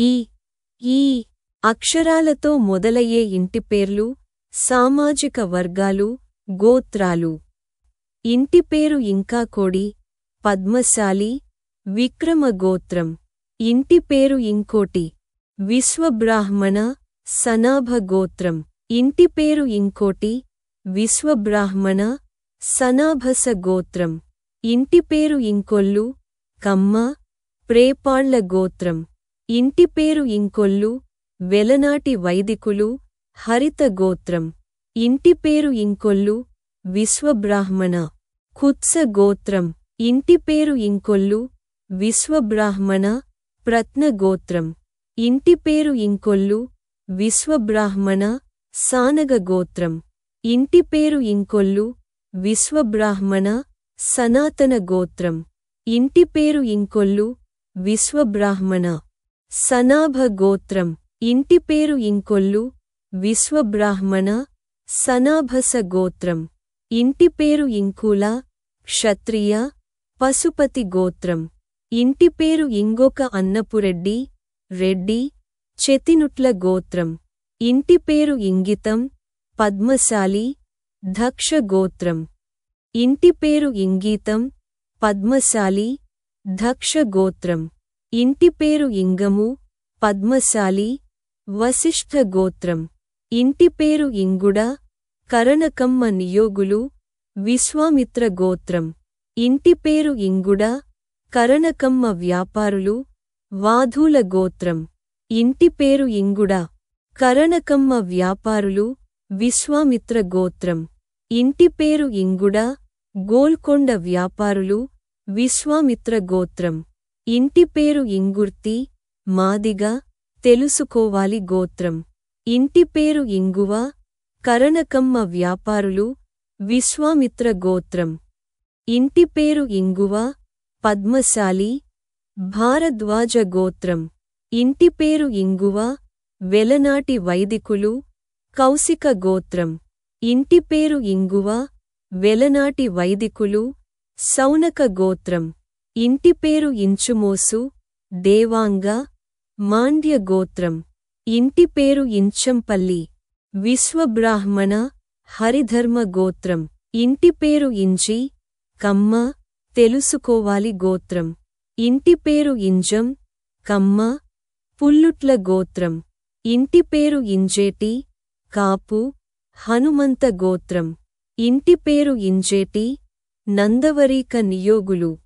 ఈ అక్షరాలతో మొదలయ్యే ఇంటిపేర్లు సామాజిక వర్గాలు, గోత్రాలు. ఇంటిపేరు ఇంకా కోడి, పద్మశాలి, విక్రమ గోత్రం. ఇంటిపేరు ఇంకోటి, విశ్వబ్రాహ్మణ, సనాభ గోత్రం. ఇంటిపేరు ఇంకోటి, విశ్వబ్రాహ్మణ, సనాభస గోత్రం. ఇంటిపేరు ఇంకొల్లు, కమ్మ, ప్రేపాళ్ల గోత్రం. ఇంటిపేరు ఇంకొల్లు, వెలనాటి వైదికులు, హరిత గోత్రం. ఇంటిపేరు ఇంకొల్లు, విశ్వబ్రాహ్మణ, కుత్స గోత్రం. ఇంటిపేరు ఇంకొల్లు, విశ్వబ్రాహ్మణ, ప్రత్న గోత్రం. ఇంటిపేరు ఇంకొల్లు, విశ్వబ్రాహ్మణ, సానగ గోత్రం. ఇంటిపేరు ఇంకొల్లు, విశ్వబ్రాహ్మణ, సనాతన గోత్రం. ఇంటిపేరు ఇంకొల్లు, విశ్వబ్రాహ్మణ, సనాభ గోత్రం. ఇంటిపేరు ఇంకొల్లు, విశ్వబ్రాహ్మణ, సనాభస గోత్రం. ఇంటిపేరు ఇంకుల, క్షత్రియ, పశుపతి గోత్రం. ఇంటిపేరు ఇంగొక అన్నపురెడ్డి, రెడ్డి, చెతినుట్ల గోత్రం. ఇంటిపేరు ఇంగితం, పద్మశాలి, దక్ష గోత్రం. ఇంటిపేరు ఇంగీతం, పద్మశాలి, దక్ష గోత్రం. ఇంటిపేరు ఇంగము, పద్మశాలి, వశిష్ఠ గోత్రం. ఇంటిపేరు ఇంగుడ, కరణకమ్మ నియోగులు, విశ్వామిత్ర గోత్రం. ఇంటిపేరు ఇంగుడ, కరణకమ్మ వ్యాపారులు, వాధూల గోత్రం. ఇంటిపేరు ఇంగుడ, కరణకమ్మ వ్యాపారులు, విశ్వామిత్ర గోత్రం. ఇంటిపేరు ఇంగుడ, గోల్కొండ వ్యాపారులు, విశ్వామిత్ర గోత్రం. ఇంటిపేరు ఇంగుర్తి, మాదిగ, తెలుసుకోవాలి గోత్రం. ఇంటిపేరు ఇంగువ, కరణకమ్మ వ్యాపారులు, విశ్వామిత్ర గోత్రం. ఇంటిపేరు ఇంగువ, పద్మశాలి, భారద్వాజ గోత్రం. ఇంటిపేరు ఇంగువ, వెలనాటి వైదికులు, కౌశిక గోత్రం. ఇంటిపేరు ఇంగువ, వెలనాటి వైదికులు, సౌనక గోత్రం. ఇంటిపేరు ఇంచుమోసు, దేవాంగ, మాండ్య గోత్రం. ఇంటిపేరు ఇంచంపల్లి, విశ్వబ్రాహ్మణ, హరిధర్మ గోత్రం. ఇంటిపేరు ఇంజి, కమ్మ, తెలుసుకోవాలి గోత్రం. ఇంటిపేరు ఇంజం, కమ్మ, పుల్లుట్ల గోత్రం. ఇంటిపేరు ఇంజేటి, కాపు, హనుమంత గోత్రం. ఇంటిపేరు ఇంజేటి, నందవరీక నియోగులు,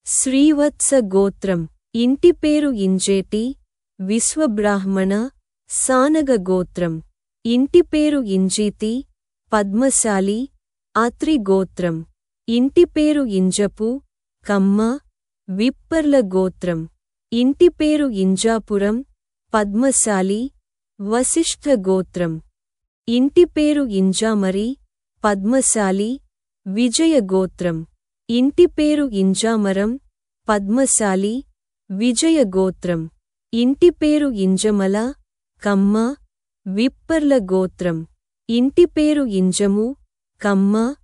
శ్రీవత్స గోత్రం. ఇంటిపేరు ఇంజేటి, విశ్వబ్రాహ్మణ, సానగ గోత్రం. ఇంటిపేరు ఇంజీతి, పద్మశాలి, అత్రి గోత్రం. ఇంటిపేరు ఇంజపు, కమ్మ, విప్పర్ల గోత్రం. ఇంటిపేరు ఇంజాపురం, పద్మశాలి, వశిష్ఠ గోత్రం. ఇంటిపేరు ఇంజామరి, పద్మశాలి, విజయ గోత్రం. ఇంటిపేరు ఇంజామరం, పద్మశాలి, విజయ గోత్రం. ఇంటిపేరు ఇంజమల, కమ్మ, విప్పర్ల గోత్రం. ఇంటిపేరు ఇంజము, కమ్మ,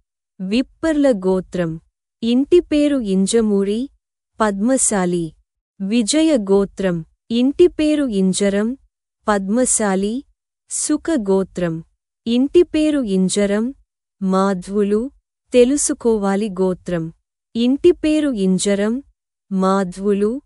విప్పర్ల గోత్రం. ఇంటిపేరు ఇంజమూరి, పద్మశాలి, విజయ గోత్రం. ఇంటిపేరు ఇంజరం, పద్మశాలి, సుఖ గోత్రం. ఇంటిపేరు ఇంజరం, మాధ్వులు, తెలుసుకోవాలి గోత్రం. ఇంటిపేరు ఇంజరం, మాధ్వులు,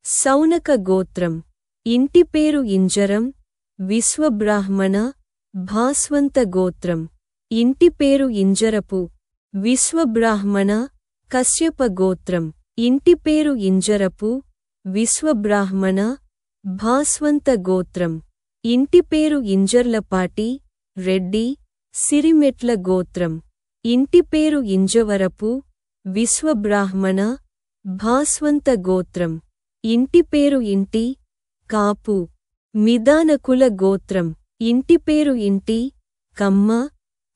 సౌనక గోత్రం. ఇంటిపేరు ఇంజరం, విశ్వబ్రాహ్మణ, భాస్వంత గోత్రం. ఇంటిపేరు ఇంజరపు, విశ్వబ్రాహ్మణ, కశ్యప గోత్రం. ఇంటిపేరు ఇంజరపు, విశ్వబ్రాహ్మణ, భాస్వంత గోత్రం. ఇంటిపేరు ఇంజర్లపాటి, రెడ్డి, సిరిమెట్ల గోత్రం. ఇంటిపేరు ఇంజవరపు, విశ్వబ్రాహ్మణ, భాస్వంత గోత్రం. ఇంటిపేరు ఇంటి, కాపు, మిదానకుల గోత్రం. ఇంటిపేరు ఇంటి, కమ్మ,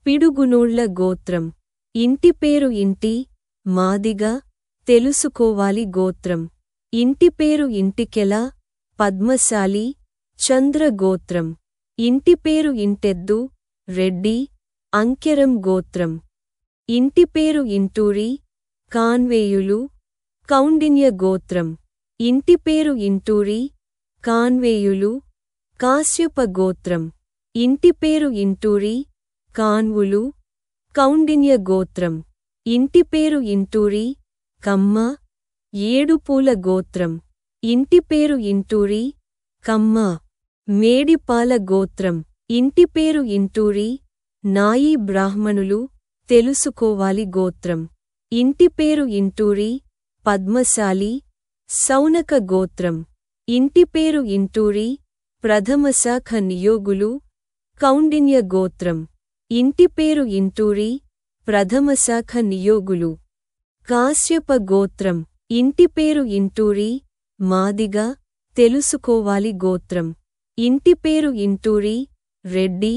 పిడుగునోళ్ల గోత్రం. ఇంటిపేరు ఇంటి, మాదిగ, తెలుసుకోవాలి గోత్రం. ఇంటిపేరు ఇంటికెల, పద్మశాలి, చంద్ర గోత్రం. ఇంటిపేరు ఇంటెద్దు, రెడ్డి, అంకెరం గోత్రం. ఇంటిపేరు ఇంటూరి, కాన్వేయులు, కౌండిన్య గోత్రం. ఇంటిపేరు ఇంటూరి, కాన్వేయులు, కాశ్యప గోత్రం. ఇంటి పేరు ఇంటూరి, కాన్వులు, కౌండిన్య గోత్రం. ఇంటి పేరు ఇంటూరి, కమ్మ, ఏడుపూల గోత్రం. ఇంటి పేరు ఇంటూరి, కమ్మ, మేడిపాల గోత్రం. ఇంటి పేరు ఇంటూరి, నాయీ బ్రాహ్మణులు, తెలుసుకోవాలి గోత్రం. ఇంటి పేరు ఇంటూరి, పద్మశాలి, సౌనక గోత్రం. ఇంటి పేరు ఇంటూరి, ప్రథమశాఖ నియోగులు, కౌండిన్య గోత్రం. ఇంటి పేరు ఇంటూరి, ప్రథమశాఖ నియోగులు, కాశ్యప గోత్రం. ఇంటి పేరు ఇంటూరి, మాదిగ, తెలుసుకోవాలి గోత్రం. ఇంటి పేరు ఇంటూరి, రెడ్డి,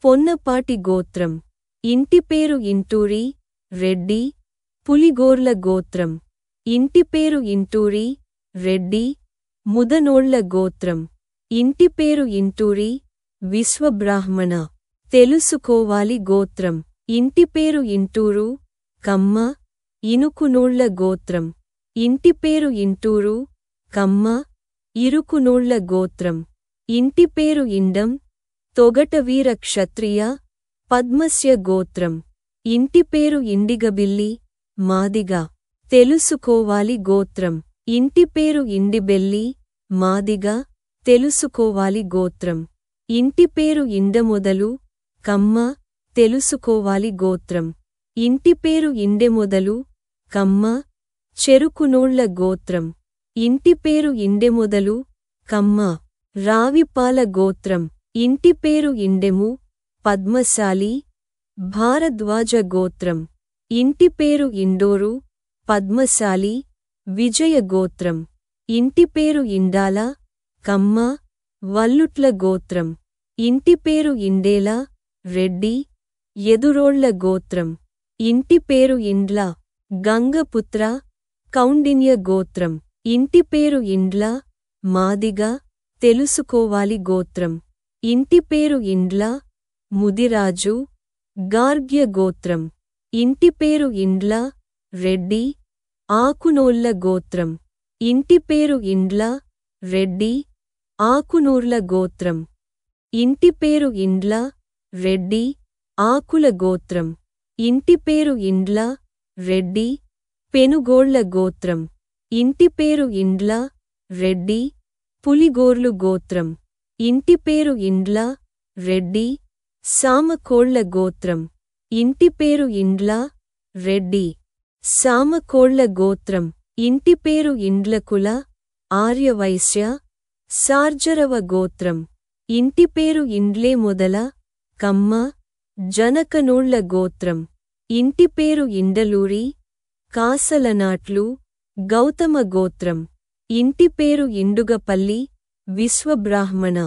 పొన్నపాటి గోత్రం. ఇంటి పేరు ఇంటూరి, రెడ్డి, పులిగోర్ల గోత్రం. ఇంటి పేరు ఇంటూరి, రెడ్డి, ముదనోళ్ల గోత్రం. ఇంటి పేరు ఇంటూరి, విశ్వబ్రాహ్మణ, తెలుసుకోవాలి గోత్రం. ఇంటి పేరు ఇంటూరు, కమ్మ, ఇనుకునోళ్ల గోత్రం. ఇంటి పేరు ఇంటూరు, కమ్మ, ఇరుకునోళ్ల గోత్రం. ఇంటి పేరు ఇండం, తొగటవీర క్షత్రియ, పద్మస్య గోత్రం. ఇంటి పేరు ఇండిగబిల్లి, మాదిగ, తెలుసుకోవాలి గోత్రం. ఇంటి పేరు ఇండిబెల్లి, మాదిగ, తెలుసుకోవాలి గోత్రం. ఇంటి పేరు ఇండమొదలు, కమ్మ, తెలుసుకోవాలి గోత్రం. ఇంటి పేరు ఇండెమొదలు, కమ్మ, చెరుకునోళ్ల గోత్రం. ఇంటి పేరు ఇండెమొదలు, కమ్మ, రావిపాల గోత్రం. ఇంటి పేరు ఇండెము, పద్మశాలి, భారద్వాజ గోత్రం. ఇంటి పేరు ఇండోరు, పద్మశాలి, విజయ గోత్రం. ఇంటి పేరు ఇండాల, కమ్మ, వల్లుట్ల గోత్రం. ఇంటి పేరు ఇండేల, రెడ్డి, ఎదురోళ్ల గోత్రం. ఇంటి పేరు ఇండ్ల, గంగపుత్ర, కౌండిన్య గోత్రం. ఇంటి పేరు ఇండ్ల, మాదిగ, తెలుసుకోవాలి గోత్రం. ఇంటి పేరు ఇండ్ల, ముదిరాజు, గార్గ్య గోత్రం. ఇంటి పేరు ఇండ్ల, రెడ్డి, ఆకునోళ్ల గోత్రం. ఇంటి పేరు ఇండ్ల, రెడ్డి, ఆకునూర్ల గోత్రం. ఇంటి పేరు ఇండ్ల, రెడ్డి, ఆకుల గోత్రం. ఇంటి పేరు ఇండ్ల, రెడ్డి, పెనుగోళ్ల గోత్రం. ఇంటి పేరు ఇండ్ల, రెడ్డి, పులిగోర్లు గోత్రం. ఇంటి పేరు ఇండ్ల, రెడ్డి, సామకోళ్ల గోత్రం. ఇంటి పేరు ఇండ్ల, రెడ్డి, సామకోళ్ల గోత్రం. ఇంటి పేరు ఇండ్లకుల, ఆర్యవైశ్య, సార్జరవ గోత్రం. ఇంటి పేరు ఇండ్లే మొదల, కమ్మ, జనకనోళ్ల గోత్రం. ఇంటి పేరు ఇండలూరి, కాసలనాట్లు, గౌతమ గోత్రం. ఇంటి పేరు ఇండుగపల్లి, విశ్వబ్రాహ్మణ,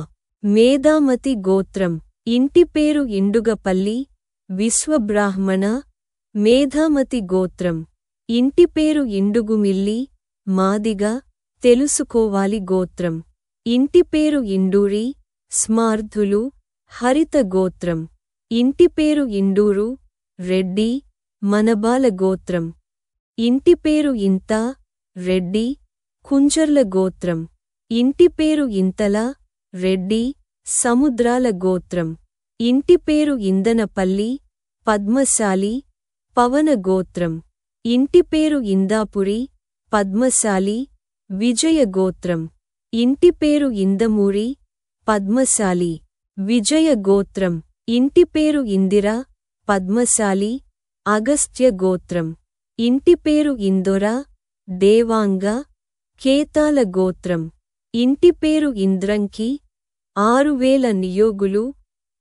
మేధామతి గోత్రం. ఇంటి పేరు ఇండుగపల్లి, విశ్వబ్రాహ్మణ, మేధామతి గోత్రం. ఇంటి పేరు ఇండుగుమిల్లి, మాదిగ, తెలుసుకోవాలి గోత్రం. ఇంటి పేరు ఇండూరి, స్మార్ధులు, హరిత గోత్రం. ఇంటి పేరు ఇండూరు, రెడ్డి, మనబాల గోత్రం. ఇంటి పేరు ఇంత, రెడ్డి, కుంజర్ల గోత్రం. ఇంటి పేరు ఇంతల, రెడ్డి, సముద్రాల గోత్రం. ఇంటి పేరు ఇందనపల్లి, పద్మశాలి, పవన గోత్రం. ఇంటి పేరు ఇందాపురి, పద్మశాలి, విజయ గోత్రం. ఇంటి పేరు ఇందమూరి, పద్మశాలి, విజయ గోత్రం. ఇంటి పేరు ఇందిర, పద్మశాలి, అగస్త్య గోత్రం. ఇంటి పేరు ఇందొర, దేవాంగ, కేతాల గోత్రం. ఇంటి పేరు ఇంద్రంకి, 6000 నియోగులు,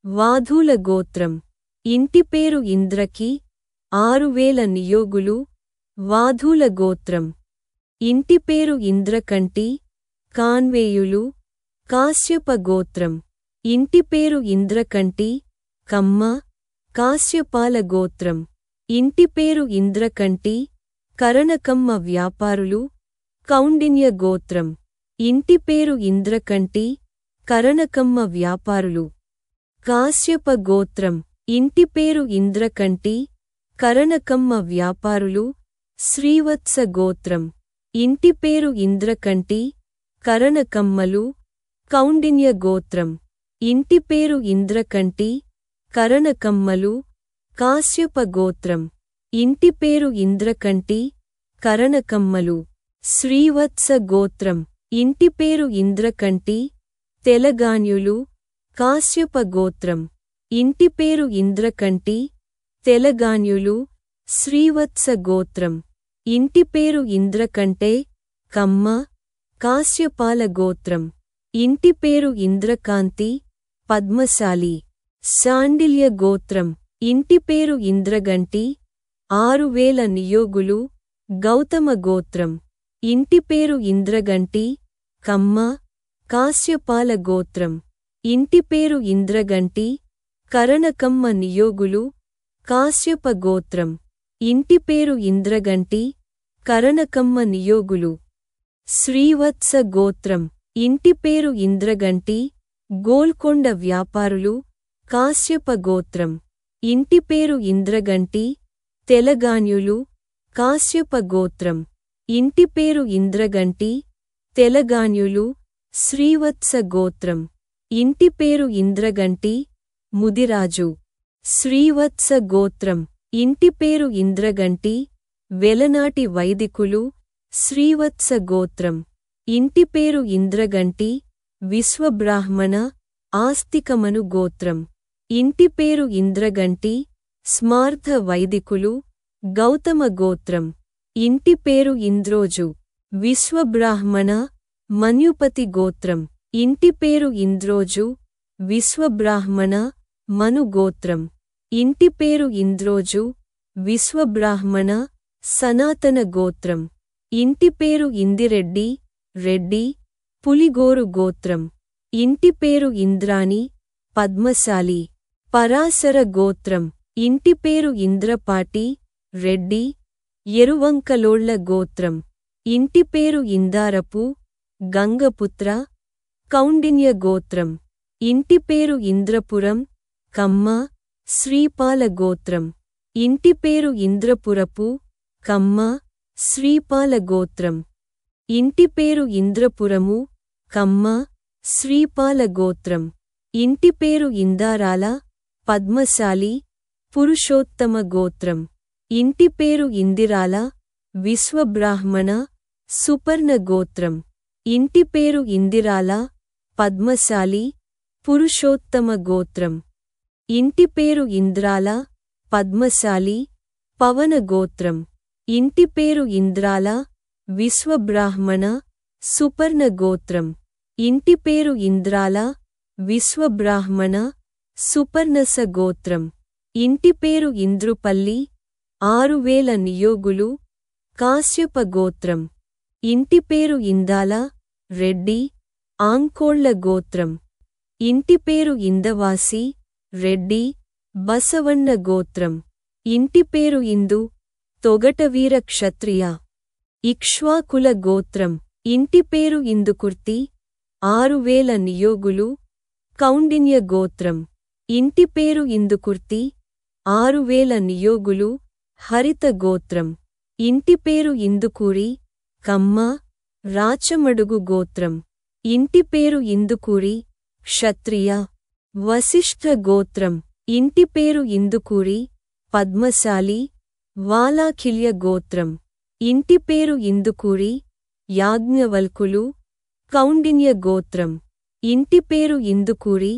వాధూల గోత్రం. ఇంటి పేరు ఇంద్రకి, 6000 నియోగులు, వాధూల గోత్రం. ఇంటి పేరు ఇంద్రకంటి, కాన్వేయులు, కాశ్యప గోత్రం. ఇంటి పేరు ఇంద్రకంటి, కమ్మ, కాశ్యపాల గోత్రం. ఇంటి పేరు ఇంద్రకంటి, కరణకమ్మ వ్యాపారులు, కౌండిన్య గోత్రం. ఇంటి పేరు ఇంద్రకంటి, కరణకమ్మ వ్యాపారులు, కాశ్యప గోత్రం. ఇంటి పేరు ఇంద్రకంటి, కరణకమ్మ వ్యాపారులు, శ్రీవత్స గోత్రం. ఇంటి పేరు ఇంద్రకంటి, కరణకమ్మలు, కౌండిన్య గోత్రం. ఇంటి పేరు ఇంద్రకంటి, కరణకమ్మలు. కాశ్యప గోత్రం. ఇంటి పేరు ఇంద్రకంటి, కరణకమ్మలు. శ్రీవత్స గోత్రం. ఇంటి పేరు ఇంద్రకంటి, తెలగాన్యులు. కాశ్యప గోత్రం. ఇంటి పేరు ఇంద్రకంటి, తెలగాన్యులు. శ్రీవత్స గోత్రం. ఇంటి పేరు ఇంద్రకంటే, కమ్మ. కాశ్యపాల గోత్రం. ఇంటి పేరు ఇంద్రకాంతి, పద్మశాలి. శాండిల్య గోత్రం. ఇంటి పేరు ఇంద్రగంటి, 6000 నియోగులు. గౌతమ గోత్రం. ఇంటి పేరు ఇంద్రగంటి, కమ్మ. కాశ్యపాల గోత్రం. ఇంటి పేరు ఇంద్రగంటి, కరణకమ్మ నియోగులు. కాశ్యప గోత్రం. ఇంటి పేరు ఇంద్రగంటి, కరణకమ్మ నియోగులు. శ్రీవత్స గోత్రం. ఇంటి పేరు ఇంద్రగంటి, గోల్కొండ వ్యాపారులు. కాశ్యప గోత్రం. ఇంటి పేరు ఇంద్రగంటి, తెలగాన్యులు. కాశ్యప గోత్రం. ఇంటి పేరు ఇంద్రగంటి, తెలగాన్యులు. శ్రీవత్స గోత్రం. ఇంటి పేరు ఇంద్రగంటి, ముదిరాజు. శ్రీవత్స గోత్రం. ఇంటి పేరు ఇంద్రగంటి, వెలనాటి వైదికులు. శ్రీవత్స గోత్రం. ఇంటి పేరు ఇంద్రగంటి, విశ్వబ్రాహ్మణ. ఆస్తికమను గోత్రం. ఇంటి పేరు ఇంద్రగంటి, స్మార్థ వైదికులు. గౌతమ గోత్రం. ఇంటి పేరు ఇంద్రోజు, విశ్వబ్రాహ్మణ. మన్యుపతి గోత్రం. ఇంటి పేరు ఇంద్రోజు, విశ్వబ్రాహ్మణ. మను గోత్రం. ఇంటి పేరు ఇంద్రోజు, విశ్వబ్రాహ్మణ. సనాతన గోత్రం. ఇంటి పేరు ఇందిరెడ్డి, రెడ్డి. పులిగోరు గోత్రం. ఇంటి పేరు ఇంద్రాణి, పద్మశాలి. పరాశర గోత్రం. ఇంటి పేరు ఇంద్రపాటి, రెడ్డి. ఎరువంకలోళ్ల గోత్రం. ఇంటి పేరు ఇందారపు, గంగపుత్ర. కౌండిన్య గోత్రం. ఇంటి పేరు ఇంద్రపురం, కమ్మ. శ్రీపాల గోత్రం. ఇంటి పేరు ఇంద్రపురపు, కమ్మ. శ్రీపాల గోత్రం. ఇంటి పేరు ఇంద్రపురము, కమ్మ. శ్రీపాల గోత్రం. ఇంటి పేరు ఇందారాల, పద్మశాలి. పురుషోత్తమ గోత్రం. ఇంటి పేరు ఇందిరాల, విశ్వబ్రాహ్మణ. సుపర్ణ గోత్రం. ఇంటి పేరు ఇందిరాల, పద్మశాలి. పురుషోత్తమ గోత్రం. ఇంటి పేరు ఇంద్రాల, పద్మశాలి. పవన గోత్రం. ఇంటి పేరు ఇంద్రాల, విశ్వబ్రాహ్మణ. సుపర్ణ గోత్రం. ఇంటి పేరు ఇంద్రాల, విశ్వబ్రాహ్మణ. సుపర్ణస గోత్రం. ఇంటి పేరు ఇంద్రుపల్లి, 6000 నియోగులు. కాశ్యప గోత్రం. ఇంటి పేరు ఇందాల, రెడ్డి. ఆంకోళ్ల గోత్రం. ఇంటి పేరు ఇందవాసి, రెడ్డి. బసవన్న గోత్రం. ఇంటి పేరు ఇందు, తొగటవీర క్షత్రియ. ఇక్ష్వాకుల గోత్రం. ఇంటి పేరు ఇందుకుర్తి, 6000 నియోగులు. కౌండిన్య గోత్రం. ఇంటి పేరు ఇందుకుర్తి, 6000 నియోగులు. హరిత గోత్రం. ఇంటి పేరు ఇందుకూరి, కమ్మ. రాచమడుగు గోత్రం. ఇంటి పేరు ఇందుకూరి, క్షత్రియ. వశిష్ఠ గోత్రం. ఇంటి పేరు ఇందుకూరి, పద్మశాలి. వాలాఖిల్య గోత్రం. ఇంటి పేరు ఇందుకూరి, యాజ్ఞవల్కులు. కౌండిన్య గోత్రం. ఇంటి పేరు ఇందుకూరి,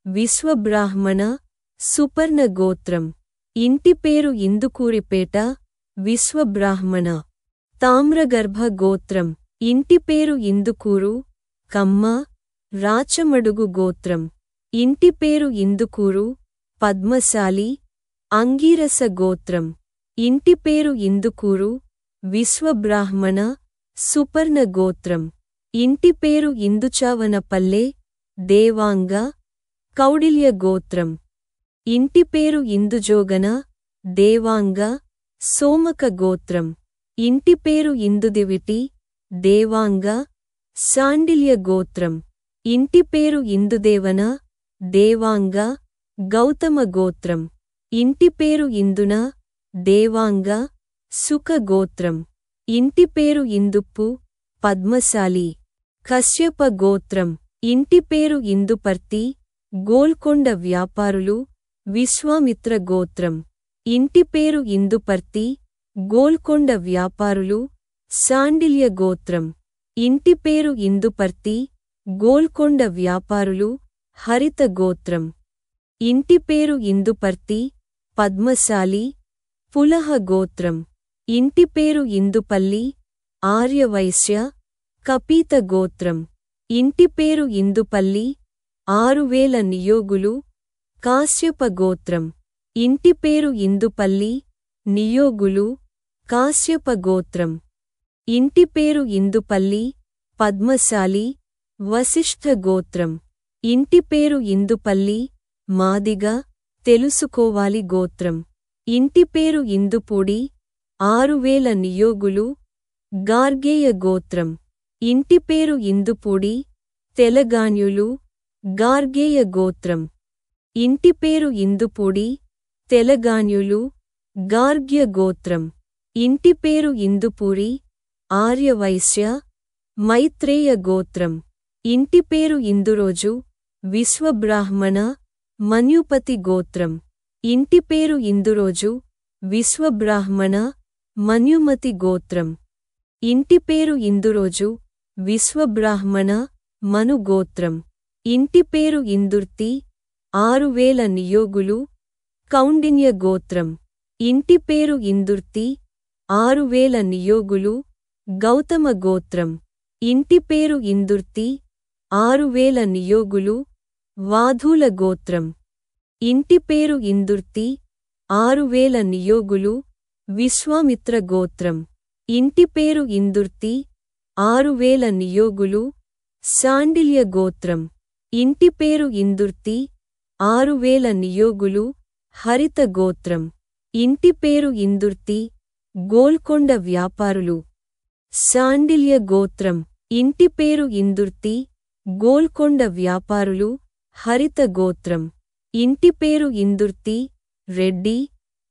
విశ్వబ్రాహ్మణ. సుపర్ణ గోత్రం. ఇంటి పేరు ఇందుకూరిపేట, విశ్వబ్రాహ్మణ. తామ్రగర్భ గోత్రం. ఇంటి పేరు ఇందుకూరు, కమ్మ. రాచమడుగు గోత్రం. ఇంటి పేరు ఇందుకూరు, పద్మశాలి. అంగీరస గోత్రం. ఇంటి పేరు ఇందుకూరు, విశ్వబ్రాహ్మణ. సుపర్ణ గోత్రం. ఇంటి పేరు ఇందుచావనపల్లె, దేవాంగ. కౌడిల్య గోత్రం. ఇంటి పేరు ఇందుజోగన, దేవాంగ. సోమక గోత్రం. ఇంటి పేరు ఇందుదివిటి, దేవాంగ. శాండిల్య గోత్రం. ఇంటి పేరు ఇందుదేవన, దేవాంగ. గౌతమ గోత్రం. ఇంటి పేరు ఇందున, దేవాంగ. సుక గోత్రం. ఇంటి పేరు ఇందుప్పు, పద్మశాలి. కశ్యప గోత్రం. ఇంటి పేరు ఇందుపర్తి గోల్కొండ వ్యాపారులు విశ్వామిత్ర గోత్రం. ఇంటి పేరు ఇందుపర్తి గోల్కొండ వ్యాపారులు శాండిల్య గోత్రం. ఇంటి పేరు ఇందుపర్తి గోల్కొండ వ్యాపారులు హరిత గోత్రం. ఇంటి పేరు ఇందుపర్తి పద్మశాలి పులహ గోత్రం. ఇంటి పేరు ఇందుపల్లి ఆర్యవైశ్య కపీత గోత్రం. ఇంటి పేరు ఇందుపల్లి 6000 నియోగులు కాశ్యప గోత్రం. ఇంటి పేరు ఇందుపల్లి నియోగులు కాశ్యప గోత్రం. ఇంటి పేరు ఇందుపల్లి పద్మశాలి వశిష్ఠ గోత్రం. ఇంటి పేరు ఇందుపల్లి మాదిగ తెలుసుకోవాలి గోత్రం. ఇంటి పేరు ఇందుపూడి 6000 నియోగులు గార్గేయ గోత్రం. ఇంటి పేరు ఇందుపూడి తెలగాన్యులు గార్గేయ గోత్రం. ఇంటి పేరు ఇందుపూడి తెలగాన్యులు గార్గ్య గోత్రం. ఇంటి పేరు ఇందుపూరి ఆర్యవైశ్య మైత్రేయ గోత్రం. ఇంటి పేరు ఇందురోజు విశ్వబ్రాహ్మణ మన్యుపతి గోత్రం. ఇంటి పేరు ఇందురోజు విశ్వబ్రాహ్మణ మన్యుమతి గోత్రం. ఇంటి పేరు ఇందురోజు విశ్వబ్రాహ్మణ మను గోత్రం. ఇంటి పేరు ఇందుర్తి 6000 నియోగులు కౌండిన్య గోత్రం. ఇంటి పేరు ఇందుర్తి 6000 నియోగులు గౌతమ గోత్రం. ఇంటి పేరు ఇందుర్తి 6000 నియోగులు వాధూల గోత్రం. ఇంటి పేరు ఇందుర్తి 6000 నియోగులు విశ్వామిత్ర గోత్రం. ఇంటి పేరు ఇందుర్తి 6000 నియోగులు శాండిల్య గోత్రం. ఇంటి పేరు ఇందుర్తి 6000 నియోగులు హరిత గోత్రం. ఇంటి పేరు ఇందుర్తి గోల్కొండ వ్యాపారులు శాండిల్య గోత్రం. ఇంటి పేరు ఇందుర్తి గోల్కొండ వ్యాపారులు హరిత గోత్రం. ఇంటి పేరు ఇందుర్తి రెడ్డి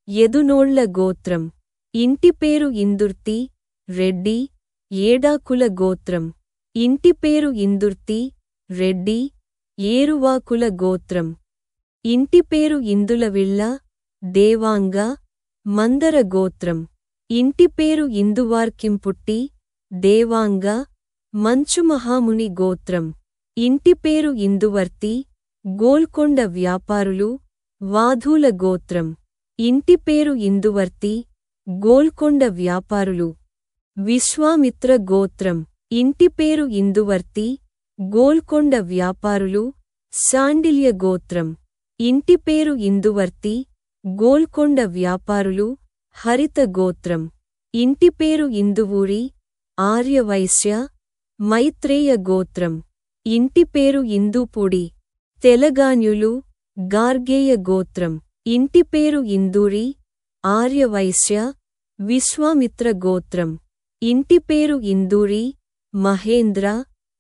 ఎదునోళ్ల గోత్రం. ఇంటి పేరు ఇందుర్తి రెడ్డి ఏడాకుల గోత్రం. ఇంటి పేరు ఇందుర్తి రెడ్డి ఏరువాకుల గోత్రం. ఇంటి పేరు ఇందులవిళ్ళ దేవాంగ మందర గోత్రం. ఇంటి పేరు ఇందువార్కింపుట్టి దేవాంగ మంచుమహాముని గోత్రం. ఇంటి పేరు ఇందువర్తి గోల్కొండ వ్యాపారులు వాధూల గోత్రం. ఇంటి పేరు ఇందువర్తి గోల్కొండ వ్యాపారులు విశ్వామిత్ర గోత్రం. ఇంటి పేరు ఇందువర్తి గోల్కొండ వ్యాపారులు శాండిల్య గోత్రం. ఇంటి పేరు ఇందువర్తి గోల్కొండ వ్యాపారులు హరిత గోత్రం. ఇంటి పేరు ఇందువూరి ఆర్యవైశ్య మైత్రేయ గోత్రం. ఇంటి పేరు ఇందూపూడి తెలగాన్యులు గార్గేయ గోత్రం. ఇంటి పేరు ఇందూరి ఆర్యవైశ్య విశ్వామిత్ర గోత్రం. ఇంటి పేరు ఇందూరి మహేంద్ర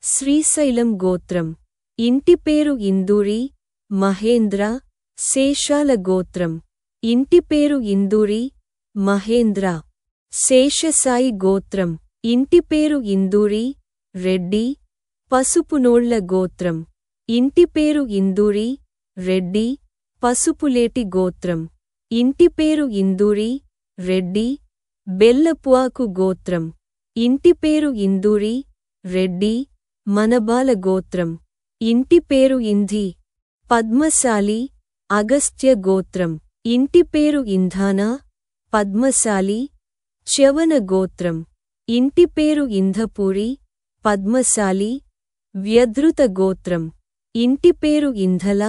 శ్రీశైలం గోత్రం. ఇంటి పేరు ఇందూరి మహేంద్ర శేషాల గోత్రం. ఇంటి పేరు ఇందూరి మహేంద్ర శేషసాయి గోత్రం. ఇంటి పేరు ఇందూరి రెడ్డి పసుపునోళ్ల గోత్రం. ఇంటి పేరు ఇందూరి రెడ్డి పసుపులేటి గోత్రం. ఇంటి పేరు ఇందూరి రెడ్డి బెల్లపువాకు గోత్రం. ఇంటి పేరు ఇందూరి రెడ్డి మనబాల గోత్రం. ఇంటి పేరు ఇంధి పద్మశాలి అగస్త్య గోత్రం. ఇంటి పేరు ఇంధాన పద్మశాలి చ్యవన గోత్రం. ఇంటి పేరు ఇంధపూరి పద్మశాలి వ్యధృత గోత్రం. ఇంటి పేరు ఇంధల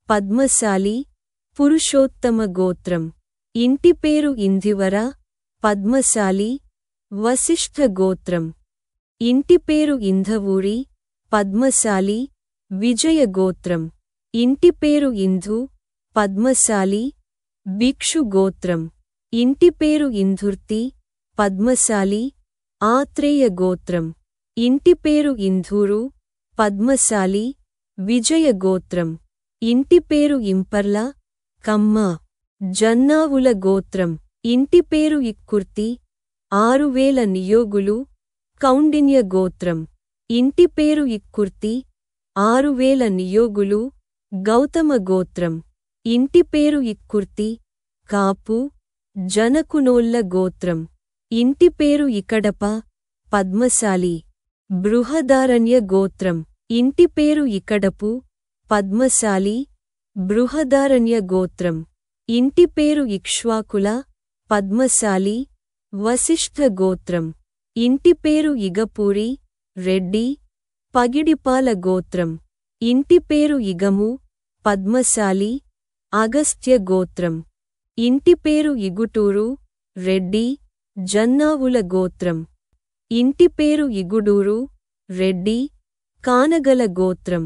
పద్మశాలి పురుషోత్తమ గోత్రం. ఇంటి పేరు ఇంధివర పద్మశాలి వశిష్ఠ గోత్రం. ఇంటి పేరు ఇంధవూరి పద్మశాలి విజయ గోత్రం. ఇంటి పేరు ఇంధు పద్మశాలి భిక్షు గోత్రం. ఇంటి పేరు ఇంధుర్తి పద్మశాలి ఆత్రేయ గోత్రం. ఇంటి పేరు ఇంధూరు పద్మశాలి విజయ గోత్రం. ఇంటి పేరు ఇంపర్ల కమ్మ జన్నావుల గోత్రం. ఇంటి పేరు ఇక్కుర్తి 6000 నియోగులు కౌండిన్య గోత్రం. ఇంటి పేరు ఇక్కుర్తి 6000 నియోగులు గౌతమ గోత్రం ఇంటి పేరు ఇక్కుర్తి కాపు జనకునోళ్ళ గోత్రం ఇంటి పేరు ఇకడప పద్మశాలి బృహదారణ్య గోత్రం ఇంటి పేరు ఇకడపు పద్మశాలి బృహదారణ్య గోత్రం ఇంటి పేరు ఇక్ష్వాకుల పద్మశాలి వశిష్ఠ గోత్రం ఇంటి పేరు ఇగపూరి రెడ్డి పగిడిపాల గోత్రం ఇంటి పేరు ఇగము పద్మశాలి అగస్త్య గోత్రం ఇంటి పేరు ఇగుటూరు రెడ్డి జన్నావుల గోత్రం ఇంటి పేరు ఇగుడూరు రెడ్డి కానగల గోత్రం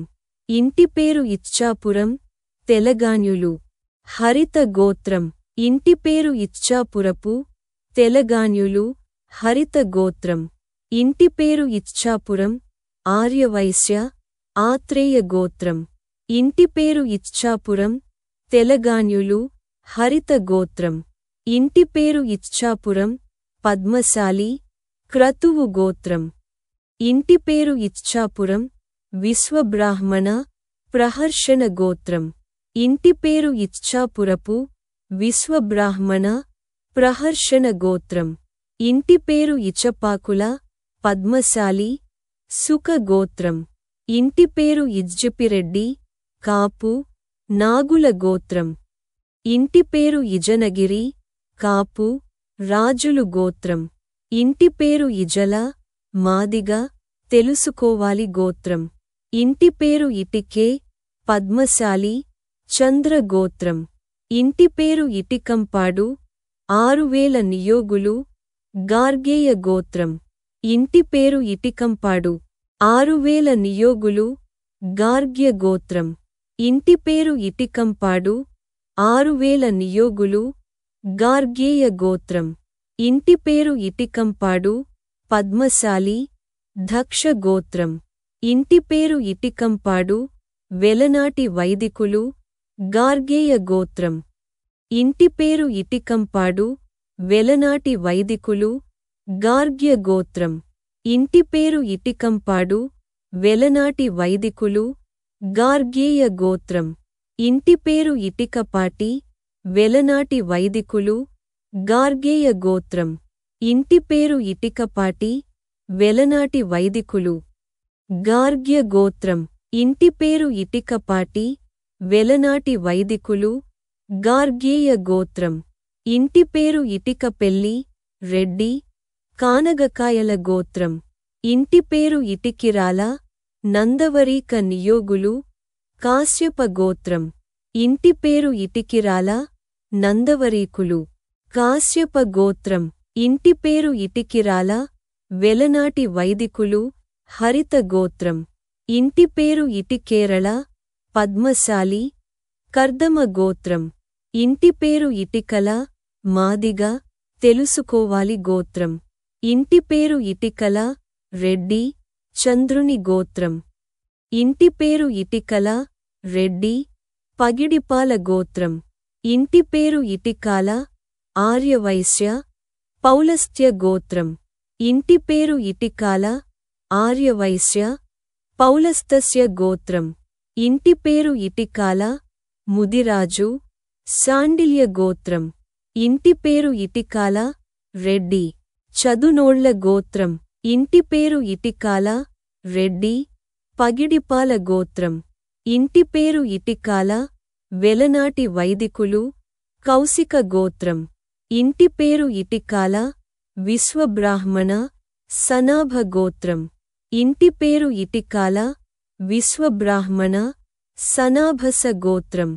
ఇంటి పేరు ఇచ్చాపురం తెలగాన్యులు హరిత గోత్రం ఇంటి పేరు ఇచ్చాపురపు తెలగాన్యులు హరిత గోత్రం ఇంటి పేరు ఇచ్చాపురం ఆర్యవైశ్య ఆత్రేయ గోత్రం ఇంటి పేరు ఇచ్చాపురం తెలగాన్యులు హరిత గోత్రం ఇంటి పేరు ఇచ్చాపురం పద్మశాలి క్రతువు గోత్రం ఇంటి పేరు ఇచ్చాపురం విశ్వబ్రాహ్మణ ప్రహర్షణ గోత్రం ఇంటి పేరు ఇచ్చాపురపు విశ్వబ్రాహ్మణ ప్రహర్షణ గోత్రం ఇంటి పేరు ఇచపాకుల పద్మశాలి సుఖ గోత్రం ఇంటి పేరు ఇజ్జపిరెడ్డి కాపు నాగుల గోత్రం ఇంటి పేరు ఇజనగిరి కాపు రాజులు గోత్రం ఇంటి పేరు ఇజల మాదిగ తెలుసుకోవాలి గోత్రం ఇంటి పేరు ఇటికే పద్మశాలి చంద్ర గోత్రం ఇంటి పేరు ఇటికంపాడు 6000 నియోగులు గార్గేయ గోత్రం ఇంటి పేరు ఇటికంపాడు 6000 నియోగులు గార్గ్య గోత్రం ఇంటి పేరు ఇటికంపాడు 6000 నియోగులు గార్గేయ గోత్రం ఇంటి పేరు ఇటికంపాడు పద్మశాలి దక్ష గోత్రం ఇంటి పేరు ఇటికంపాడు వెలనాటి వైదికులు గార్గేయ గోత్రం ఇంటి పేరు ఇటికంపాడు వెలనాటి వైదికులు గార్గ్య గోత్రం ఇంటి పేరు ఇటికంపాడు వెలనాటి వైదికులు గార్గేయ గోత్రం ఇంటి పేరు ఇటికపాటి వెలనాటి వైదికులు గార్గేయ గోత్రం ఇంటి పేరు ఇటికపాటి వెలనాటి వైదికులు గార్గ్య గోత్రం ఇంటి పేరు ఇటికపాటి వెలనాటి వైదికులు గార్గేయ గోత్రం ఇంటి పేరు ఇటికపెల్లి రెడ్డి కానగకాయల గోత్రం ఇంటి పేరు ఇటికిరాల నందవరీక నియోగులు కాశ్యప గోత్రం ఇంటి పేరు ఇటికిరాల నందవరీకులు కాశ్యప గోత్రం ఇంటి పేరు ఇటికిరాల వెలనాటి వైదికులు హరిత గోత్రం ఇంటి పేరు ఇటికేరళ పద్మశాలి కర్దమ గోత్రం ఇంటి పేరు ఇటికల మాదిగ తెలుసుకోవాలి గోత్రం ఇంటి పేరు ఇటికల రెడ్డి చంద్రుని గోత్రం ఇంటి పేరు ఇటికల రెడ్డి పగిడిపాల గోత్రం ఇంటి పేరు ఇటికాల ఆర్యవైశ్య పౌలస్త్య గోత్రం ఇంటి పేరు ఇటికాల ఆర్యవైశ్య పౌలస్తస్య గోత్రం ఇంటి పేరు ఇటికాల ముదిరాజు శాండిల్య గోత్రం ఇంటి పేరు ఇటికాల రెడ్డి చదునోళ్ల గోత్రం ఇంటి పేరు ఇటికాల రెడ్డి పగిడిపాల గోత్రం ఇంటి పేరు ఇటికాల వెలనాటి వైదికులు కౌశిక గోత్రం ఇంటి పేరు ఇటికాల విశ్వబ్రాహ్మణ సనాభ గోత్రం ఇంటి పేరు ఇటికాల విశ్వబ్రాహ్మణ సనాభస గోత్రం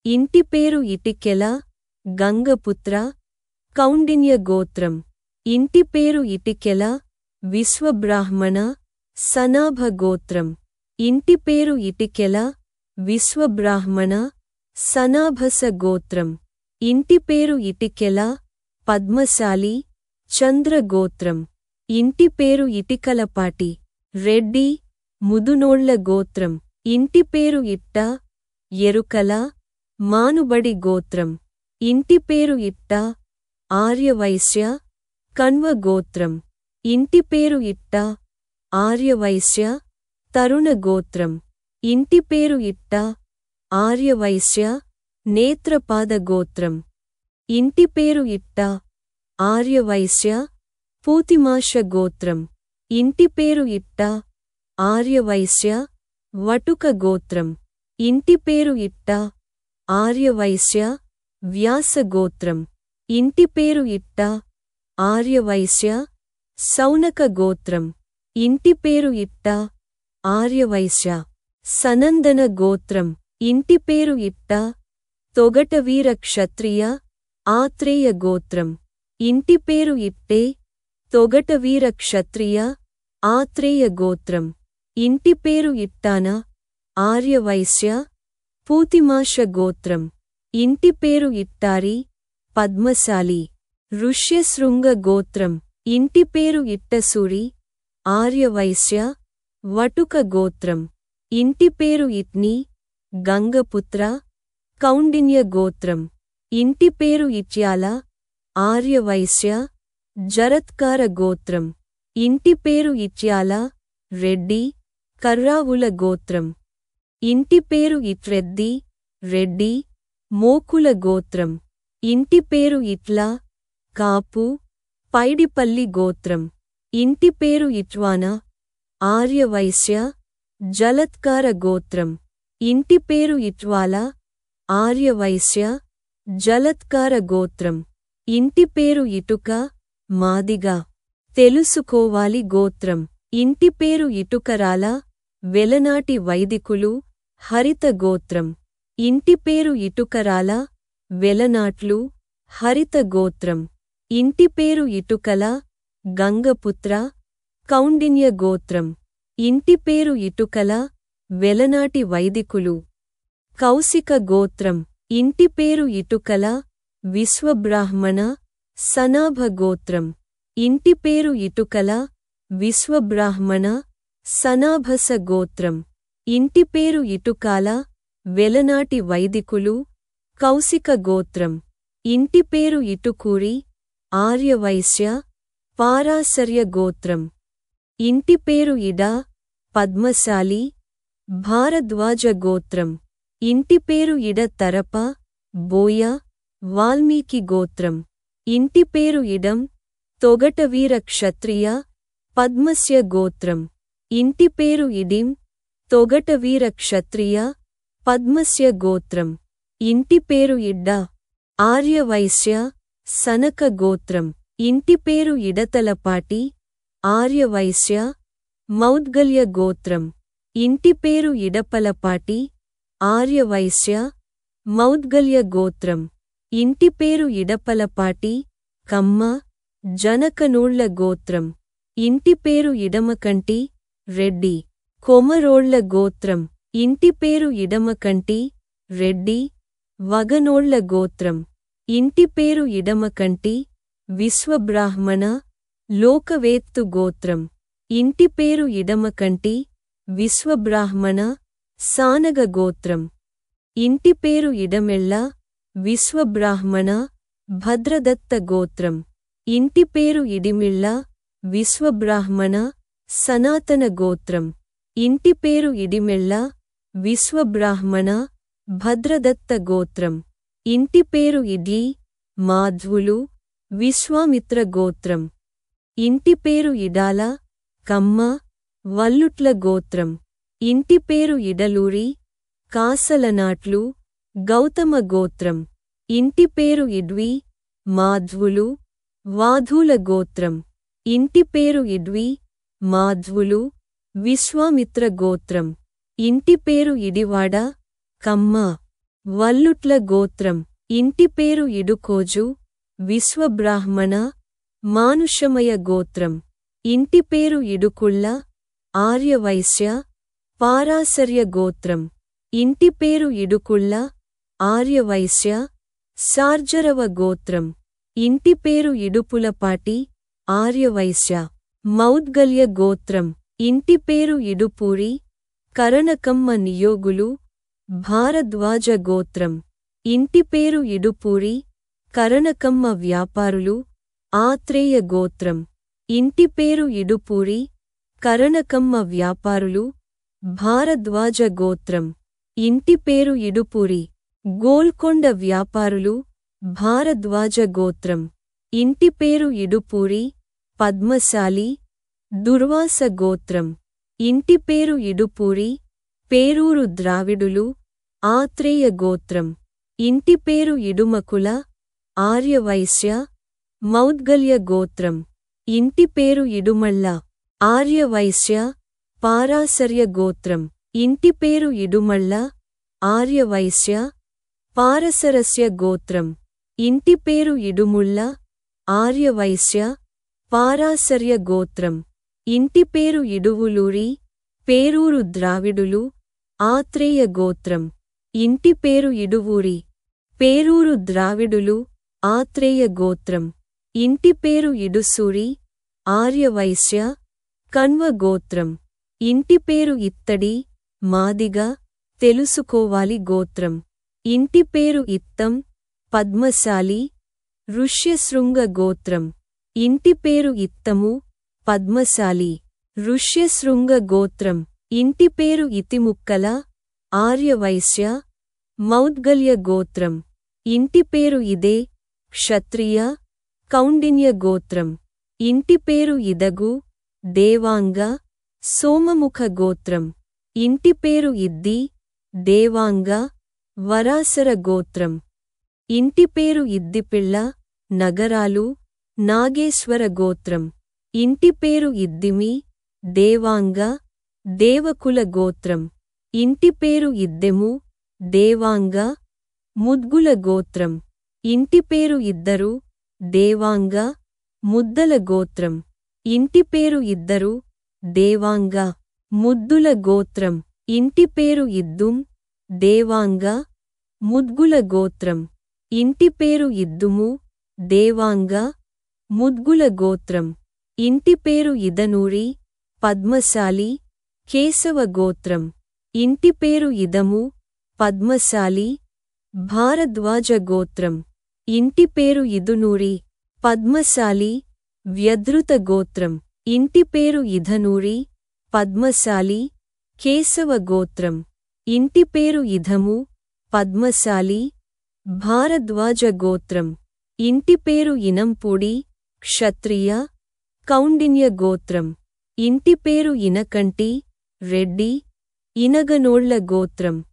ఇంటి పేరు ఇటికెల గంగపుత్ర కౌండిన్య గోత్రం ఇంటి పేరు ఇటికెల విశ్వబ్రాహ్మణ సనాభ గోత్రం ఇంటి పేరు ఇటికెల విశ్వబ్రాహ్మణ సనాభస గోత్రం ఇంటి పేరు ఇటికెల పద్మశాలి చంద్ర గోత్రం ఇంటి పేరు ఇటికలపాటి రెడ్డి ముదునోళ్ల గోత్రం ఇంటి పేరు ఇట్ట ఎరుకల మానుబడి గోత్రం ఇంటి పేరు ఇట్ట ఆర్యవైశ్య కన్వ గోత్రం ఇంటి పేరు ఇట్ట ఆర్యవైశ్య తరుణ గోత్రం ఇంటి పేరు ఇట్ట ఆర్యవైశ్య నేత్రపాద గోత్రం. ఇంటి పేరు ఇట్ట ఆర్యవైశ్య పూతిమాష గోత్రం. ఇంటి పేరు ఇట్ట ఆర్యవైశ్య వటుక గోత్రం. ఇంటి పేరు ఇట్ట ఆర్యవైశ్య వ్యాస గోత్రం. ఇంటి పేరు ఇట్ట ఆర్యవైశ్య సౌనక గోత్రం. ఇంటి పేరు ఇట్ట ఆర్యవైశ్య సనందన గోత్రం. ఇంటి పేరు ఇట్ట తొగటవీర క్షత్రియ ఆత్రేయ గోత్రం. ఇంటి పేరు ఇట్టే తొగటవీర క్షత్రియ ఆత్రేయ గోత్రం. ఇంటి పేరు ఇట్టాన ఆర్యవైశ్య పూతిమాష గోత్రం. ఇంటి పేరు ఇట్టారి పద్మశాలి ఋష్యశృంగ గోత్రం. ఇంటి పేరు ఇట్టసూరి ఆర్యవైశ్య వటుక గోత్రం. ఇంటి పేరు ఇట్ని గంగపుత్ర కౌండిన్య గోత్రం. ఇంటి పేరు ఇట్యాల ఆర్యవైశ్య జరత్కార గోత్రం. ఇంటి పేరు ఇట్యాల రెడ్డి కర్రావుల గోత్రం. ఇంటి పేరు ఇట్రెద్ది రెడ్డి మోకుల గోత్రం. ఇంటి పేరు ఇట్లా కాపు పైడిపల్లి గోత్రం. ఇంటి పేరు ఇట్వాన ఆర్యవైశ్య జలత్కార గోత్రం. ఇంటి పేరు ఇట్వాల ఆర్యవైశ్య జలత్కార గోత్రం. ఇంటి పేరు ఇటుక మాదిగా తెలుసుకోవాలి గోత్రం. ఇంటి పేరు ఇటుకరాల వెలనాటి వైదికులు హరిత గోత్రం. ఇంటి పేరు ఇటుకరాల వెలనాట్లు హరిత గోత్రం. ఇంటి పేరు ఇటుకల గంగపుత్ర కౌండిన్య గోత్రం. ఇంటి పేరు ఇటుకల వెలనాటి వైదికులు కౌశిక గోత్రం. ఇంటి పేరు ఇటుకల విశ్వబ్రాహ్మణ సనాభ గోత్రం. ఇంటి పేరు ఇటుకల విశ్వబ్రాహ్మణ సనాభస గోత్రం. ఇంటి పేరు ఇటుకాల వెలనాటి వైదికులు కౌశిక గోత్రం. ఇంటి పేరు ఇటుకూరి ఆర్యవైశ్య పారాశర్య గోత్రం. ఇంటి పేరు ఇడా పద్మశాలి భారద్వాజ గోత్రం. ఇంటి పేరు ఇడ తరప బోయ వాల్మీకి గోత్రం. ఇంటి పేరు ఇడం తొగటవీర క్షత్రియ పద్మస్య గోత్రం. ఇంటి పేరు ఇడిం తొగటవీర క్షత్రియ పద్మస్య గోత్రం. ఇంటి పేరు ఇడ్డ ఆర్యవైశ్య సనక గోత్రం. ఇంటి పేరు ఇడతలపాటి ఆర్యవైశ్య మౌద్గల్య గోత్రం. ఇంటి పేరు ఇడపలపాటి ఆర్యవైశ్య మౌద్గల్య గోత్రం. ఇంటి పేరు ఇడపలపాటి కమ్మ జనకనోళ్ల గోత్రం. ఇంటి పేరు ఇడమకంటి రెడ్డి కొమరోళ్ల గోత్రం. ఇంటి పేరు ఇడమకంటి రెడ్డి వగనోళ్ల గోత్రం. ఇంటి పేరు ఇడమకంటి విశ్వబ్రాహ్మణ లోకవేత్తు గోత్రం. ఇంటి పేరు ఇడమకంటి విశ్వబ్రాహ్మణ సానగ గోత్రం. ఇంటి పేరు ఇడమెళ్ళ విశ్వబ్రాహ్మణ భద్రదత్త గోత్రం. ఇంటి పేరు ఇడిమిళ్ళ విశ్వబ్రాహ్మణ సనాతన గోత్రం. ఇంటి పేరు ఇడిమెళ్ళ విశ్వబ్రాహ్మణ భద్రదత్త గోత్రం. ఇంటి పేరు ఇడ్లీ మాధ్వులు విశ్వామిత్ర గోత్రం. ఇంటి పేరు ఇడాల కమ్మ వల్లుట్ల గోత్రం. ఇంటి పేరు ఇడలూరి కాసలనాట్లు గౌతమ గోత్రం. ఇంటి పేరు ఇడ్వి మాధ్వులు వాధూల గోత్రం. ఇంటి పేరు ఇడ్వి మాధ్వులు విశ్వామిత్ర గోత్రం. ఇంటి పేరు ఇడివాడ కమ్మ వల్లుట్ల గోత్రం. ఇంటి పేరు ఇడుకోజు విశ్వబ్రాహ్మణ మానుషమయ గోత్రం. ఇంటి పేరు ఇడుకుళ్ళ ఆర్యవైశ్య పారాశర్య గోత్రం. ఇంటి పేరు ఇడుకుళ్ళ ఆర్యవైశ్య సార్జరవ గోత్రం. ఇంటి పేరు ఇడుపులపాటి ఆర్యవైశ్య మౌద్గల్య గోత్రం. ఇంటి పేరు ఇడుపూరి కరణకమ్మ నియోగులు భారద్వాజ గోత్రం. ఇంటి పేరు ఇడుపూరి కరణకమ్మ వ్యాపారులు ఆత్రేయ గోత్రం. ఇంటి పేరు ఇడుపూరి కరణకమ్మ వ్యాపారులు భారద్వాజ గోత్రం. ఇంటి పేరు ఇడుపూరి. గోల్కొండ వ్యాపారులు. భారద్వాజ గోత్రం. ఇంటి పేరు ఇడుపూరి. పద్మశాలి. దుర్వాస గోత్రం. ఇంటి పేరు ఇడుపూరి. పేరూరు ద్రావిడులు. ఆత్రేయ గోత్రం. ఇంటి పేరు ఇడుమకుల. ఆర్యవైశ్య. మౌద్గల్య గోత్రం. ఇంటి పేరు ఇడుమళ్ళ. ఆర్యవైశ్య. పారాశర్య గోత్రం. ఇంటి పేరు ఇడుమళ్ళ. ఆర్యవైశ్య. పారసరస్య గోత్రం. ఇంటి పేరు ఇడుముళ్ళ. ఆర్యవైశ్య. పారాశర్య గోత్రం. ఇంటి పేరు ఇడువులూరి. పేరూరు ద్రావిడులు. ఆత్రేయ గోత్రం. ఇంటి పేరు ఇడువూరి. పేరూరు ద్రావిడులు. ఆత్రేయ గోత్రం. ఇంటి పేరు ఇడుసూరి. ఆర్యవైశ్య. కన్వ గోత్రం. ఇంటి పేరు ఇత్తడి. మాదిగ. తెలుసుకోవాలి గోత్రం. ఇంటి పేరు ఇత్తం. పద్మశాలి. ఋష్యశృంగ గోత్రం. ఇంటి పేరు ఇత్తము. పద్మశాలి. ఋష్యశృంగ గోత్రం. ఇంటి పేరు ఇతిముక్కల. ఆర్యవైశ్య. మౌద్గల్య గోత్రం. ఇంటి పేరు ఇదే. క్షత్రియ. కౌండిన్య గోత్రం. ఇంటి పేరు ఇదగు. దేవాంగ. సోమముఖ గోత్రం. ఇంటి పేరు ఇద్ది. దేవాంగ. వరాసర గోత్రం. ఇంటి పేరు ఇద్దిపిళ్ళ. నగరాలు. నాగేశ్వర గోత్రం. ఇంటి పేరు ఇద్దిమి. దేవాంగ. దేవకుల గోత్రం. ఇంటి పేరు ఇద్దెము. దేవాంగ. ముద్గుల గోత్రం. ఇంటి పేరు ఇద్దరు. దేవాంగ. ముద్దల గోత్రం. ఇంటి పేరు ఇద్దరు. దేవాంగ. ముద్దుల గోత్రం. ఇంటి పేరు ఇద్దుం. దేవాంగ. ముద్గుల గోత్రం. ఇంటి పేరు ఇద్దుము. దేవాంగ. ముద్గుల గోత్రం. ఇంటి పేరు ఇదనూరి. పద్మశాలి. కేశవ గోత్రం. ఇంటి పేరు ఇదము. పద్మశాలి. భారద్వాజ గోత్రం. ఇంటి పేరు ఇదునూరి. పద్మశాలి. వ్యధృత గోత్రం. ఇంటి పేరు ఇధనూరి. పద్మశాలి. కేశవ గోత్రం. ఇంటి పేరు ఇధము. పద్మశాలి. భారద్వాజ గోత్రం. ఇంటి పేరు ఇనంపూడి. క్షత్రియ. కౌండిన్య గోత్రం. ఇంటి పేరు ఇనకంటి. రెడ్డి. ఇనగనోళ్ల గోత్రం.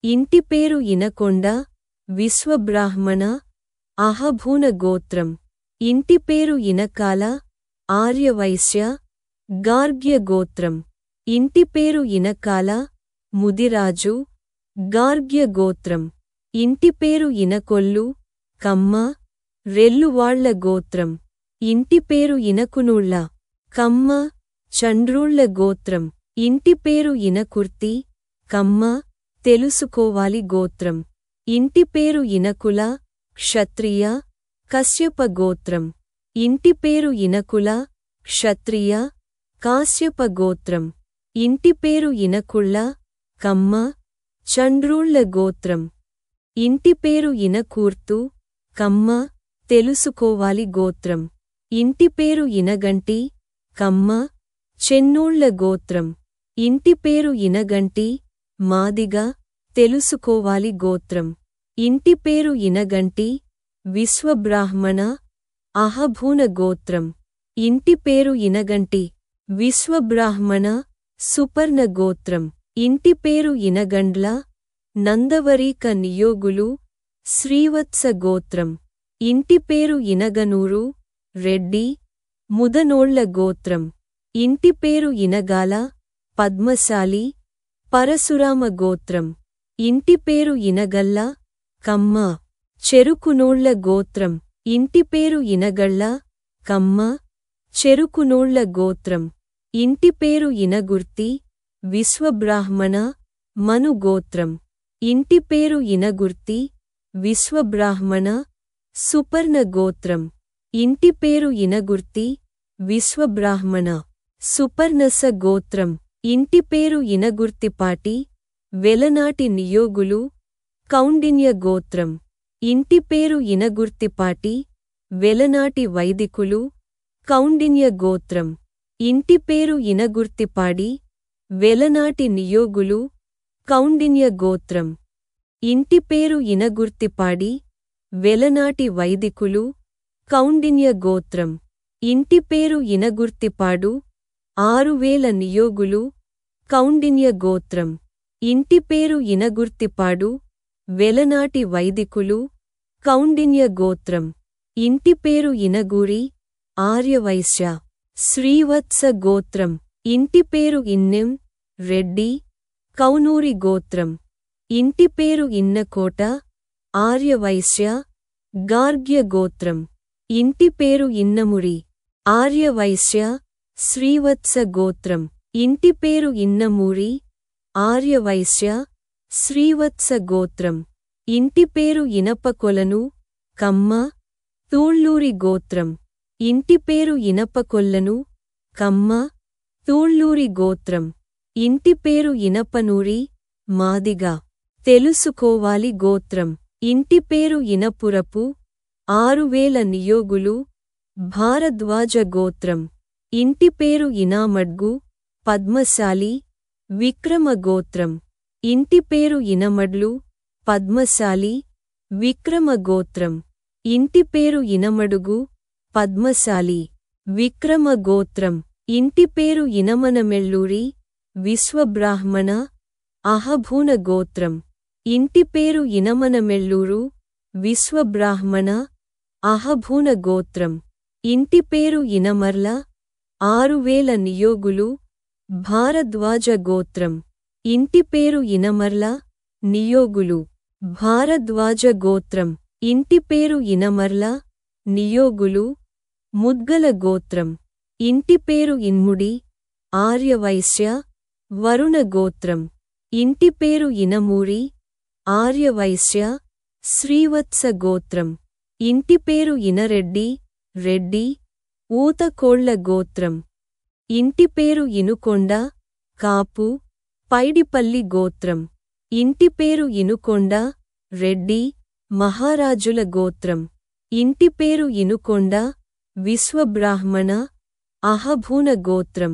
ఇంటి పేరు ఇనకొండ. విశ్వబ్రాహ్మణ. అహభూన గోత్రం. ఇంటి పేరు ఇనకాల. ఆర్యవైశ్య. గార్గ్య గోత్రం. ఇంటి పేరు ఇనకాల. ముదిరాజు. గార్గ్య గోత్రం. ఇంటి పేరు ఇనకొల్లు. కమ్మ. రెల్లువాళ్ల గోత్రం. ఇంటి పేరు ఇనకునూళ్ల. కమ్మ. చండ్రూళ్ల గోత్రం. ఇంటి పేరు ఇనకుర్తి. కమ్మ. తెలుసుకోవాలి గోత్రం. ఇంటి పేరు ఇనకుల. క్షత్రియ. కశ్యప గోత్రం. ఇంటి పేరు ఇనకుల. క్షత్రియ. కాశ్యప గోత్రం. ఇంటి పేరు ఇనకుళ్ళ. కమ్మ. చండ్రూళ్ల గోత్రం. ఇంటి పేరు ఇనకూర్తు. కమ్మ. తెలుసుకోవాలి గోత్రం. ఇంటి పేరు ఇనగంటి. కమ్మ. చెన్నూళ్ల గోత్రం. ఇంటి పేరు ఇనగంటి. మాదిగ. తెలుసుకోవాలి గోత్రం. ఇంటి పేరు ఇనగంటి. విశ్వబ్రాహ్మణ. అహభూన గోత్రం. ఇంటి పేరు ఇనగంటి. విశ్వబ్రాహ్మణ. సుపర్ణ గోత్రం. ఇంటి పేరు ఇనగండ్ల. నందవరీక నియోగులు. శ్రీవత్స గోత్రం. ఇంటి పేరు ఇనగనూరు. రెడ్డి. ముదనోళ్ల గోత్రం. ఇంటి పేరు ఇనగాల. పద్మశాలి. పరశురామ గోత్రం. ఇంటి పేరు ఇనగల్ల. కమ్మ. చెరుకునోళ్ల గోత్రం. ఇంటి పేరు ఇనగళ్ళ. కమ్మ. చెరుకునోళ్ల గోత్రం. ఇంటి పేరు ఇనగుర్తి. విశ్వబ్రాహ్మణ. మను గోత్రం. ఇంటి పేరు ఇనగుర్తి. విశ్వబ్రాహ్మణ. సుపర్ణ గోత్రం. ఇంటి పేరు ఇనగుర్తి. విశ్వబ్రాహ్మణ. సుపర్ణస గోత్రం. ఇంటి పేరు ఇనగుర్తిపాటి. వెలనాటి నియోగులు. కౌండిన్య గోత్రం. ఇంటి పేరు ఇనగుర్తిపాటి. వెలనాటి వైదికులు. కౌండిన్య గోత్రం. ఇంటి పేరు ఇనగుర్తిపాడి. వెలనాటి నియోగులు కౌండిన్య గోత్రం ఇంటి పేరు ఇనగుర్తిపాడి వెలనాటి వైదికులు కౌండిన్య గోత్రం ఇంటి పేరు ఇనగుర్తిపాడు 6000 నియోగులు కౌండిన్య గోత్రం ఇంటి పేరు ఇనగుర్తిపాడు వెలనాటి వైదికులు కౌండిన్య గోత్రం ఇంటి పేరు ఇనగూరి ఆర్యవైశ్య శ్రీవత్స గోత్రం ఇంటి పేరు ఇన్నెం రెడ్డి కౌనూరి గోత్రం ఇంటి పేరు ఇన్నకోట ఆర్యవైశ్య గార్గ్య గోత్రం ఇంటి పేరు ఇన్నమురి ఆర్యవైశ్య శ్రీవత్స గోత్రం ఇంటి పేరు ఇన్నమూరి ఆర్యవైశ్య శ్రీవత్స గోత్రం ఇంటి పేరు ఇనపకొలను కమ్మ తూళ్ళూరి గోత్రం ఇంటి పేరు ఇనపకొల్లను కమ్మ తూళ్ళూరి గోత్రం ఇంటి పేరు ఇనపనూరి మాదిగ తెలుసుకోవాలి గోత్రం ఇంటి పేరు ఇనపురపు 6000 నియోగులు భారద్వాజ గోత్రం ఇంటి పేరు ఇనామడ్గు పద్మశాలి విక్రమ గోత్రం ఇంటి పేరు ఇనమడ్లు పద్మశాలి విక్రమ గోత్రం ఇంటి పేరు ఇనమడుగు పద్మశాలి విక్రమ గోత్రం ఇంటి పేరు ఇనమనమెళ్ళూరి విశ్వబ్రాహ్మణ అహభూన గోత్రం ఇంటి పేరు ఇనమనమెళ్ళూరు విశ్వబ్రాహ్మణ అహభూన గోత్రం ఇంటి పేరు ఇనమర్ల 6000 నియోగులు భారద్వాజ గోత్రం ఇంటి పేరు ఇనమర్ల నియోగులు భారద్వాజ గోత్రం ఇంటి పేరు ఇనమర్ల నియోగులు ముద్గల గోత్రం ఇంటి పేరు ఇన్ముడి ఆర్యవైశ్య వరుణ గోత్రం ఇంటి పేరు ఇనమూరి ఆర్యవైశ్య శ్రీవత్స గోత్రం ఇంటి పేరు ఇనరెడ్డి రెడ్డి ఊతకోళ్ల గోత్రం ఇంటి పేరు ఇనుకొండ కాపు పైడిపల్లి గోత్రం ఇంటి పేరు ఇనుకొండ రెడ్డి మహారాజుల గోత్రం ఇంటి పేరు ఇనుకొండ విశ్వబ్రాహ్మణ అహభూన గోత్రం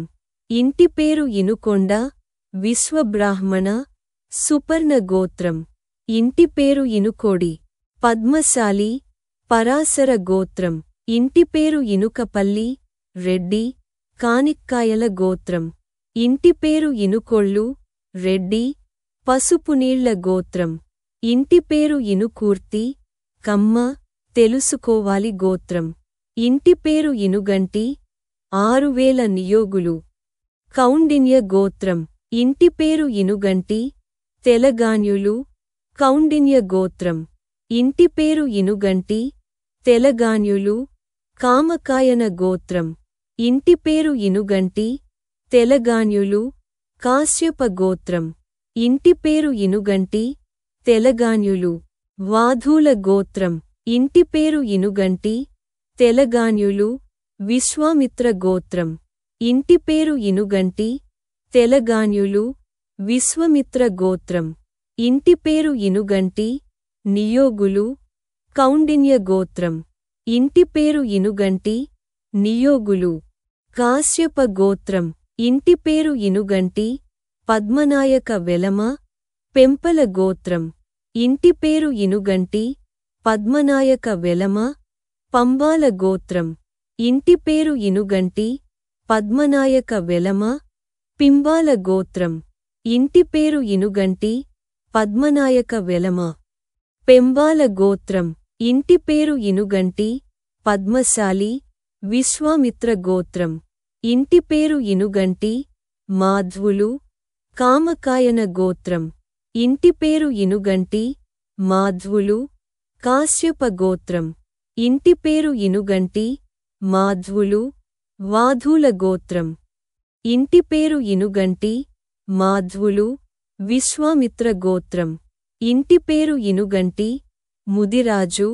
ఇంటి పేరు ఇనుకొండ విశ్వబ్రాహ్మణ సుపర్ణ గోత్రం ఇంటి పేరు ఇనుకోడి పద్మశాలి పరాశర గోత్రం ఇంటి పేరు ఇనుకపల్లి రెడ్డి కానిక్కాయల గోత్రం ఇంటి పేరు ఇనుకొళ్ళు రెడ్డి పసుపునీళ్ల గోత్రం ఇంటి పేరు ఇనుకూర్తి కమ్మ తెలుసుకోవాలి గోత్రం ఇంటి పేరు ఇనుగంటి 6000 నియోగులు కౌండిన్య గోత్రం ఇంటి పేరు ఇనుగంటి తెలగాన్యులు కౌండిన్య గోత్రం ఇంటి పేరు ఇనుగంటి తెలగాన్యులు కామకాయన గోత్రం ఇంటి పేరు ఇనుగంటి తెలగాన్యులు కాశ్యప గోత్రం ఇంటి పేరు ఇనుగంటి తెలగాన్యులు వాధూల గోత్రం ఇంటి పేరు ఇనుగంటి తెలగాన్యులు విశ్వామిత్ర గోత్రం ఇంటి పేరు ఇనుగంటి తెలగాన్యులు విశ్వమిత్ర గోత్రం ఇంటి పేరు ఇనుగంటి నియోగులు కౌండిన్య గోత్రం ఇంటి పేరు ఇనుగంటి నియోగులు కాశ్యప గోత్రం ఇంటి పేరు ఇనుగంటి పద్మనాయక వెలమ పెంపల గోత్రం ఇంటి పేరు ఇనుగంటి పద్మనాయక వెలమ పంబాల గోత్రం ఇంటి పేరు ఇనుగంటి పద్మనాయక వెలమ పింబాల గోత్రం ఇంటి పేరు ఇనుగంటి పద్మనాయక వెలమ పెంబాల గోత్రం ఇంటి పేరు ఇనుగంటి పద్మశాలి విశ్వామిత్ర గోత్రం ఇంటి పేరు ఇనుగంటి మాధ్వులు కామకాయన గోత్రం ఇంటి పేరు ఇనుగంటి మాధ్వులు కాశ్యప గోత్రం ఇంటి పేరు ఇనుగంటి మాధ్వులు వాధూల గోత్రం ఇంటి పేరు ఇనుగంటి మాధ్వులు విశ్వామిత్ర గోత్రం ఇంటి పేరు ఇనుగంటి ముదిరాజు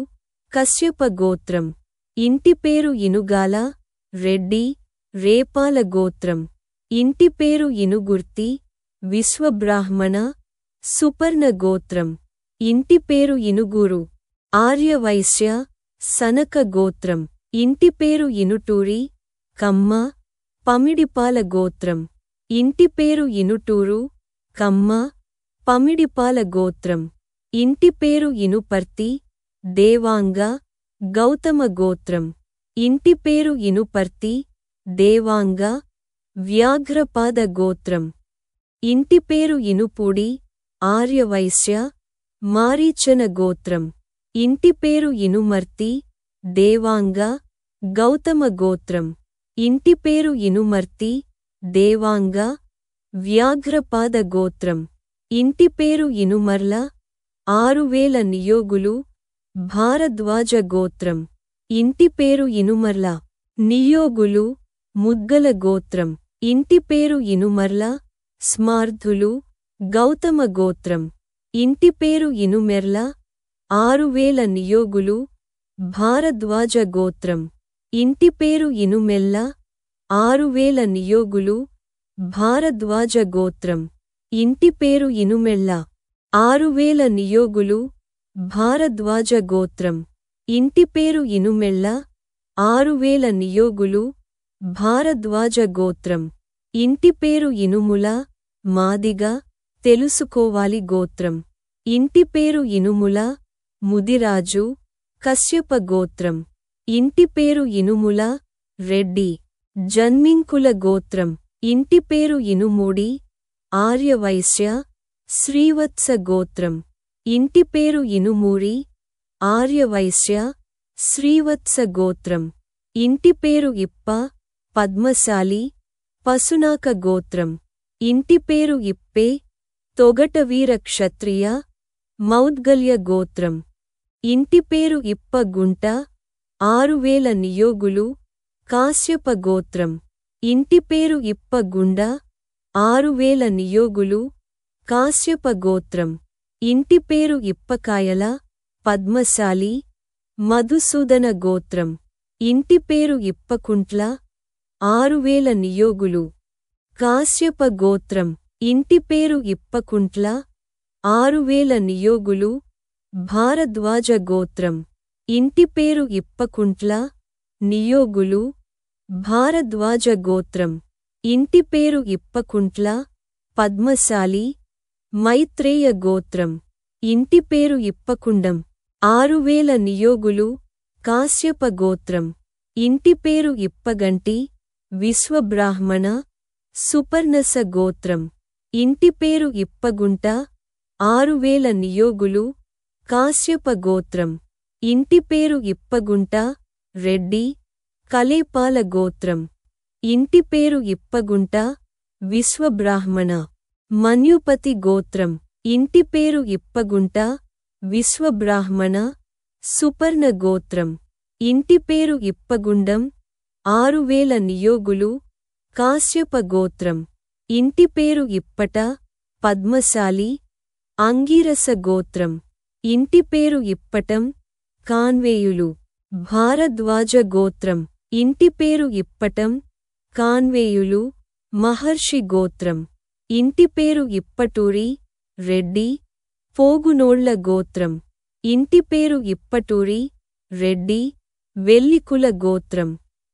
కశ్యప గోత్రం ఇంటి పేరు ఇనుగాల రెడ్డి రేపాల గోత్రం ఇంటి పేరు ఇనుగుర్తి విశ్వబ్రాహ్మణ సుపర్ణ గోత్రం ఇంటి పేరు ఇనుగూరు ఆర్యవైశ్య సనక గోత్రం ఇంటి పేరు ఇనుటూరి కమ్మ పమిడిపాల గోత్రం ఇంటి పేరు ఇనుటూరు, కమ్మ, పమిడిపాల గోత్రం. ఇంటి పేరు ఇనుపర్తి, దేవాంగ, గౌతమ గోత్రం. ఇంటి పేరు ఇనుపర్తి, దేవాంగ, వ్యాఘ్రపాద గోత్రం. ఇంటి పేరు ఇనుపూడి, ఆర్యవైశ్య, మారీచన గోత్రం. ఇంటి పేరు ఇనుమర్తి, దేవాంగ, గౌతమ గోత్రం. ఇంటి పేరు ఇనుమర్తి, దేవాంగ, వ్యాఘ్రపాద గోత్రం. ఇంటి పేరు ఇనుమర్ల, 6000 నియోగులు, భారద్వాజ గోత్రం. ఇంటి పేరు ఇనుమర్ల, నియోగులు, ముద్గల గోత్రం. ఇంటి పేరు ఇనుమర్ల, స్మార్ధులు, గౌతమ గోత్రం. ఇంటి పేరు ఇనుమెర్ల, 6000 నియోగులు, భారద్వాజ గోత్రం. ఇంటి పేరు ఇనుమెల్ల, 6000 నియోగులు, భారద్వాజ గోత్రం. ఇంటి పేరు ఇనుమెల్ల, 6000 నియోగులు, భారద్వాజ గోత్రం. ఇంటి పేరు ఇనుమెల్ల, 6000 నియోగులు, భారద్వాజ గోత్రం. ఇంటి పేరు ఇనుముల, మాదిగ, తెలుసుకోవాలి గోత్రం. ఇంటి పేరు ఇనుముల, ముదిరాజు, కశ్యప గోత్రం. ఇంటి పేరు ఇనుముల, రెడ్డి, జన్మింకుల గోత్రం. ఇంటి పేరు ఇనుమూడి, ఆర్యవైశ్య, శ్రీవత్స గోత్రం. ఇంటి పేరు ఇనుమూరి, ఆర్యవైశ్య, శ్రీవత్స గోత్రం. ఇంటి పేరు ఇప్ప, పద్మశాలి, పసునాక గోత్రం. ఇంటి పేరు ఇప్పే, తొగటవీర క్షత్రియ, మౌద్గల్య గోత్రం. ఇంటి పేరు ఇప్ప గుంట, 6000 నియోగులు, కాశ్యప గోత్రం. ఇంటి పేరు ఇప్ప గుండ, 6000 నియోగులు, కాశ్యప గోత్రం. ఇంటి పేరు ఇప్పకాయల, పద్మశాలి, మధుసూదన గోత్రం. ఇంటి పేరు ఇప్పకుంట్ల, 6000 నియోగులు, కాశ్యప గోత్రం. ఇంటి పేరు ఇప్పకుంట్ల, 6000 నియోగులు, భారద్వాజ గోత్రం. ఇంటి పేరు ఇప్పకుంట్ల, నియోగులు, భారద్వాజ గోత్రం. ఇంటి పేరు ఇప్పకుంట్ల, పద్మశాలి, మైత్రేయ గోత్రం. ఇంటి పేరు ఇప్పకుండం, 6000 నియోగులు, కాశ్యప గోత్రం. ఇంటి పేరు ఇప్పగంటి, విశ్వబ్రాహ్మణ, సుపర్ణస గోత్రం. ఇంటి పేరు ఇప్పగుంట, 6000 నియోగులు, కాశ్యప గోత్రం. ఇంటి పేరు ఇప్పగుంట, రెడ్డి, కలేపాల గోత్రం. ఇంటి పేరు ఇప్పగుంట, విశ్వబ్రాహ్మణ, మన్యుపతి గోత్రం. ఇంటి పేరు ఇప్పగుంట, విశ్వబ్రాహ్మణ, సుపర్ణ గోత్రం. ఇంటి పేరు ఇప్పగుండం, 6000 నియోగులు, కాశ్యప గోత్రం. ఇంటి పేరు ఇప్పట, పద్మశాలి, అంగీరస గోత్రం. ఇంటి పేరు ఇప్పటం, కాన్వేయులు, భారద్వాజ గోత్రం. ఇంటి పేరు ఇప్పటం, కాన్వేయులు, మహర్షి గోత్రం. ఇంటి పేరు ఇప్పటూరి, రెడ్డి, పోగునోళ్ల గోత్రం. ఇంటి పేరు ఇప్పటూరి, రెడ్డి, వెల్లికుల గోత్రం.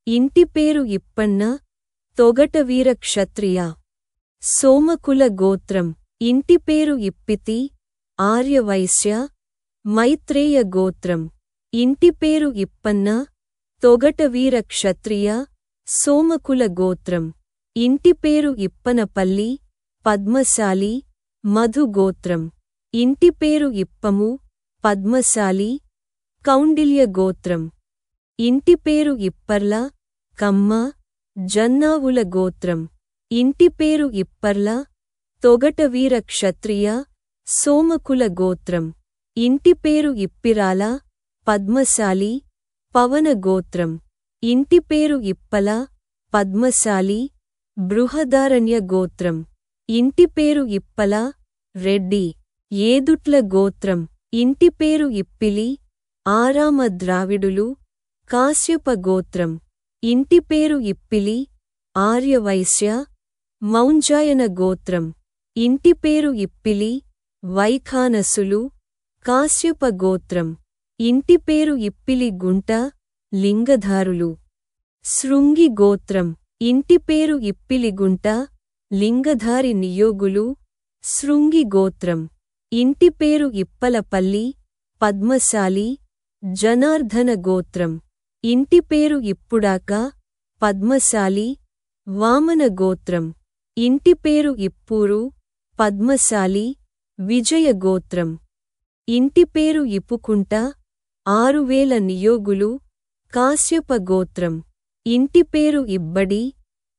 ఇంటి పేరు ఇప్పన్న, తొగటవీర క్షత్రియ, సోమకుల గోత్రం. ఇంటి పేరు ఇప్పితి, ఆర్యవైశ్య, మైత్రేయ గోత్రం. ఇంటి పేరు ఇప్పన్న, తొగటవీర క్షత్రియ, సోమకుల గోత్రం. ఇంటి పేరు ఇప్పనపల్లి, పద్మశాలి, మధు గోత్రం. ఇంటి పేరు ఇప్పము, పద్మశాలి, కౌండిల్య గోత్రం. ఇంటి పేరు ఇప్పర్ల, కమ్మ, జన్నావుల గోత్రం. ఇంటి పేరు ఇప్పర్ల, తొగటవీర క్షత్రియ, సోమకుల గోత్రం. ఇంటి పేరు ఇప్పిరాల, పద్మశాలి, పవన గోత్రం. ఇంటి పేరు ఇప్పల, పద్మశాలి, బృహదారణ్య గోత్రం. ఇంటి పేరు ఇప్పల, రెడ్డి, ఏదుట్ల గోత్రం. ఇంటి పేరు ఇప్పిలి, ఆరామ ద్రావిడులు, కాశ్యప గోత్రం. ఇంటి పేరు ఇప్పిలి, ఆర్యవైశ్య, మౌంజాయన గోత్రం. ఇంటి పేరు ఇప్పిలి, వైఖానసులు, కాశ్యప గోత్రం. ఇంటి పేరు ఇప్పిలి గుంట, లింగధారులు, శృంగి గోత్రం. ఇంటి పేరు ఇప్పిలి గుంట, లింగధారి నియోగులు శృంగి గోత్రం ఇంటి పేరు ఇప్పలపల్లి పద్మశాలి జనార్దన గోత్రం ఇంటి పేరు ఇప్పుడాక పద్మశాలి వామన గోత్రం ఇంటి పేరు ఇప్పూరు పద్మశాలి విజయ గోత్రం ఇంటి పేరు ఇప్పుకుంట 6000 నియోగులు కాశ్యప గోత్రం ఇంటి పేరు ఇబ్బడి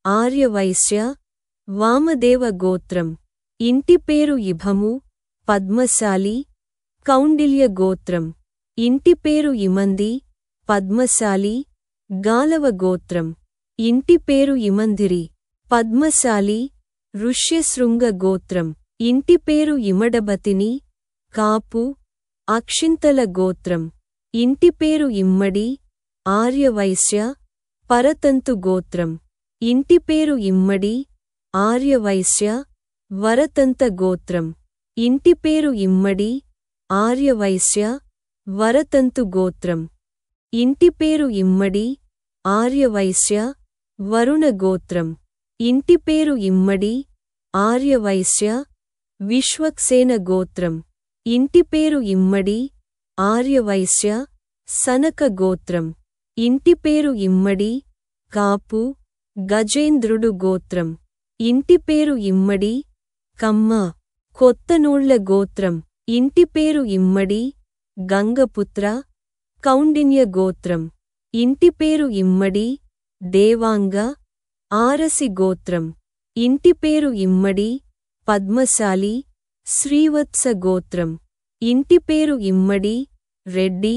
ఆర్యవైశ్య వామదేవ గోత్రం ఇంటి పేరు ఇభము పద్మశాలి కౌండిల్య గోత్రం ఇంటి పేరు ఇమంది పద్మశాలి గాలవ గోత్రం ఇంటి పేరు ఇమందిరి పద్మశాలి ఋష్యశృంగ గోత్రం ఇంటి పేరు ఇమడబతిని కాపు అక్షింతల గోత్రం ఇంటి పేరు ఇమ్మడి ఆర్యవైశ్య పరతంతు గోత్రం ఇంటి పేరు ఇమ్మడి ఆర్యవైశ్య వరతంత గోత్రం ఇంటి పేరు ఇమ్మడి ఆర్యవైశ్య వరతంతు గోత్రం ఇంటి పేరు ఇమ్మడి ఆర్యవైశ్య వరుణ గోత్రం ఇంటి పేరు ఇమ్మడి ఆర్యవైశ్య విశ్వక్సేన గోత్రం ఇంటి పేరు ఇమ్మడి ఆర్యవైశ్య సనక గోత్రం ఇంటి పేరు ఇమ్మడి కాపు గజేంద్రుడు గోత్రం ఇంటి పేరు ఇమ్మడి కమ్మ కొత్తనూళ్ల గోత్రం ఇంటి పేరు ఇమ్మడి గంగపుత్ర కౌండిన్య గోత్రం ఇంటి పేరు ఇమ్మడి దేవాంగ ఆరసి గోత్రం ఇంటి పేరు ఇమ్మడి పద్మశాలి శ్రీవత్స గోత్రం ఇంటి పేరు ఇమ్మడి రెడ్డి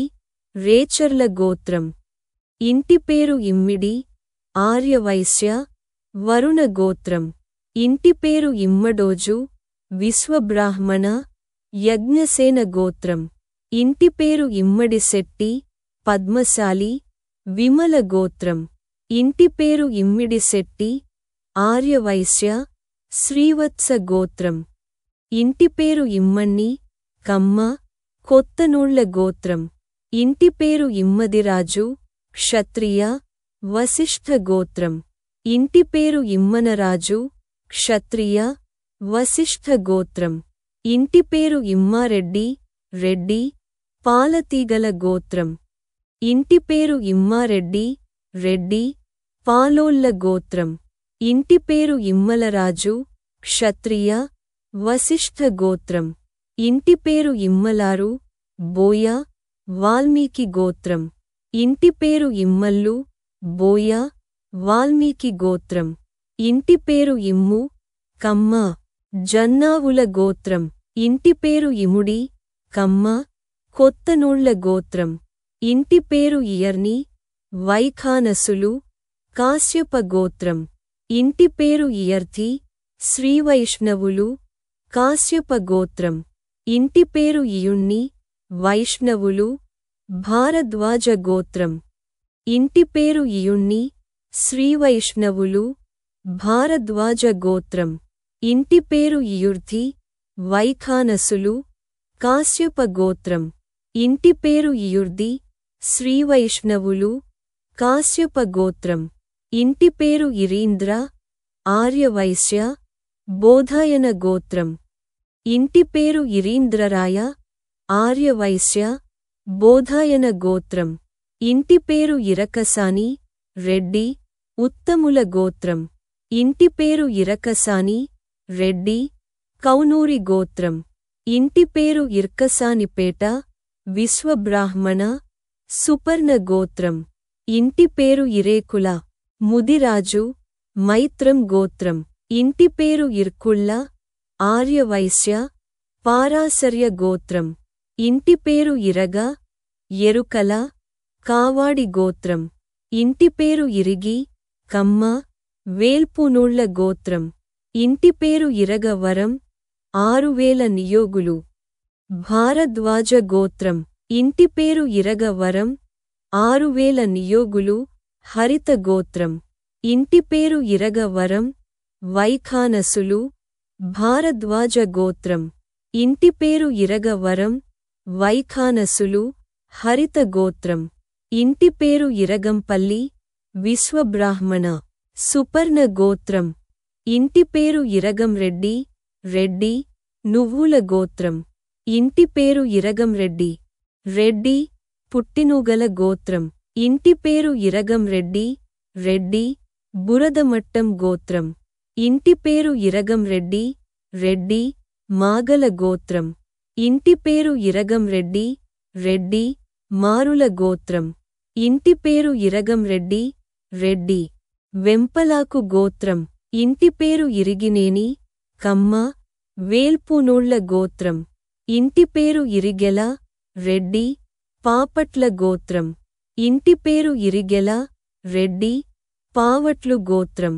రేచర్ల గోత్రం ఇంటి పేరు ఇమ్మిడి ఆర్యవైశ్య వరుణ గోత్రం ఇంటి పేరు ఇమ్మడోజు విశ్వబ్రాహ్మణ యజ్ఞసేన గోత్రం ఇంటి పేరు ఇమ్మడి శెట్టి పద్మశాలి విమల గోత్రం ఇంటి పేరు ఇమ్మిడి శెట్టి ఆర్యవైశ్య శ్రీవత్స గోత్రం ఇంటి పేరు ఇమ్మణ్ణి కమ్మ కొత్తనూళ్ల గోత్రం ఇంటి పేరు ఇమ్మదిరాజు క్షత్రియ వశిష్ఠ గోత్రం ఇంటి పేరు ఇమ్మనరాజు క్షత్రియ వశిష్ఠ గోత్రం ఇంటి పేరు ఇమ్మారెడ్డి రెడ్డి పాలతీగల గోత్రం ఇంటి పేరు ఇమ్మారెడ్డి రెడ్డి పాలోళ్ల గోత్రం ఇంటి పేరు ఇమ్మలరాజు క్షత్రియ వశిష్ఠ గోత్రం ఇంటి పేరు ఇమ్మలారు బోయ వాల్మీకి గోత్రం ఇంటి పేరు ఇమ్మల్లు బోయ వాల్మీకి గోత్రం ఇంటి పేరు ఇమ్ము కమ్మ జన్నావుల గోత్రం ఇంటి పేరు ఇముడి కమ్మ కొత్తనూళ్ల గోత్రం ఇంటి పేరు ఇయర్ని వైఖానసులు కాశ్యప గోత్రం ఇంటి పేరు ఇయర్థి శ్రీవైష్ణవులు కాశ్యప గోత్రం ఇంటి పేరు ఇయుణ్ణి వైష్ణవులు భారద్వాజ గోత్రం ఇంటి పేరు ఇయుణ్ణి శ్రీవైష్ణవులు భారద్వాజ గోత్రం ఇంటి పేరు ఇయుర్థి వైఖానసులు కాశ్యప గోత్రం ఇంటి పేరు ఇయుర్ది శ్రీవైష్ణవులు కాశ్యప గోత్రం ఇంటి పేరు ఇరీంద్ర ఆర్యవైశ్య బోధాయన గోత్రం ఇంటి పేరు ఇరీంద్రరాయ ఆర్యవైశ్య బోధాయన గోత్రం ఇంటి పేరు ఇరకసాని రెడ్డి ఉత్తముల గోత్రం ఇంటి పేరు ఇరకసాని రెడ్డి కౌనూరి గోత్రం ఇంటి పేరు ఇర్కసానిపేట విశ్వబ్రాహ్మణ సుపర్ణ గోత్రం ఇంటి పేరు ఇరేకుల ముదిరాజు మైత్రం గోత్రం ఇంటి పేరు ఇర్కుళ్ళ ఆర్యవైశ్య పారాశర్య గోత్రం ఇంటి పేరు ఇరగ ఎరుకల కావాడి గోత్రం ఇంటి పేరు ఇరిగి కమ్మ వేల్పునూళ్ల గోత్రం ఇంటి పేరు ఇరగవరం 6000 నియోగులు భారద్వాజ గోత్రం ఇంటి పేరు ఇరగవరం 6000 నియోగులు హరిత గోత్రం ఇంటి పేరు ఇరగవరం వైఖానసులు భారద్వాజ గోత్రం ఇంటి పేరు ఇరగవరం వైఖానసులు హరిత గోత్రం ఇంటి పేరు ఇరగంపల్లి విశ్వబ్రాహ్మణ సుపర్ణ గోత్రం ఇంటి పేరు ఇరగంరెడ్డి, రెడ్డి, నువ్వుల గోత్రం. ఇంటి పేరు ఇరగంరెడ్డి, రెడ్డి, పుట్టినూగల గోత్రం. ఇంటి పేరు ఇరగంరెడ్డి, రెడ్డి, బురదమట్టం గోత్రం. ఇంటి పేరు ఇరగంరెడ్డి, రెడ్డి, మాగల గోత్రం. ఇంటి పేరు ఇరగంరెడ్డి, రెడ్డి, మారుల గోత్రం. ఇంటి పేరు ఇరగంరెడ్డి, రెడ్డి, వెంపలాకు గోత్రం. ఇంటి పేరు ఇరిగినేని, కమ్మ, వేల్పునోళ్ల గోత్రం. ఇంటి పేరు ఇరిగెల, రెడ్డి, పాపట్ల గోత్రం. ఇంటి పేరు ఇరిగెల, రెడ్డి, పావట్లు గోత్రం.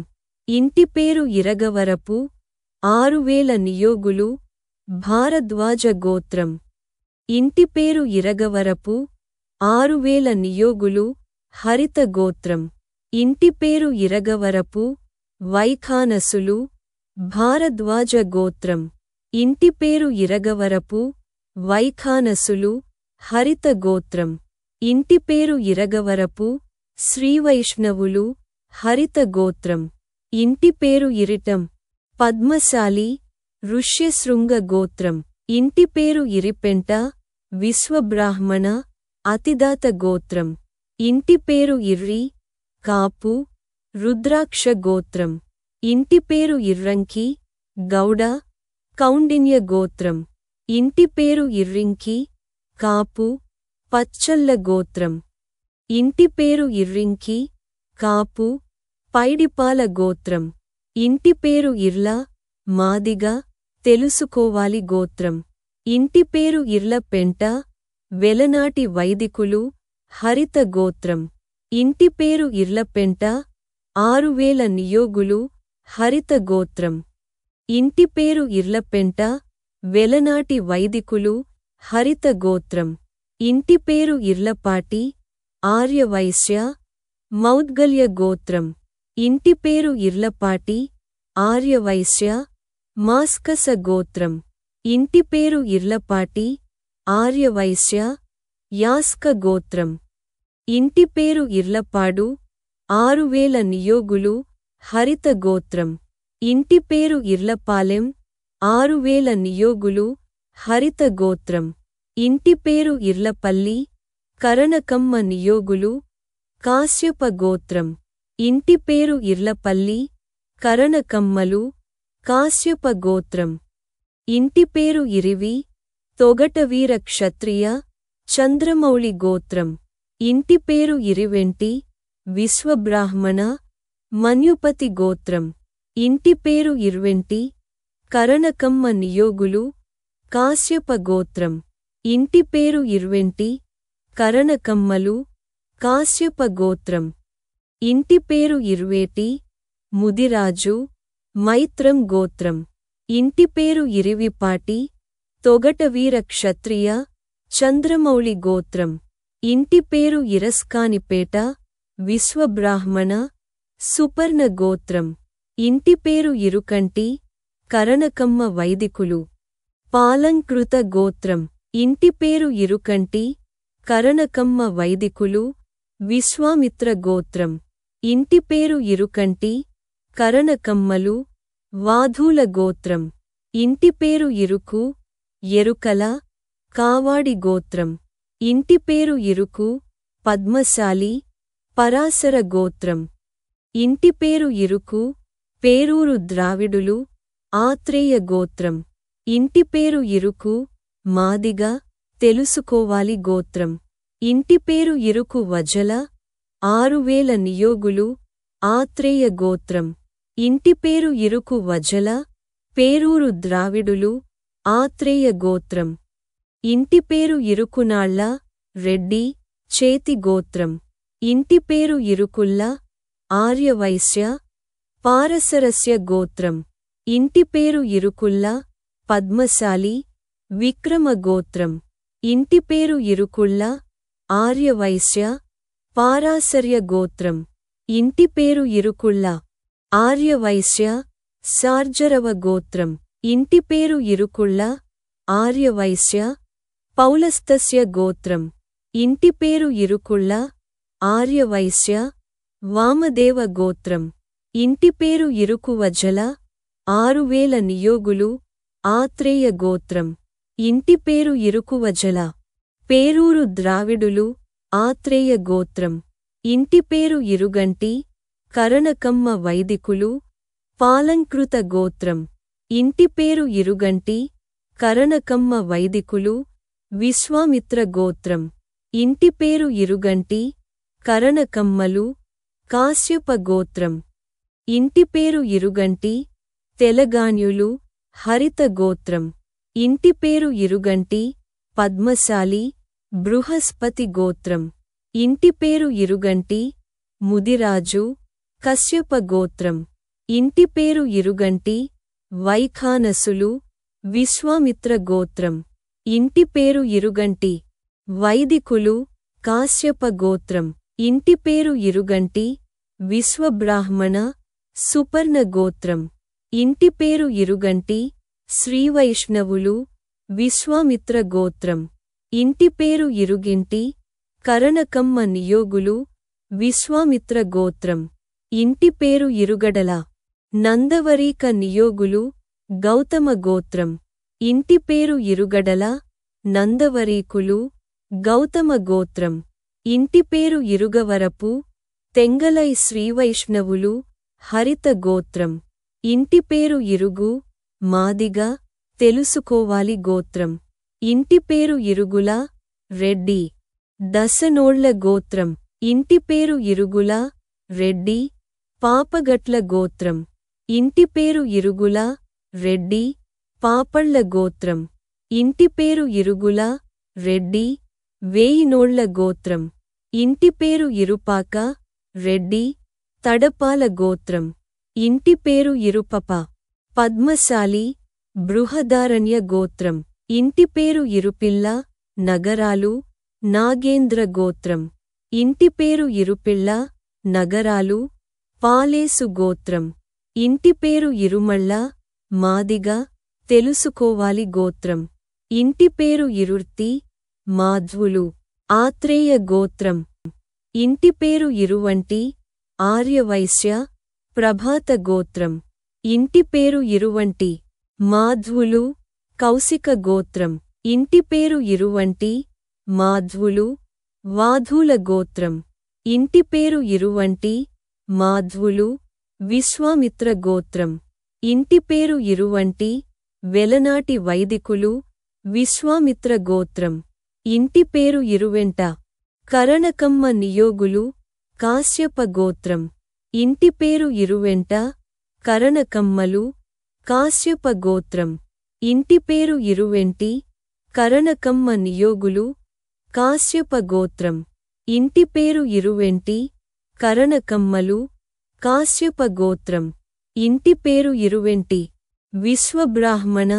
ఇంటి పేరు ఇరగవరపు, 6000 నియోగులు, భారద్వాజ గోత్రం. ఇంటి పేరు ఇరగవరపు, 6000 నియోగులు, హరిత గోత్రం. ఇంటి పేరు ఇరగవరపు, వైఖానసులు, భారద్వాజ గోత్రం. ఇంటి పేరు ఇరగవరపు, వైఖానసులు, హరిత గోత్రం. ఇంటి పేరు ఇరగవరపు, శ్రీవైష్ణవులు, హరిత గోత్రం. ఇంటి పేరు ఇరిటం, పద్మశాలి, ఋష్యశృంగ గోత్రం. ఇంటి పేరు ఇరిపెంట, విశ్వబ్రాహ్మణ, అతిదాత గోత్రం. ఇంటి పేరు ఇర్రి, కాపు, రుద్రాక్ష గోత్రం. ఇంటి పేరు ఇర్రంకి, గౌడ, కౌండిన్య గోత్రం. ఇంటి పేరు ఇర్రింకి, కాపు, పచ్చల్ల గోత్రం. ఇంటి పేరు ఇర్రింకి, కాపు, పైడిపాల గోత్రం. ఇంటి పేరు ఇర్ల, మాదిగ, తెలుసుకోవాలి గోత్రం. ఇంటి పేరు ఇర్ల పెంట, వెలనాటి వైదికులు, హరిత గోత్రం. ఇంటి పేరు ఇర్ల పెంట, 6000 నియోగులు, హరిత గోత్రం. ఇంటి పేరు ఇర్ల పెంట, వెలనాటి వైదికులు, హరిత గోత్రం. ఇంటి పేరు ఇర్లపాటి, ఆర్యవైశ్య, మౌద్గల్య గోత్రం. ఇంటి పేరు ఇర్లపాటి, ఆర్యవైశ్య, మాస్కస గోత్రం. ఇంటి పేరు ఇర్లపాటి, ఆర్యవైశ్య, యాస్క గోత్రం. ఇంటి పేరు ఇర్లపాడు, 6000 నియోగులు, హరిత గోత్రం. ఇంటి పేరు ఇర్లపాలెం, 6000 నియోగులు, హరిత గోత్రం. ఇంటి పేరు ఇర్లపల్లి, కరణకమ్మ నియోగులు, కాశ్యప గోత్రం. ఇంటి పేరు ఇర్లపల్లి, కరణకమ్మలు, కాశ్యప గోత్రం. ఇంటి పేరు ఇరివి, తొగటవీర క్షత్రియ, చంద్రమౌళి గోత్రం. ఇంటి పేరు ఇరివెంటి, విశ్వబ్రాహ్మణ, మన్యుపతి గోత్రం. ఇంటి పేరు ఇర్వెంటి, కరణకమ్మ నియోగులు, కాశ్యప గోత్రం. ఇంటి పేరు ఇర్వెంటి, కరణకమ్మలు, కాశ్యప గోత్రం. ఇంటి పేరు ఇర్వేటి, ముదిరాజు, మైత్రం గోత్రం. ఇంటి పేరు ఇరివిపాటి, తొగటవీర క్షత్రియ, చంద్రమౌళి గోత్రం. ఇంటి పేరు ఇరస్కానిపేట, విశ్వబ్రాహ్మణ, సుపర్ణ గోత్రం. ఇంటి పేరు ఇరుకంటి, కరణకమ్మ వైదికులు, పాలంకృత గోత్రం. ఇంటి పేరు ఇరుకంటి, కరణకమ్మ వైదికులు, విశ్వామిత్ర గోత్రం. ఇంటి పేరు ఇరుకంటి, కరణకమ్మలు, వాధూల గోత్రం. ఇంటి పేరు ఇరుకు, ఎరుకల, కావాడి గోత్రం. ఇంటి పేరు ఇరుకు, పద్మశాలి, పరాశర గోత్రం. ఇంటి పేరు ఇరుకు, పేరూరు ద్రావిడులు, ఆత్రేయ గోత్రం. ఇంటి పేరు ఇరుకు, మాదిగ, తెలుసుకోవాలి గోత్రం. ఇంటి పేరు ఇరుకు వజల, 6000 నియోగులు, ఆత్రేయ గోత్రం. ఇంటి పేరు ఇరుకు వజల, పేరూరు ద్రావిడులు, ఆత్రేయ గోత్రం. ఇంటి పేరు ఇరుకునాళ్ల, రెడ్డి, చేతి గోత్రం. ఇంటి పేరు ఇరుకుల్ల, ఆర్యవైశ్య, పారసరస్య గోత్రం. ఇంటి పేరు ఇరుకుల్ల, పద్మశాలి, విక్రమ గోత్రం. ఇంటి పేరు ఇరుకుళ్ళ, ఆర్యవైశ్య, పారాశర్య గోత్రం. ఇంటి పేరు ఇరుకుళ్ళ, ఆర్యవైశ్య, సార్జరవ గోత్రం. ఇంటి పేరు ఇరుకుళ్ళ, ఆర్యవైశ్య, పౌలస్తస్య గోత్రం. ఇంటి పేరు ఇరుకుళ్ళ, ఆర్యవైశ్య, వామదేవ గోత్రం. ఇంటి పేరు ఇరుకువజల, 6000 నియోగులు ఆత్రేయ గోత్రం ఇంటి పేరు ఇరుకువజల పేరూరు ద్రావిడులు ఆత్రేయ గోత్రం ఇంటి పేరు ఇరుగంటి కరణకమ్మ వైదికులు పాలంకృత గోత్రం ఇంటి పేరు ఇరుగంటి కరణకమ్మ వైదికులు విశ్వామిత్ర గోత్రం ఇంటి పేరు ఇరుగంటి కరణకమ్మలు కాశ్యప గోత్రం ఇంటి పేరు ఇరుగంటి తెలగాన్యులు హరిత గోత్రం ఇంటి పేరు ఇరుగంటి పద్మశాలి బృహస్పతి గోత్రం ఇంటి పేరు ఇరుగంటి ముదిరాజు కశ్యప గోత్రం ఇంటి పేరు ఇరుగంటి వైఖానసులు విశ్వామిత్ర గోత్రం ఇంటి పేరు ఇరుగంటి వైదికులు కాశ్యప గోత్రం ఇంటి పేరు ఇరుగంటి విశ్వబ్రాహ్మణ సుపర్ణ గోత్రం ఇంటి పేరు ఇరుగంటి శ్రీవైష్ణవులు విశ్వామిత్ర గోత్రం ఇంటి పేరు ఇరుగింటి కరణకమ్మ నియోగులు విశ్వామిత్ర గోత్రం ఇంటి పేరు ఇరుగడల నందవరీక నియోగులు గౌతమ గోత్రం ఇంటి పేరు ఇరుగడల నందవరీకులు గౌతమ గోత్రం ఇంటి పేరు ఇరుగవరపు తెంగలై శ్రీవైష్ణవులు హరిత గోత్రం ఇంటి పేరు ఇరుగు మాదిగ తెలుసుకోవాలి గోత్రం ఇంటి పేరు ఇరుగుల రెడ్డి దశనోళ్ల గోత్రం ఇంటి పేరు ఇరుగుల రెడ్డి పాపగట్ల గోత్రం ఇంటి పేరు ఇరుగుల రెడ్డి పాపళ్ల గోత్రం ఇంటి పేరు ఇరుగుల రెడ్డి వేయినోళ్ల గోత్రం ఇంటి పేరు ఇరుపాక రెడ్డి తడపాల గోత్రం ఇంటి పేరు ఇరుపప పద్మశాలి బృహదారణ్య గోత్రం ఇంటి పేరు ఇరుపిల్ల నగరాలు నాగేంద్ర గోత్రం ఇంటి పేరు ఇరుపిళ్ళ నగరాలు పాలేసు గోత్రం ఇంటి పేరు ఇరుమళ్ళ మాదిగ తెలుసుకోవాలి గోత్రం ఇంటి పేరు ఇరుర్తి మాధ్వులు ఆత్రేయ గోత్రం ఇంటి పేరు ఇరువంటి ఆర్యవైశ్య ప్రభాత గోత్రం ఇంటి పేరు ఇరువంటి మాధ్వులు కౌశిక గోత్రం ఇంటి పేరు ఇరువంటి మాధ్వులు వాధూల గోత్రం ఇంటి పేరు ఇరువంటి మాధ్వులు విశ్వామిత్ర గోత్రం ఇంటి పేరు ఇరువంటి వెలనాటి వైదికులు విశ్వామిత్ర గోత్రం ఇంటి పేరు ఇరువెంట కరణకమ్మ నియోగులు కాశ్యప గోత్రం ఇంటి పేరు ఇరువెంట కరణకమ్మలు కాశ్యప గోత్రం ఇంటి పేరు ఇరువెంటి కరణకమ్మ నియోగులు కాశ్యప గోత్రం ఇంటి పేరు ఇరువెంటి కరణకమ్మలు కాశ్యప గోత్రం ఇంటి పేరు ఇరువెంటి విశ్వబ్రాహ్మణ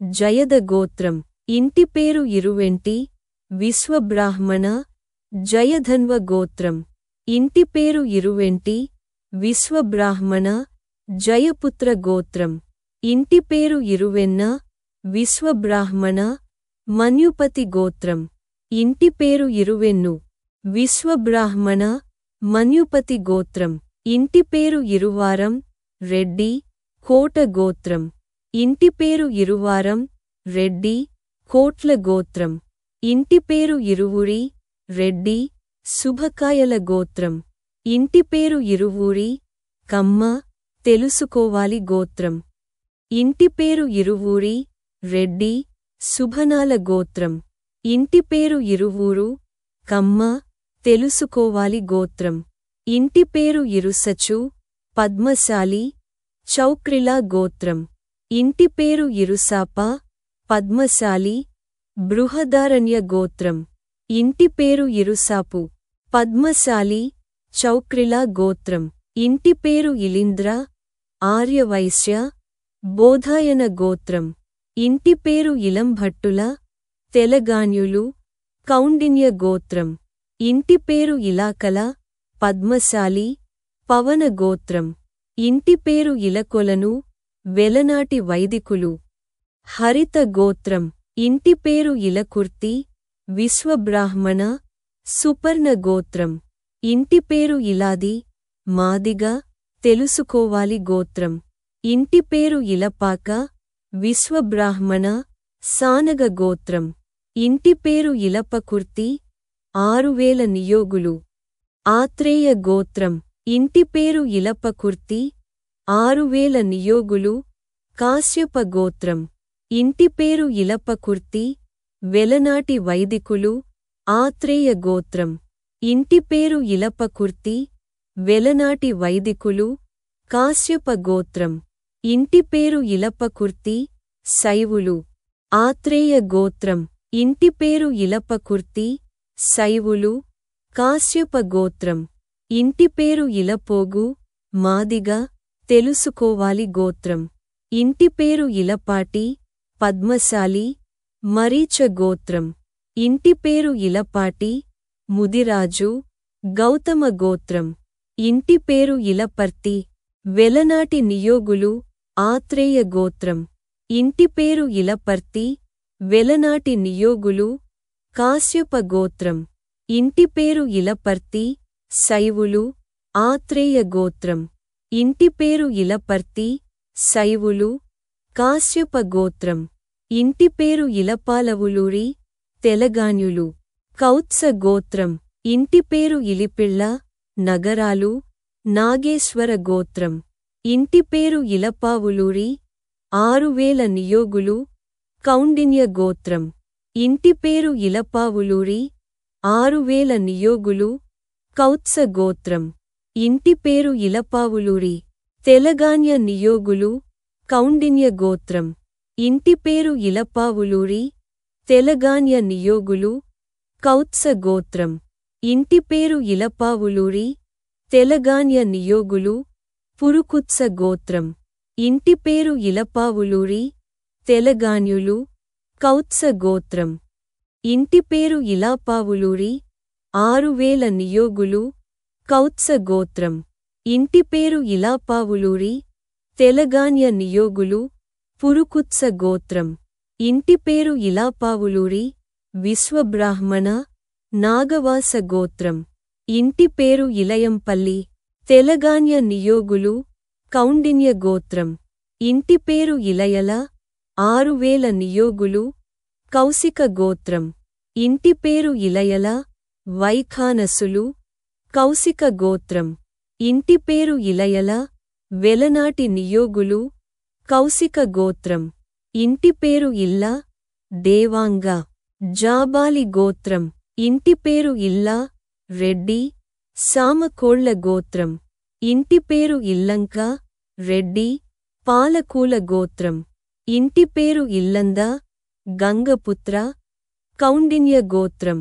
జయద గోత్రం ఇంటి పేరు ఇరువెంటి విశ్వబ్రాహ్మణ జయధన్వ గోత్రం ఇంటి పేరు ఇరువెంటి విశ్వబ్రాహ్మణ జయపుత్ర గోత్రం ఇంటి పేరు ఇరువెన్న విశ్వబ్రాహ్మణ మన్యుపతి గోత్రం ఇంటి పేరు ఇరువెన్ను విశ్వబ్రాహ్మణ మన్యుపతి గోత్రం ఇంటి పేరు ఇరువారం రెడ్డి కోట గోత్రం ఇంటి పేరు ఇరువారం రెడ్డి కోట్ల గోత్రం ఇంటి పేరు ఇరువురి రెడ్డి శుభకాయల గోత్రం ఇంటి పేరు ఇరువూరి కమ్మ తెలుసుకోవాలి గోత్రం ఇంటి పేరు ఇరువూరి రెడ్డి శుభనాల గోత్రం ఇంటి పేరు ఇరువూరు కమ్మ తెలుసుకోవాలి గోత్రం ఇంటి పేరు ఇరుసచు పద్మశాలి చౌక్రిలా గోత్రం ఇంటి పేరు ఇరుసాప పద్మశాలి బృహదారణ్య గోత్రం ఇంటి పేరు ఇరుసాపు పద్మశాలి చౌక్రిలా గోత్రం ఇంటి పేరు ఇలింద్ర ఆర్యవైశ్య బోధాయన గోత్రం ఇంటి పేరు ఇలంభట్టుల తెలగాన్యులు కౌండిన్య గోత్రం ఇంటి పేరు ఇలాకల పద్మశాలి పవన గోత్రం ఇంటి పేరు ఇలకొలను వెలనాటి వైదికులు హరిత గోత్రం ఇంటి పేరు ఇలకుర్తి విశ్వబ్రాహ్మణ సుపర్ణ గోత్రం ఇంటి పేరు ఇలాది మాదిగ తెలుసుకోవాలి గోత్రం ఇంటి పేరు ఇలపాక విశ్వబ్రాహ్మణ సానగ గోత్రం ఇంటి పేరు ఇలపకుర్తి 6000 నియోగులు ఆత్రేయ గోత్రం ఇంటి పేరు ఇలపకుర్తి 6000 నియోగులు కాశ్యప గోత్రం ఇంటి పేరు ఇలపకుర్తి వెలనాటి వైదికులు ఆత్రేయ గోత్రం ఇంటి పేరు ఇలపకుర్తి వెలనాటి వైదికులు కాశ్యప గోత్రం ఇంటి పేరు ఇలపకుర్తి శైవులు ఆత్రేయ గోత్రం ఇంటి పేరు ఇలపకుర్తి శైవులు కాశ్యప గోత్రం ఇంటి పేరు ఇలపోగు మాదిగ తెలుసుకోవాలి గోత్రం ఇంటి పేరు ఇలపాటి పద్మశాలి మరీచ గోత్రం ఇంటి పేరు ఇలపాటి ముదిరాజు గౌతమ గోత్రం ఇంటి పేరు ఇలపర్తి వెలనాటి నియోగులు ఆత్రేయ గోత్రం ఇంటి పేరు ఇలపర్తి వెలనాటి నియోగులు కాశ్యప గోత్రం ఇంటి పేరు ఇలపర్తి శైవులు ఆత్రేయ గోత్రం ఇంటి పేరు ఇలపర్తి శైవులు కాశ్యప గోత్రం ఇంటి పేరు ఇలపాలవులూరి తెలగాన్యులు కౌత్స గోత్రం ఇంటి పేరు ఇలిపిళ్ళ నగరాలు నాగేశ్వర గోత్రం ఇంటి పేరు ఇలపావులూరి 6000 నియోగులు కౌండిన్య గోత్రం ఇంటి పేరు ఇలపావులూరి 6000 నియోగులు కౌత్స గోత్రం ఇంటి పేరు ఇలపావులూరి తెలగాన్య నియోగులు కౌండిన్య గోత్రం ఇంటి పేరు ఇలపావులూరి తెలగాన్య నియోగులు కౌత్స గోత్రం ఇంటి పేరు ఇలపావులూరి తెలగాన్య నియోగులు పురుకుత్స గోత్రం ఇంటి పేరు ఇలపావులూరి తెలగాన్యులు కౌత్స గోత్రం ఇంటి పేరు ఇలాపావులూరి 6000 నియోగులు కౌత్స గోత్రం ఇంటి పేరు ఇలాపావులూరి తెలగాన్య నియోగులు పురుకుత్స గోత్రం ఇంటి పేరు ఇలాపావులూరి విశ్వబ్రాహ్మణ నాగవాస గోత్రం ఇంటి పేరు ఇలయంపల్లి తెలగాన్య నియోగులు కౌండిన్య గోత్రం ఇంటి పేరు ఇలయల 6000 నియోగులు కౌశిక గోత్రం ఇంటి పేరు ఇలయల వైఖానసులు కౌశిక గోత్రం ఇంటి పేరు ఇలయల వెలనాటి నియోగులు కౌశిక గోత్రం ఇంటి పేరు ఇల్ల దేవాంగ జాబాలి గోత్రం ఇంటి పేరు ఇల్ల రెడ్డి సామకోళ్ల గోత్రం ఇంటి పేరు ఇల్లంక రెడ్డి పాలకూల గోత్రం ఇంటి పేరు ఇల్లంద గంగపుత్ర కౌండిన్య గోత్రం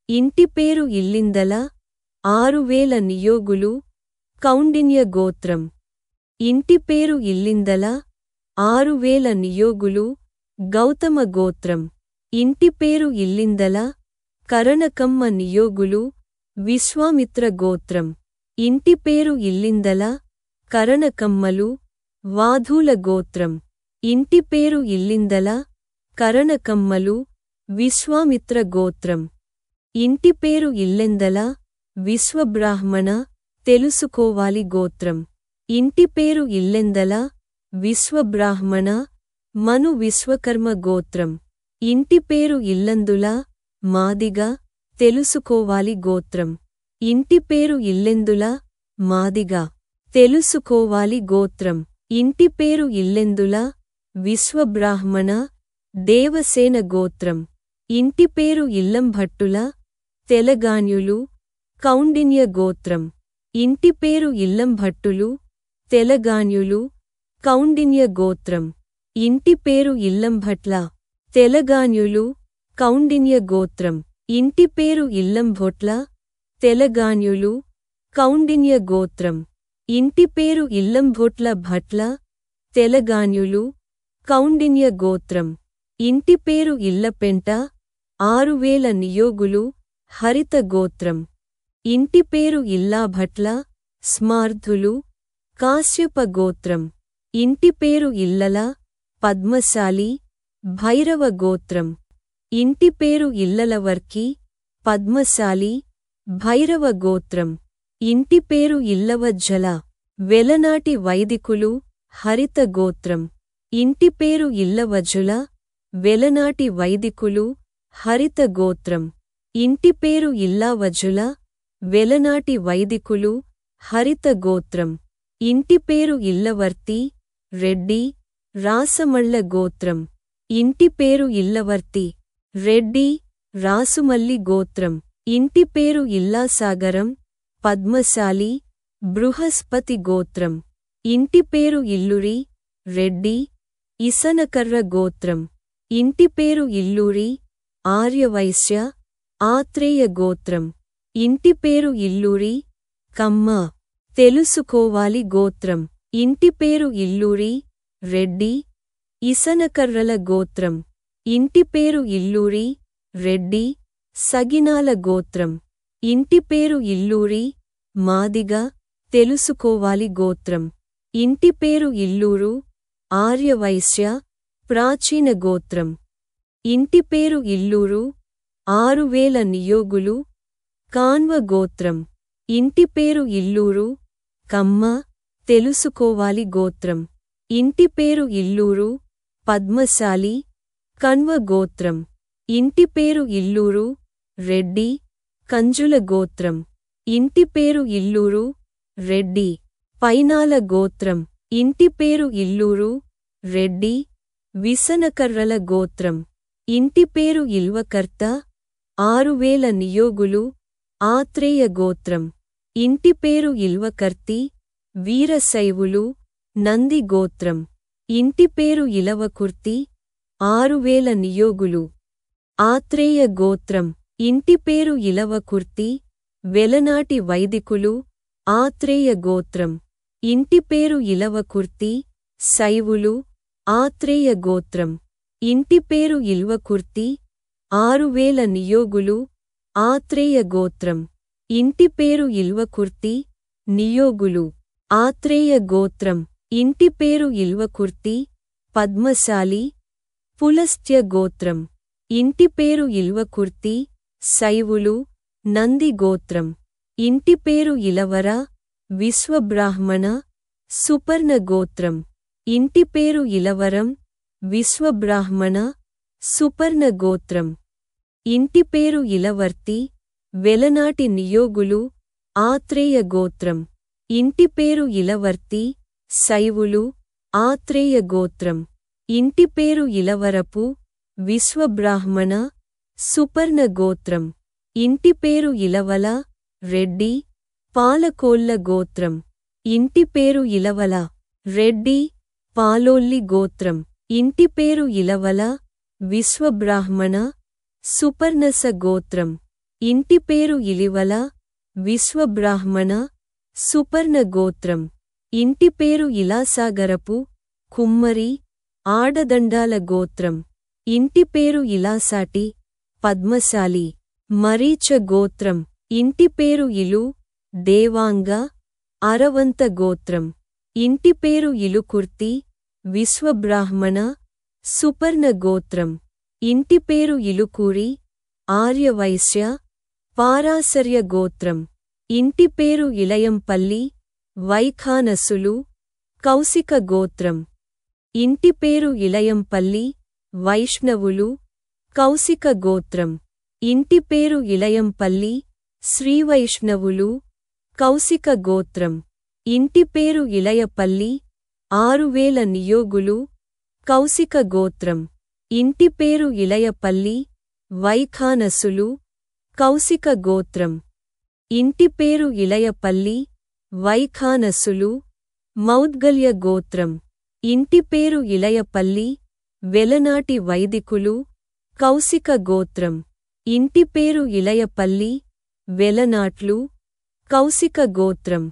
ఇంటి పేరు ఇల్లిందల 6000 నియోగులు కౌండిన్య గోత్రం ఇంటి పేరు ఇల్లిందల 6000 నియోగులు గౌతమ గోత్రం ఇంటి పేరు ఇల్లిందల కరణకమ్మ నియోగులు విశ్వామిత్ర గోత్రం ఇంటి పేరు ఇల్లిందల కరణకమ్మలు వాధూల గోత్రం ఇంటి పేరు ఇల్లిందల కరణకమ్మలు విశ్వామిత్ర గోత్రం ఇంటి పేరు ఇల్లెందల విశ్వబ్రాహ్మణ తెలుసుకోవాలి గోత్రం ఇంటి పేరు ఇల్లెందల విశ్వబ్రాహ్మణ మను విశ్వకర్మ గోత్రం ఇంటి పేరు ఇల్లందుల మాదిగ తెలుసుకోవాలి గోత్రం ఇంటి పేరు ఇల్లెందుల మాదిగ తెలుసుకోవాలి గోత్రం ఇంటి పేరు ఇల్లెందుల విశ్వబ్రాహ్మణ దేవసేన గోత్రం ఇంటి పేరు ఇల్లంభట్టుల తెలగాన్యులు కౌండిన్య గోత్రం ఇంటి పేరు ఇల్లంభట్టులు తెలగాన్యులు కౌండిన్య గోత్రం ఇంటి పేరు ఇల్లంభట్ల తెలగాన్యులు కౌండిన్య గోత్రం ఇంటి పేరు ఇల్లంభొట్ల తెలగాన్యులు కౌండిన్య గోత్రం ఇంటి పేరు ఇల్లంభొట్ల భట్ల తెలగాన్యులు కౌండిన్య గోత్రం ఇంటి పేరు ఇల్లపెంట 6000 నియోగులు హరిత గోత్రం ఇంటి పేరు ఇల్లాభట్ల స్మార్ధులు కాశ్యప గోత్రం ఇంటి పేరు ఇల్లల పద్మశాలి భైరవ గోత్రం ఇంటి పేరు ఇల్లలవర్కి పద్మశాలి భైరవ గోత్రం ఇంటి పేరు ఇల్లవజ్జల వెలనాటి వైదికులు హరిత గోత్రం. ఇంటి పేరు ఇల్లవజుల, వెలనాటి వైదికులు, హరిత గోత్రం. ఇంటి పేరు ఇల్లావజుల, వెలనాటి వైదికులు, హరిత గోత్రం. ఇంటి పేరు ఇల్లవర్తి, రెడ్డి, రాసమళ్ళ గోత్రం. ఇంటి పేరు ఇల్లవర్తి, రెడ్డి, రాసుమల్లి గోత్రం. ఇంటి పేరు ఇల్లాసాగరం, పద్మశాలి, బృహస్పతి గోత్రం. ఇంటి పేరు ఇల్లురి, రెడ్డి, ఇసనకర్ర గోత్రం. ఇంటి పేరు ఇల్లూరి, ఆర్యవైశ్య, ఆత్రేయ గోత్రం. ఇంటి పేరు ఇల్లూరి, కమ్మ, తెలుసుకోవాలి గోత్రం. ఇంటి పేరు ఇల్లూరి, రెడ్డి, ఇసనకర్రల గోత్రం. ఇంటి పేరు ఇల్లూరి, రెడ్డి, సగినాల గోత్రం. ఇంటి పేరు ఇల్లూరి, మాదిగ, తెలుసుకోవాలి గోత్రం. ఇంటి పేరు ఇల్లూరు, ఆర్యవైశ్య, ప్రాచీన గోత్రం. ఇంటి పేరు ఇల్లూరు, 6000 నియోగులు, కాన్వ గోత్రం. ఇంటి పేరు ఇల్లూరు, కమ్మ, తెలుసుకోవాలి గోత్రం. ఇంటి పేరు ఇల్లూరు, పద్మశాలి, కన్వ గోత్రం. ఇంటి పేరు ఇల్లూరు, రెడ్డి, కంజుల గోత్రం. ఇంటి పేరు ఇల్లూరు, రెడ్డి, పైనాల గోత్రం. ఇంటి పేరు ఇల్లూరు, రెడ్డి, విసనకర్రల గోత్రం. ఇంటి పేరు ఇల్వకర్త, 6000 నియోగులు, ఆత్రేయ గోత్రం. ఇంటి పేరు ఇల్వకర్తి, వీరశైవులు, నంది గోత్రం. ఇంటి పేరు ఇలవకుర్తి, 6000 నియోగులు, ఆత్రేయ గోత్రం. ఇంటి పేరు ఇలవకుర్తి, వెలనాటి వైదికులు, ఆత్రేయ గోత్రం. ఇంటి పేరు ఇలవకుర్తి, శైవులు, ఆత్రేయ గోత్రం. ఇంటి పేరు ఇల్వకుర్తి, 6000 నియోగులు, ఆత్రేయ గోత్రం. ఇంటి పేరు ఇల్వకుర్తి, నియోగులు, ఆత్రేయ గోత్రం. ఇంటి పేరు ఇల్వకుర్తి, పద్మశాలి, పులస్త్య గోత్రం. ఇంటి పేరు ఇల్వకుర్తి, శైవులు, నంది గోత్రం. ఇంటి పేరు ఇలవర, విశ్వబ్రాహ్మణ, సుపర్ణ గోత్రం. ఇంటి పేరు ఇలవరం, విశ్వబ్రాహ్మణ, సుపర్ణ గోత్రం. ఇంటి పేరు ఇలవర్తి, వెలనాటి నియోగులు, ఆత్రేయ గోత్రం. ఇంటి పేరు ఇలవర్తి, శైవులు, ఆత్రేయ గోత్రం. ఇంటి పేరు ఇలవరపు, విశ్వబ్రాహ్మణ, సుపర్ణ గోత్రం. ఇంటి పేరు ఇలవల, రెడ్డి, పాలకోళ్ళ గోత్రం. ఇంటి పేరు ఇలవల, రెడ్డి, పాలోల్లి గోత్రం. ఇంటి పేరు ఇలవల, విశ్వబ్రాహ్మణ, సుపర్ణస గోత్రం. ఇంటి పేరు ఇలివల, విశ్వబ్రాహ్మణ, సుపర్ణ గోత్రం. ఇంటి పేరు ఇలాసాగరపు, కుమ్మరి, ఆడదండాల గోత్రం. ఇంటి పేరు ఇలాసాటి, పద్మశాలి, మరీచ గోత్రం. ఇంటి పేరు ఇలు, దేవాంగ, అరవంత గోత్రం. ఇంటి పేరు ఇలుకుర్తి, విశ్వబ్రాహ్మణ, సుపర్ణ గోత్రం. ఇంటి పేరు ఇలుకూరి, ఆర్యవైశ్య, పారాశర్య గోత్రం. ఇంటి పేరు ఇలయంపల్లి, వైఖానసులు, కౌశిక గోత్రం. ఇంటి పేరు ఇలయంపల్లి, వైష్ణవులు, కౌశిక గోత్రం. ఇంటి పేరు ఇలయంపల్లి, శ్రీవైష్ణవులు, కౌశిక గోత్రం. ఇంటి పేరు ఇలయపల్లి, 6000 నియోగులు, కౌశిక గోత్రం. ఇంటి పేరు ఇలయపల్లి, వైఖానసులు, కౌశిక గోత్రం. ఇంటి పేరు ఇలయపల్లి, వైఖానసులు, మౌద్గల్య గోత్రం. ఇంటి పేరు ఇలయపల్లి, వెలనాటి వైదికులు, కౌశిక గోత్రం. ఇంటి పేరు ఇలయపల్లి, వెలనాట్లు, కౌశిక గోత్రం.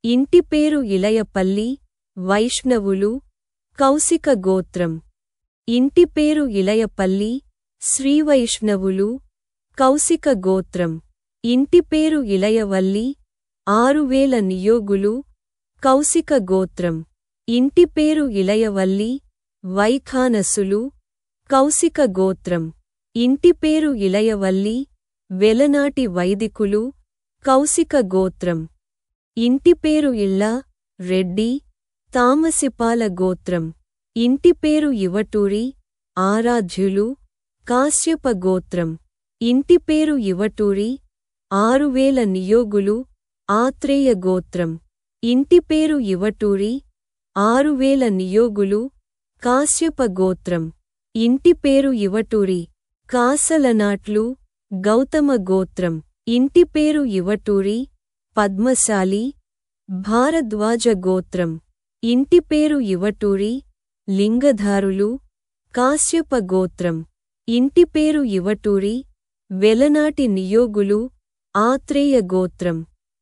ఇంటి పేరు ఇలయపల్లి, వైష్ణవులు, కౌశిక గోత్రం. ఇంటి పేరు ఇలయపల్లి, శ్రీవైష్ణవులు, కౌశిక గోత్రం. ఇంటి పేరు ఇలయవల్లి, 6000 నియోగులు, కౌశిక గోత్రం. ఇంటి పేరు ఇలయవల్లి, వైఖానసులు, కౌశిక గోత్రం. ఇంటి పేరు ఇలయవల్లి, వెలనాటి వైదికులు, కౌశిక గోత్రం. ఇంటి పేరు ఇళ్ళ, రెడ్డి, తామసిపాల గోత్రం. ఇంటి పేరు ఇవటూరి, ఆరాధ్యులు, కాశ్యప గోత్రం. ఇంటి పేరు ఇవటూరి, 6000 నియోగులు, ఆత్రేయ గోత్రం. ఇంటి పేరు ఇవటూరి, 6000 నియోగులు, కాశ్యప గోత్రం. ఇంటి పేరు ఇవటూరి, కాసలనాట్లు, గౌతమ గోత్రం. ఇంటి పేరు ఇవటూరి, పద్మశాలి, భారద్వాజ గోత్రం. ఇంటి పేరు ఇవటూరి, లింగధారులు, కాశ్యప గోత్రం. ఇంటి పేరు ఇవటూరి, వెలనాటి నియోగులు, ఆత్రేయ గోత్రం.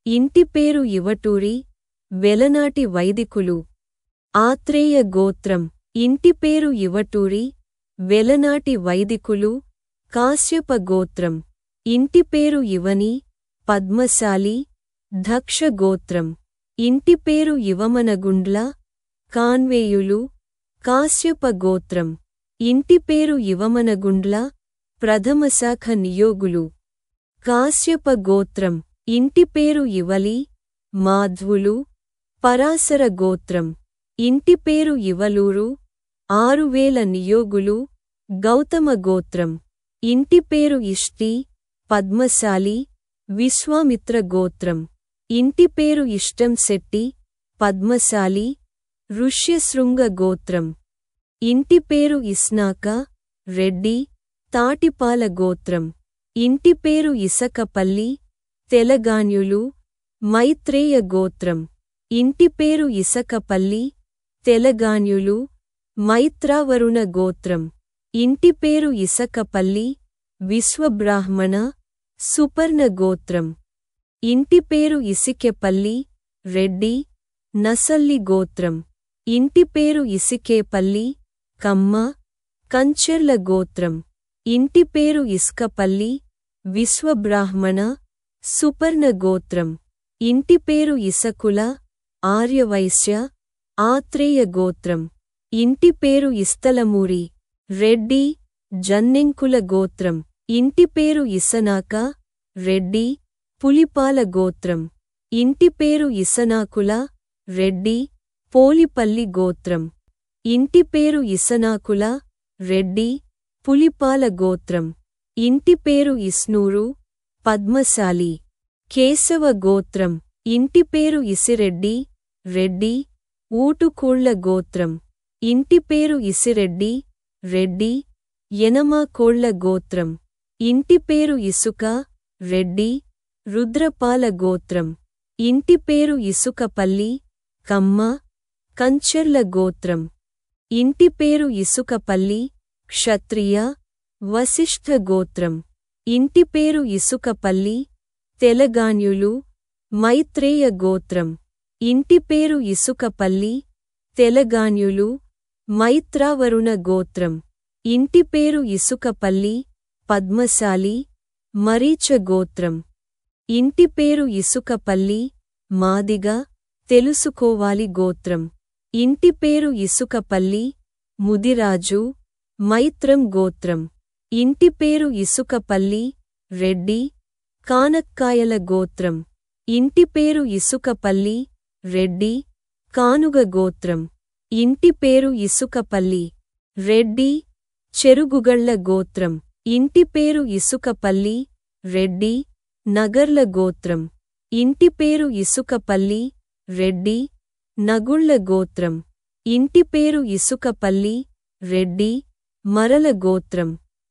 ఇంటి పేరు ఇవటూరి, వెలనాటి వైదికులు, ఆత్రేయ గోత్రం. ఇంటి పేరు ఇవటూరి, వెలనాటి వైదికులు, కాశ్యప గోత్రం. ఇంటి పేరు ఇవని, పద్మశాలి, దక్ష గోత్రం. ఇంటి పేరు ఇవమనగుండ్ల, కాన్వేయులు, కాశ్యప గోత్రం. ఇంటి పేరు ఇవమనగుండ్ల, ప్రథమశాఖ నియోగులు, కాశ్యప గోత్రం. ఇంటి పేరు ఇవలి, మాధ్వులు, పరాశర గోత్రం. ఇంటి పేరు ఇవలూరు, 6000 నియోగులు, గౌతమ గోత్రం. ఇంటి పేరు ఇష్టి, పద్మశాలి, విశ్వామిత్ర గోత్రం. ఇంటి పేరు ఇష్టం శెట్టి, పద్మశాలి, ఋష్యశృంగ గోత్రం. ఇంటి పేరు ఇస్నాక, రెడ్డి, తాటిపాల గోత్రం. ఇంటి పేరు ఇసకపల్లి, తెలగాన్యులు, మైత్రేయ గోత్రం. ఇంటి పేరు ఇసకపల్లి, తెలగాన్యులు, మైత్రావరుణ గోత్రం. ఇంటి పేరు ఇసకపల్లి, విశ్వబ్రాహ్మణ, సుపర్ణ గోత్రం. ఇంటి పేరు ఇసికెపల్లి, రెడ్డి, నసల్లి గోత్రం. ఇంటి పేరు ఇసికేపల్లి, కమ్మ, కంచెర్ల గోత్రం. ఇంటి పేరు ఇస్కపల్లి, విశ్వబ్రాహ్మణ, సుపర్ణ గోత్రం. ఇంటి పేరు ఇసకుల, ఆర్యవైశ్య, ఆత్రేయ గోత్రం. ఇంటి పేరు ఇస్తలమూరి, రెడ్డి, జన్నెంకుల గోత్రం. ఇంటి పేరు ఇసనాక, రెడ్డి, పులిపాల గోత్రం. ఇంటి పేరు ఇసనాకుల, రెడ్డి, పోలిపల్లి గోత్రం. ఇంటి పేరు ఇసనాకుల, రెడ్డి, పులిపాల గోత్రం. ఇంటి పేరు ఇస్నూరు, పద్మశాలి, కేశవ గోత్రం. ఇంటి పేరు ఇసిరెడ్డి, రెడ్డి, ఊటుకూళ్ల గోత్రం. ఇంటి పేరు ఇసిరెడ్డి, రెడ్డి, యనమాకోళ్ల గోత్రం. ఇంటి పేరు ఇసుక, రెడ్డి, రుద్రపాల గోత్రం. ఇంటి పేరు ఇసుకపల్లి, కమ్మ, కంచెర్ల గోత్రం. ఇంటి పేరు ఇసుకపల్లి, క్షత్రియ, వశిష్ఠ గోత్రం. ఇంటి పేరు ఇసుకపల్లి, తెలగాన్యులు, మైత్రేయ గోత్రం. ఇంటి పేరు ఇసుకపల్లి, తెలగాన్యులు, మైత్రావరుణ గోత్రం. ఇంటి పేరు ఇసుకపల్లి, పద్మశాలి, మరీచ గోత్రం. ఇంటి పేరు ఇసుకపల్లి, మాదిగ, తెలుసుకోవాలి గోత్రం. ఇంటి పేరు ఇసుకపల్లి, ముదిరాజు, మైత్రం గోత్రం. ఇంటి పేరు ఇసుకపల్లి, రెడ్డి, కానక్కాయల గోత్రం. ఇంటి పేరు ఇసుకపల్లి, రెడ్డి, కానుగ గోత్రం. ఇంటి పేరు ఇసుకపల్లి, రెడ్డి, చెరుగుగళ్ల గోత్రం. ఇంటి పేరు ఇసుకపల్లి, రెడ్డి, నగర్ల గోత్రం. ఇంటి పేరు ఇసుకపల్లి, రెడ్డి, నగుళ్ల గోత్రం. ఇంటి పేరు ఇసుకపల్లి, రెడ్డి, మరల గోత్రం.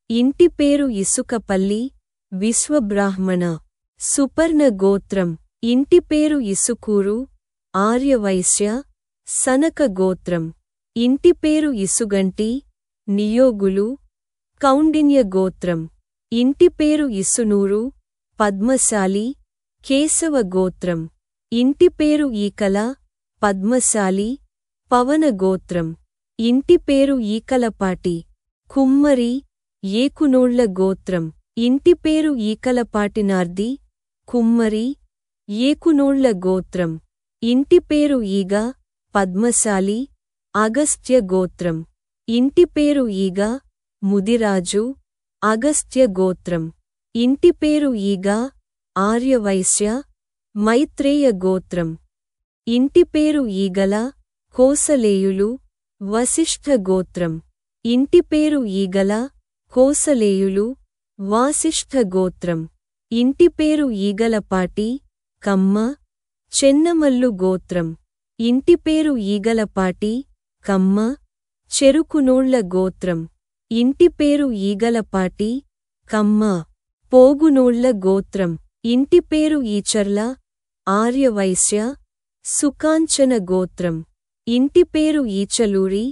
ఇంటి పేరు ఇసుకపల్లి, విశ్వబ్రాహ్మణ, సుపర్ణ గోత్రం. ఇంటి పేరు ఇసుకూరు, ఆర్యవైశ్య, సనక గోత్రం. ఇంటి పేరు ఇసుగంటి, నియోగులు, కౌండిన్య గోత్రం. ఇంటి పేరు ఇసునూరు, పద్మశాలి, కేశవ గోత్రం. ఇంటి పేరు ఈకల, పద్మశాలి, పవన గోత్రం. ఇంటి పేరు ఈకలపాటి, కుమ్మరి, ఏకునోళ్ల గోత్రం. ఇంటి పేరు ఈకలపాటినార్ది, కుమ్మరి, ఏకునోళ్ల గోత్రం. ఇంటి పేరు ఈగ, పద్మశాలి, అగస్త్య గోత్రం. ఇంటి పేరు ఈగ, ముదిరాజు, అగస్త్య గోత్రం. ఇంటి పేరు ఈగ, ఆర్యవైశ్య, మైత్రేయ గోత్రం. ఇంటి పేరు ఈగల, కోసలేయులు, వశిష్ఠ గోత్రం. ఇంటి పేరు ఈగల, కోసలేయులు, వాసిష్ఠ గోత్రం. ఇంటి పేరు ఈగలపాటి, కమ్మ, చెన్నమల్లు గోత్రం. ఇంటి పేరు ఈగలపాటి, కమ్మ, చెరుకునోళ్ల గోత్రం. ఇంటి పేరు ఈగలపాటి, కమ్మ, పోగునోళ్ల గోత్రం. ఇంటి పేరు ఈచర్ల, ఆర్యవైశ్య, సుకాంచన గోత్రం. ఇంటి పేరు ఈచలూరి,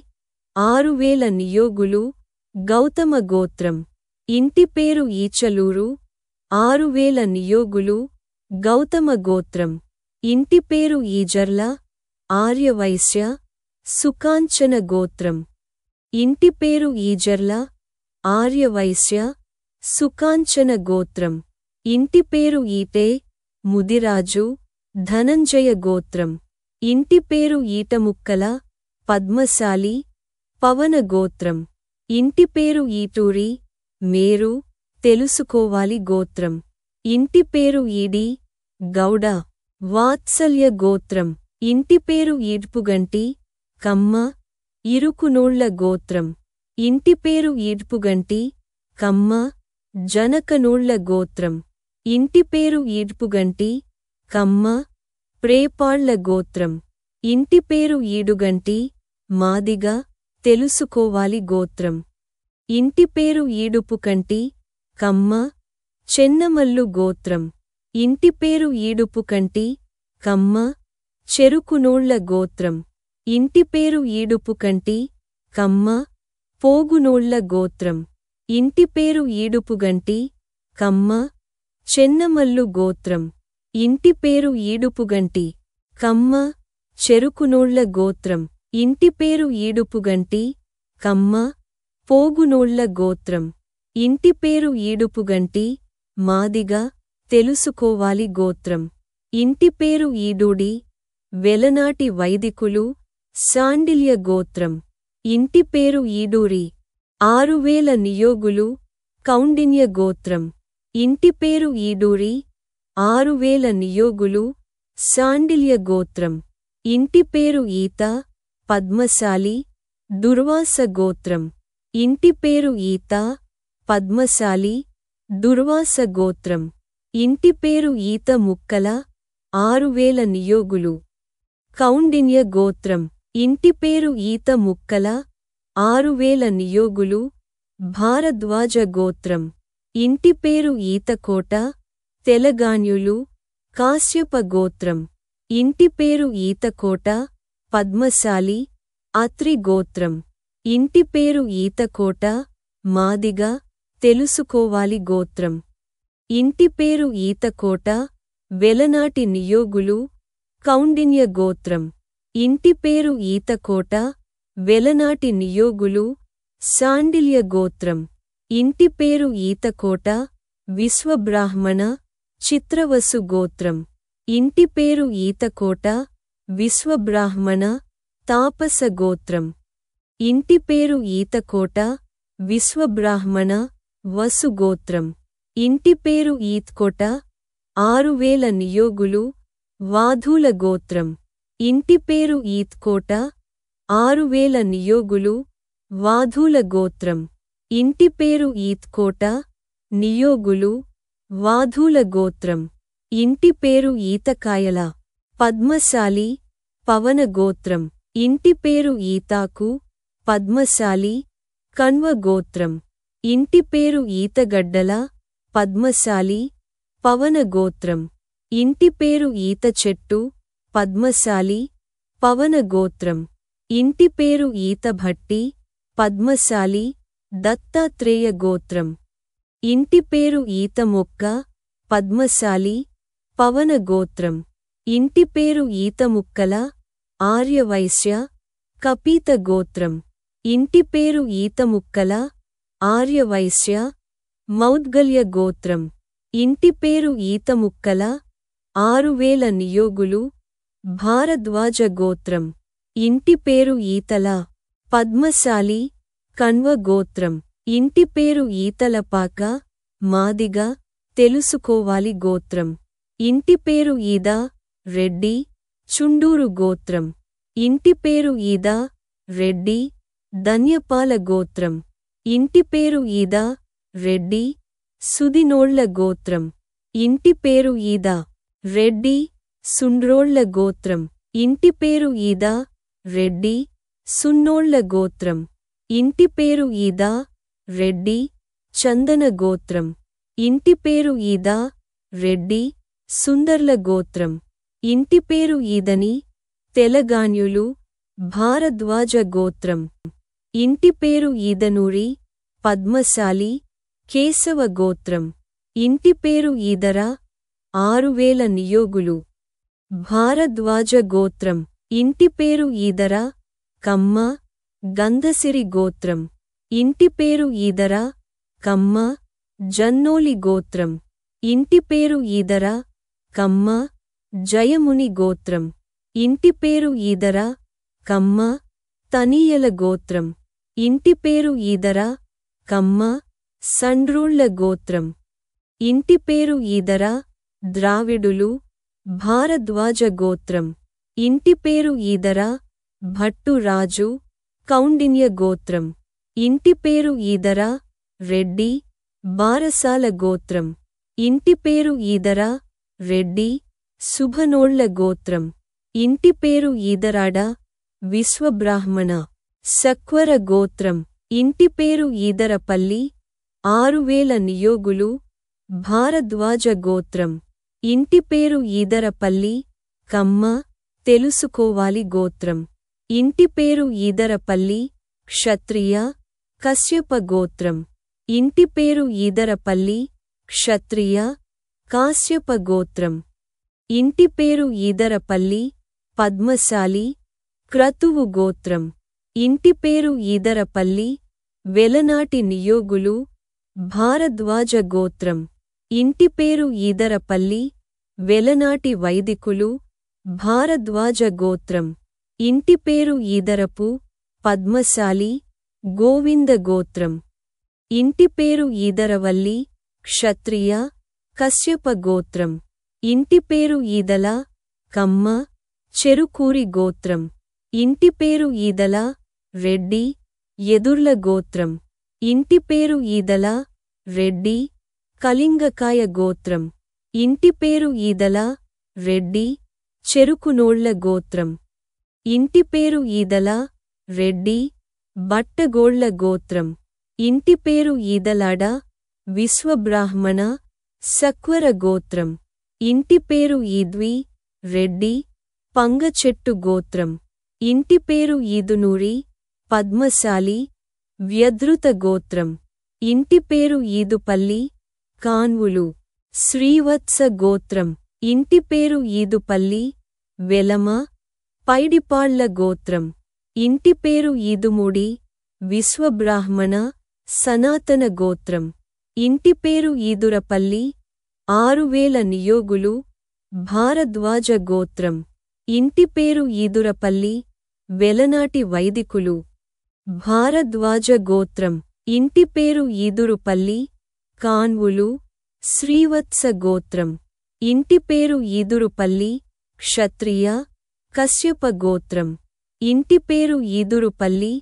6000 నియోగులు, గౌతమ గోత్రం. ఇంటి పేరు ఈచలూరు, 6000 నియోగులు, గౌతమ గోత్రం. ఇంటి పేరు ఈజర్ల, ఆర్యవైశ్య, సుకాంచన గోత్రం. ఇంటి పేరు ఈజర్ల, ఆర్యవైశ్య, సుకాంచన గోత్రం. ఇంటి పేరు ఈటే, ముదిరాజు, ధనంజయ గోత్రం. ఇంటి పేరు ఈటముక్కల, పద్మశాలి, పవన గోత్రం. ఇంటి పేరు ఈటూరి, మేరు, తెలుసుకోవాలి గోత్రం. ఇంటి పేరు ఈడి, గౌడ, వాత్సల్య గోత్రం. ఇంటి పేరు ఈడ్పుగంటి, కమ్మ, ఇరుకునోళ్ల గోత్రం. ఇంటి పేరు ఈడ్పుగంటి, కమ్మ, జనకనోళ్ల గోత్రం. ఇంటి పేరు ఈడ్పుగంటి, కమ్మ, ప్రేపాళ్ల గోత్రం. ఇంటి పేరు ఈడుగంటి, మాదిగ, తెలుసుకోవాలి గోత్రం. ఇంటి పేరు ఈడుపుకంటి, కమ్మ, చెన్నమల్లు గోత్రం. ఇంటి పేరు ఈడుపుకంటి, కమ్మ, చెరుకునోళ్ల గోత్రం. ఇంటి పేరు ఈడుపుకంటి, కమ్మ, పోగునోళ్ల గోత్రం. ఇంటి పేరు ఈడుపుగంటి, కమ్మ, చెన్నమల్లు గోత్రం. ఇంటి పేరు ఈడుపుగంటి, కమ్మ, చెరుకునోళ్ల గోత్రం. ఇంటి పేరు ఈడుపుగంటి, కమ్మ, పోగునోళ్ల గోత్రం. ఇంటి పేరు ఈడుపుగంటి, మాదిగ, తెలుసుకోవాలి గోత్రం. ఇంటి పేరు ఈడూడి, వెలనాటి వైదికులు, శాండిల్య గోత్రం. ఇంటి పేరు ఈడూరి, 6000 నియోగులు, కౌండిన్య గోత్రం. ఇంటి పేరు ఈడూరి, 6000 నియోగులు, శాండిల్య గోత్రం. ఇంటి పేరు ఈత, పద్మశాలి, దుర్వాస గోత్రం. ఇంటి పేరు ఈత, పద్మశాలి, దుర్వాస గోత్రం. ఇంటి పేరు ఈత ముక్కల, 6000 నియోగులు, కౌండిన్య గోత్రం. ఇంటి పేరు ఈత ముక్కల, 6000 నియోగులు, భారద్వాజ గోత్రం. ఇంటి పేరు ఈతకోట, తెలగాన్యులు, కాశ్యప గోత్రం. ఇంటి పేరు ఈతకోట, పద్మశాలి, అత్రి గోత్రం. ఇంటి పేరు ఈతకోట, మాదిగ, తెలుసుకోవాలి గోత్రం. ఇంటి పేరు ఈతకోట, వెలనాటి నియోగులు, కౌండిన్య గోత్రం. ఇంటి పేరు ఈతకోట, వెలనాటి నియోగులు, శాండిల్య గోత్రం. ఇంటి పేరు ఈతకోట, విశ్వబ్రాహ్మణ, చిత్రవసు గోత్రం. ఇంటి పేరు ఈతకోట, విశ్వబ్రాహ్మణ, తాపస గోత్రం. ఇంటి పేరు ఈతకోట, విశ్వబ్రాహ్మణ, వసు గోత్రం. ఇంటి పేరు ఈత్కోట, 6000 నియోగులు, వాధూల గోత్రం. ఇంటి పేరు ఈత్కోట, 6000 నియోగులు, వాధూల గోత్రం. ఇంటి పేరు ఈత్కోట, నియోగులు, వాధూల గోత్రం. ఇంటి పేరు ఈతకాయల, పద్మశాలి, పవన గోత్రం. ఇంటి పేరు ఈతాకు, పద్మశాలి, కన్వ గోత్రం. ఇంటి పేరు ఈతగడ్డల, పద్మశాలి, పవన గోత్రం. ఇంటి పేరు ఈత చెట్టు, పద్మశాలి, పవన గోత్రం. ఇంటి పేరు ఈత భట్టి, పద్మశాలి, దత్తాత్రేయ గోత్రం. ఇంటి పేరు ఈత మొక్క, పద్మశాలి, పవన గోత్రం. ఇంటి పేరు ఈత ముక్కల, ఆర్యవైశ్య, కపీత గోత్రం. ఇంటి పేరు ఈత ముక్కల, ఆర్యవైశ్య, మౌద్గల్య గోత్రం. ఇంటి పేరు ఈత ముక్కల, 6000 నియోగులు, భారద్వాజ గోత్రం. ఇంటి పేరు ఈతల, పద్మశాలి, కన్వ గోత్రం. ఇంటి పేరు ఈతలపాక, మాదిగ, తెలుసుకోవాలి గోత్రం. ఇంటి పేరు ఈద, రెడ్డి, చుండూరు గోత్రం. ఇంటి పేరు ఈదా రెడ్డి ధన్యపాల గోత్రం ఇంటి పేరు ఈదా రెడ్డి సుదినోళ్ల గోత్రం ఇంటి పేరు ఈదా రెడ్డి సుండ్రోళ్ల గోత్రం ఇంటి పేరు ఈదా రెడ్డి సున్నోళ్ల గోత్రం ఇంటి పేరు ఈదా రెడ్డి చందన గోత్రం ఇంటి పేరు ఈదా రెడ్డి సుందర్ల గోత్రం ఇంటి పేరు ఈదని తెలగాన్యులు భారద్వాజ గోత్రం ఇంటి పేరు ఈదనూరి పద్మశాలి కేశవ గోత్రం ఇంటి పేరు ఈదర 6000 నియోగులు భారద్వాజ గోత్రం ఇంటి పేరు ఈదర కమ్మ గంధసిరి గోత్రం ఇంటి పేరు ఈదర కమ్మ జన్నోలి గోత్రం ఇంటి పేరు ఈదర కమ్మ జయముని గోత్రం ఇంటి పేరు ఈదర కమ్మ తనీయల గోత్రం ఇంటి పేరు ఈదర కమ్మ సండ్రూళ్ల గోత్రం ఇంటి పేరు ఈదర ద్రావిడులు భారద్వాజ గోత్రం ఇంటి పేరు ఈదర భట్టు రాజు కౌండిన్య గోత్రం ఇంటి పేరు ఈదర రెడ్డి బారసాల గోత్రం ఇంటి పేరు ఈదర రెడ్డి శుభనోళ్ల గోత్రం ఇంటి పేరు ఈదరాడ విశ్వబ్రాహ్మణ సక్వర గోత్రం ఇంటి పేరు ఈదరపల్లి 6000 నియోగులు భారద్వాజ గోత్రం ఇంటి పేరు ఈదరపల్లి కమ్మ తెలుసుకోవాలి గోత్రం ఇంటి పేరు ఈదరపల్లి క్షత్రియ కశ్యప గోత్రం ఇంటి పేరు ఈదరపల్లి క్షత్రియ కాశ్యప గోత్రం ఇంటి పేరు ఈదరపల్లి పద్మశాలి క్రతువు గోత్రం ఇంటి పేరు ఈదరపల్లి వెలనాటి నియోగులు భారద్వాజ గోత్రం ఇంటి పేరు ఈదరపల్లి వెలనాటి వైదికులు భారద్వాజ గోత్రం ఇంటి పేరు ఈదరపు పద్మశాలి గోవింద గోత్రం ఇంటి పేరు ఈదరవల్లి క్షత్రియ కశ్యప గోత్రం ఇంటి పేరు ఈదల కమ్మ చెరుకూరి గోత్రం ఇంటి పేరు ఈదల రెడ్డి ఎదుర్ల గోత్రం ఇంటి పేరు ఈదల రెడ్డి కళింగకాయ గోత్రం ఇంటి పేరు ఈదల రెడ్డి చెరుకునోళ్ల గోత్రం ఇంటి పేరు ఈదల రెడ్డి బట్టగోళ్ల గోత్రం ఇంటి పేరు ఈదలాడ విశ్వబ్రాహ్మణ సక్వర గోత్రం ఇంటి పేరు ఈద్వి రెడ్డి పంగచెట్టు గోత్రం ఇంటి పేరు ఈదునూరి పద్మశాలి వ్యధృత గోత్రం ఇంటి పేరు ఈదుపల్లి కాన్వులు శ్రీవత్స గోత్రం ఇంటి పేరు ఈదుపల్లి వెలమ పైడిపాళ్ల గోత్రం ఇంటి పేరు ఈదుముడి విశ్వబ్రాహ్మణ సనాతన గోత్రం ఇంటి పేరు ఈదురపల్లి 6000 నియోగులు భారద్వాజ గోత్రం ఇంటి పేరు ఈదురపల్లి వెలనాటి వైదికులు భారద్వాజ గోత్రం ఇంటి పేరు ఈదురుపల్లి కాన్వులు శ్రీవత్స గోత్రం ఇంటి పేరు ఈదురుపల్లి క్షత్రియ కశ్యప గోత్రం ఇంటి పేరు ఈదురుపల్లి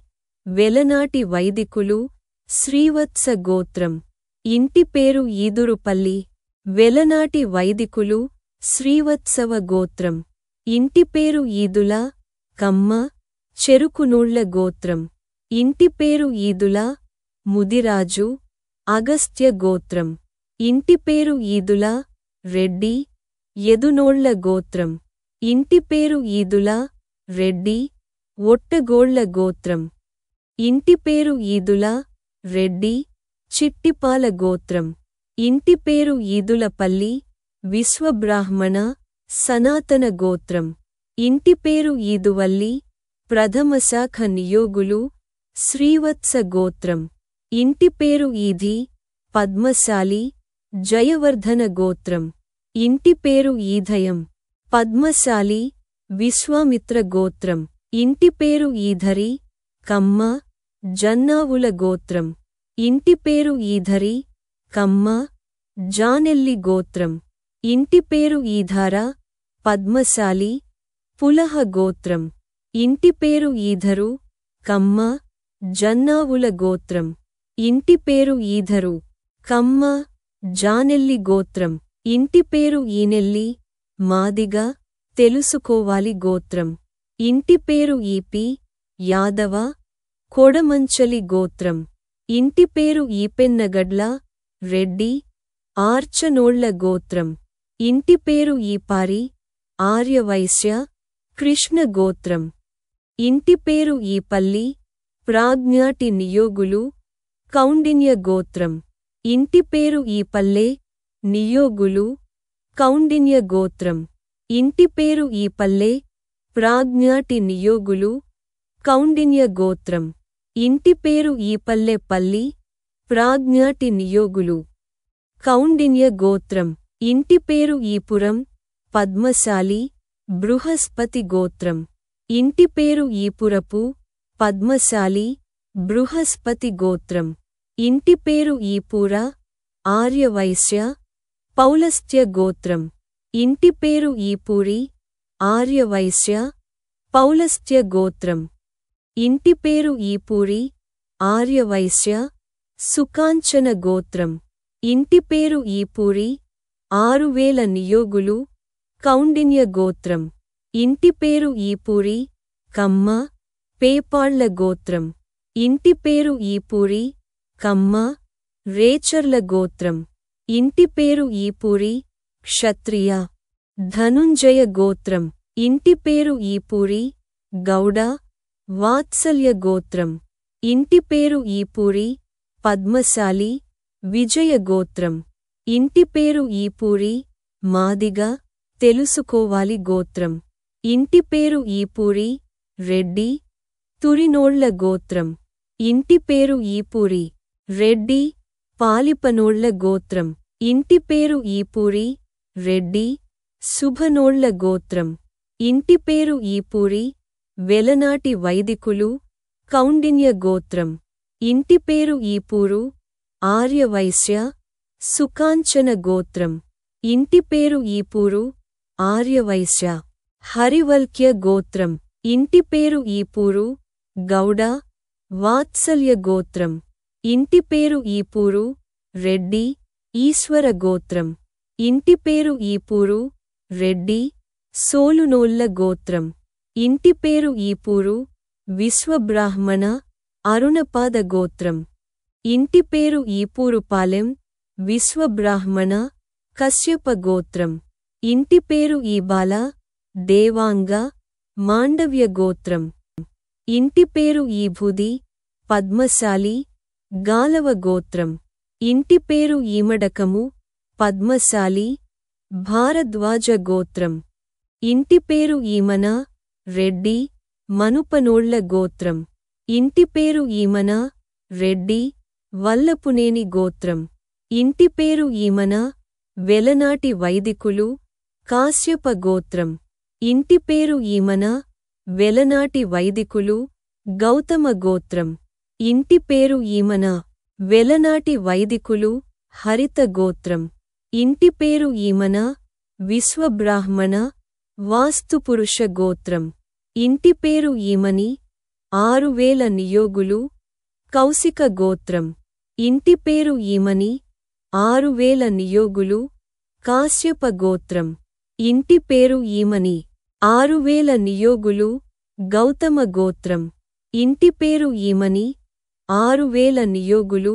వెలనాటి వైదికులు శ్రీవత్స గోత్రం ఇంటి పేరు ఈదురుపల్లి వెలనాటి వైదికులు శ్రీవత్సవ గోత్రం ఇంటి పేరు ఈదుల కమ్మ చెరుకునూళ్ల గోత్రం ఇంటి పేరు ఈదుల ముదిరాజు అగస్త్య గోత్రం ఇంటి పేరు ఈదుల రెడ్డి ఎదునోళ్ల గోత్రం ఇంటి పేరు ఈదుల రెడ్డి ఒట్టగోళ్ల గోత్రం ఇంటి పేరు ఈదుల రెడ్డి చిట్టిపాల గోత్రం ఇంటి పేరు ఈదులపల్లి విశ్వబ్రాహ్మణ సనాతన గోత్రం ఇంటి పేరు ఈదువల్లి ప్రథమశాఖ నియోగులు శ్రీవత్స గోత్రం ఇంటి పేరు ఈధి పద్మశాలి జయవర్ధన గోత్రం ఇంటి పేరు ఈధయం పద్మశాలి విశ్వామిత్ర గోత్రం ఇంటి పేరు ఈధరి కమ్మ జన్నావుల గోత్రం ఇంటి పేరు ఈధరి కమ్మ జానెల్లి గోత్రం ఇంటి పేరు ఈధార పద్మశాలి పులహ గోత్రం ఇంటి పేరు ఈధరు, కమ్మ, జన్నావుల గోత్రం. ఇంటి పేరు ఈధరు, కమ్మ, జానెల్లి గోత్రం. ఇంటి పేరు ఈనెల్లి, మాదిగ, తెలుసుకోవాలి గోత్రం. ఇంటి పేరు ఈపి, యాదవ, కొడమంచలి గోత్రం. ఇంటి పేరు ఈపెన్నగడ్ల, రెడ్డి, ఆర్చనోళ్ల గోత్రం. ఇంటి పేరు ఈపారి, ఆర్యవైశ్య, కృష్ణ గోత్రం. ఇంటి పేరు ఈపల్లి, ప్రాజ్ఞాటి నియోగులు, కౌండిన్య గోత్రం. ఇంటి పేరు ఈపల్లె, నియోగులు, కౌండిన్య గోత్రం. ఇంటి పేరు ఈపల్లె, ప్రాజ్ఞాటి నియోగులు, కౌండిన్య గోత్రం. ఇంటి పేరు ఈపల్లె పల్లి, ప్రాజ్ఞాటి నియోగులు, కౌండిన్య గోత్రం. ఇంటి పేరు ఈపురం, పద్మశాలి, బృహస్పతి గోత్రం. ఇంటి పేరు ఈపురపు, పద్మశాలి, బృహస్పతి గోత్రం. ఇంటి పేరు ఈపూర, ఆర్యవైశ్య, పౌలస్త్య గోత్రం. ఇంటి పేరు ఈపూరి, ఆర్యవైశ్య, పౌలస్త్య గోత్రం. ఇంటి పేరు ఈపూరి, ఆర్యవైశ్య, సుకాంచన గోత్రం. ఇంటి పేరు ఈపూరి, 6000 నియోగులు, కౌండిన్య గోత్రం. ఇంటి పేరు ఈపూరి, కమ్మ, పేపాళ్ల గోత్రం. ఇంటి పేరు ఈపూరి, కమ్మ, రేచర్ల గోత్రం. ఇంటి పేరు ఈపూరి, క్షత్రియ, ధనుంజయ గోత్రం. ఇంటి పేరు ఈపూరి, గౌడ, వాత్సల్య గోత్రం. ఇంటి పేరు ఈపూరి, పద్మశాలి, విజయ గోత్రం. ఇంటి పేరు ఈపూరి, మాదిగ, తెలుసుకోవాలి గోత్రం. ఇంటి పేరు ఈపూరి, రెడ్డి, తురినోళ్ల గోత్రం. ఇంటి పేరు ఈపూరి, రెడ్డి, పాలిపనోళ్ల గోత్రం. ఇంటి పేరు ఈపూరి, రెడ్డి, శుభనోళ్ల గోత్రం. ఇంటి పేరు ఈపూరి, వెలనాటి వైదికులు, కౌండిన్య గోత్రం. ఇంటి పేరు ఈపూరు, ఆర్యవైశ్య, సుకాంచన గోత్రం. ఇంటి పేరు ఈపూరు, ఆర్యవైశ్య, హరివల్క్య గోత్రం. ఇంటి పేరు ఈపూరు, గౌడ, వాత్సల్య గోత్రం. ఇంటి పేరు ఈపూరు, రెడ్డి, ఈశ్వర గోత్రం. ఇంటి పేరు ఈపూరు, రెడ్డి, సోలునోళ్ల గోత్రం. ఇంటి పేరు ఈపూరు, విశ్వబ్రాహ్మణ, అరుణపాద గోత్రం. ఇంటి పేరు ఈపూరుపాలెం, విశ్వబ్రాహ్మణ, కశ్యప గోత్రం. ఇంటి పేరు ఈబాల, దేవాంగ, మాండవ్య గోత్రం. ఇంటి పేరు ఈభుది, పద్మశాలి, గాలవ గోత్రం. ఇంటి పేరు ఈమడకము, పద్మశాలి, భారద్వాజ గోత్రం. ఇంటి పేరు ఈమన, రెడ్డి, మనుపనోళ్ల గోత్రం. ఇంటి పేరు ఈమన, రెడ్డి, వల్లపునేని గోత్రం. ఇంటి పేరు ఈమన, వెలనాటి వైదికులు, కాశ్యప గోత్రం. ఇంటి పేరు ఈమన, వెలనాటి వైదికులు, గౌతమ గోత్రం. ఇంటి పేరు ఈమన, వెలనాటి వైదికులు, హరిత గోత్రం. ఇంటి పేరు ఈమన, విశ్వబ్రాహ్మణ, వాస్తుపురుష గోత్రం. ఇంటి పేరు ఈమని, 6000 నియోగులు, కౌశిక గోత్రం. ఇంటి పేరు ఈమని, 6000 నియోగులు, కాశ్యప గోత్రం. ఇంటి పేరు ఈమని, 6000 నియోగులు, గౌతమ గోత్రం. ఇంటి పేరు ఈమని, 6000 నియోగులు,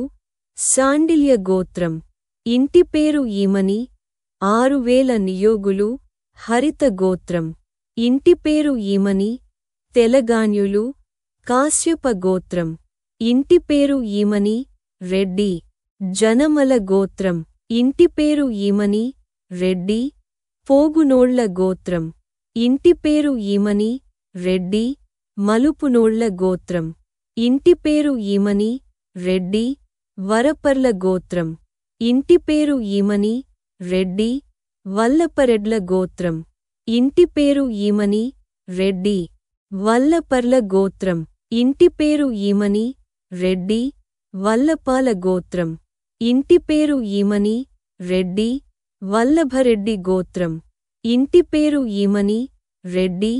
శాండిల్య గోత్రం. ఇంటి పేరు ఈమని, 6000 నియోగులు, హరిత గోత్రం. ఇంటి పేరు ఈమని, తెలగాన్యులు, కాశ్యప గోత్రం. ఇంటి పేరు ఈమని, రెడ్డి, జనమల గోత్రం. ఇంటి పేరు ఈమని, రెడ్డి, పోగునోళ్ల గోత్రం. ఇంటి పేరు ఈమని, రెడ్డి, మలుపునోళ్ల గోత్రం. ఇంటి పేరు ఈమని, రెడ్డి, వరపర్ల గోత్రం. ఇంటి పేరు ఈమని, రెడ్డి, వల్లపరెడ్ల గోత్రం. ఇంటి పేరు ఈమని, రెడ్డి, వల్లపర్ల గోత్రం. ఇంటి పేరు ఈమని, రెడ్డి, వల్లపాల గోత్రం. ఇంటి పేరు ఈమని, రెడ్డి, వల్లభరెడ్డి గోత్రం. ఇంటి పేరు ఈమని, రెడ్డి,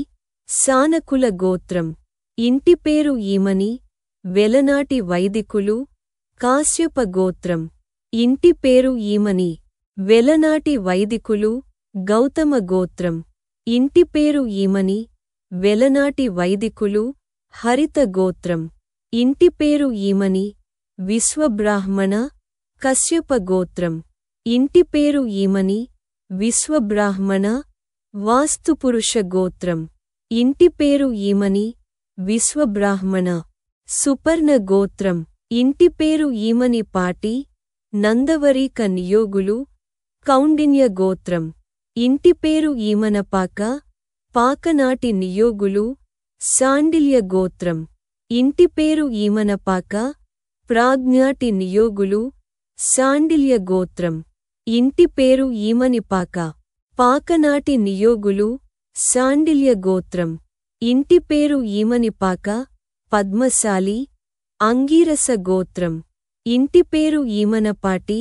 సానకుల గోత్రం. ఇంటి పేరు ఈమని, వెలనాటి వైదికులు, కాశ్యప గోత్రం. ఇంటి పేరు ఈమని, వెలనాటి వైదికులు, గౌతమ గోత్రం. ఇంటి పేరు ఈమని, వెలనాటి వైదికులు, హరిత గోత్రం. ఇంటి పేరు ఈమని, విశ్వబ్రాహ్మణ, కశ్యప గోత్రం. ఇంటి పేరు ఈమని, విశ్వబ్రాహ్మణ, వాస్తుపురుష గోత్రం. ఇంటి పేరు ఈమని, విశ్వబ్రాహ్మణ, సుపర్ణ గోత్రం. ఇంటి పేరు ఈమని పాటి, నందవరీక నియోగులు, కౌండిన్య గోత్రం. ఇంటి పేరు ఈమనపాక, పాకనాటి నియోగులు, శాండిల్య గోత్రం. ఇంటి పేరు ఈమనపాక, ప్రాజ్ఞాటి నియోగులు, శాండిల్య గోత్రం. ఇంటి పేరు ఈమనిపాక, పాకనాటి నియోగులు, శాండిల్య గోత్రం. ఇంటి పేరు ఈమనిపాక, పద్మశాలి, అంగీరస గోత్రం. ఇంటి పేరు ఈమనపాటి,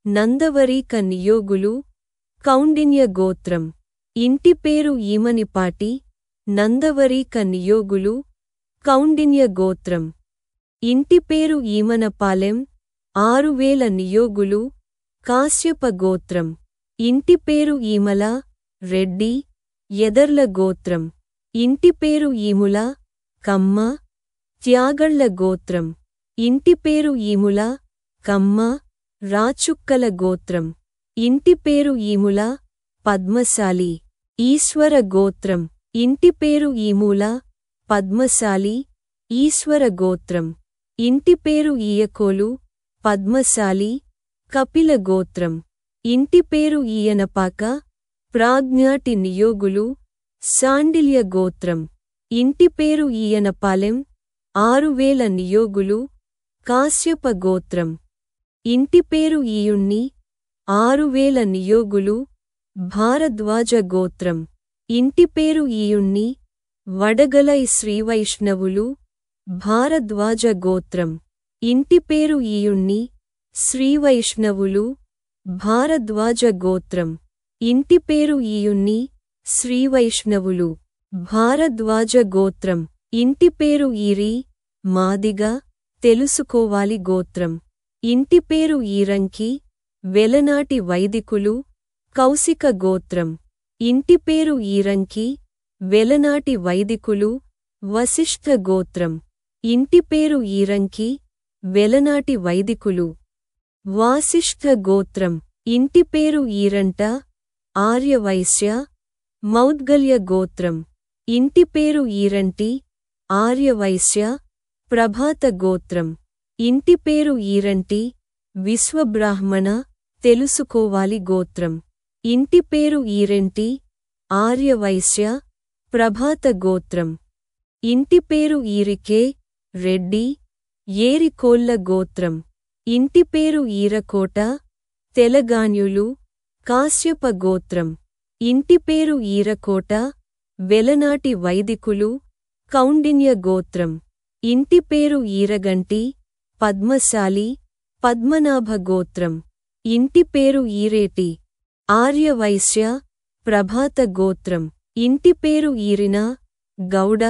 నందవరీక నియోగులు, కౌండిన్య గోత్రం. ఇంటి పేరు ఈమనిపాటి, నందవరీక నియోగులు, కౌండిన్య గోత్రం. ఇంటి పేరు ఈమనపాలెం, 6000 నియోగులు, కాశ్యప గోత్రం. ఇంటి పేరు ఈమల, రెడ్డి, ఎదర్ల గోత్రం. ఇంటి పేరు ఈముల, కమ్మ, త్యాగళ్ల గోత్రం. ఇంటి పేరు ఈముల, కమ్మ, రాచుక్కల గోత్రం. ఇంటి పేరు ఈముల, పద్మశాలి, ఈశ్వర గోత్రం. ఇంటి పేరు ఈమూల, పద్మశాలి, ఈశ్వర గోత్రం. ఇంటి పేరు ఈయకోలు, పద్మశాలి, కపిల గోత్రం. ఇంటి పేరు ఈయనపాక, ప్రాజ్ఞాటి నియోగులు, శాండిల్య గోత్రం. ఇంటి పేరు ఈయనపాలెం, 6000 నియోగులు, కాశ్యప గోత్రం. ఇంటి పేరు ఈయుణ్ణి, 6000 నియోగులు, భారద్వాజ గోత్రం. ఇంటి పేరు ఈయుణ్ణి, వడగలై శ్రీవైష్ణవులు, భారద్వాజ గోత్రం. ఇంటి పేరు ఈయుణ్ణి, శ్రీవైష్ణవులు, భారద్వాజ గోత్రం. ఇంటి పేరు ఈయుణ్ణి, శ్రీవైష్ణవులు, భారద్వాజ గోత్రం. ఇంటి పేరు ఈరి, మాదిగ, తెలుసుకోవాలి గోత్రం. ఇంటి పేరు ఈరంకి, వెలనాటి వైదికులు, కౌశిక గోత్రం. ఇంటి పేరు ఈరంకి, వెలనాటి వైదికులు, వశిష్ఠ గోత్రం. ఇంటి పేరు ఈరంకి, వెలనాటి వైదికులు, వాసిష్ఠ గోత్రం. ఇంటి పేరు ఈరంట, ఆర్యవైశ్య, మౌద్గల్య గోత్రం. ఇంటి పేరు ఈరంటి, ఆర్యవైశ్య, ప్రభాత గోత్రం. ఇంటి పేరు ఈరంటి, విశ్వబ్రాహ్మణ, తెలుసుకోవాలి గోత్రం. ఇంటి పేరు ఈరెంటి, ఆర్యవైశ్య, ప్రభాత గోత్రం. ఇంటి పేరు ఈరికే, రెడ్డి, ఏరికోళ్ల గోత్రం. ఇంటి పేరు ఈరకోట, తెలగాన్యులు, కాశ్యప గోత్రం. ఇంటి పేరు ఈరకోట, వెలనాటి వైదికులు, కౌండిన్య గోత్రం. ఇంటి పేరు ఈరగంటి, పద్మశాలి, పద్మనాభ గోత్రం. ఇంటి పేరు ఈరేటి, ఆర్యవైశ్య, ప్రభాత గోత్రం. ఇంటి పేరు ఈరిన, గౌడ,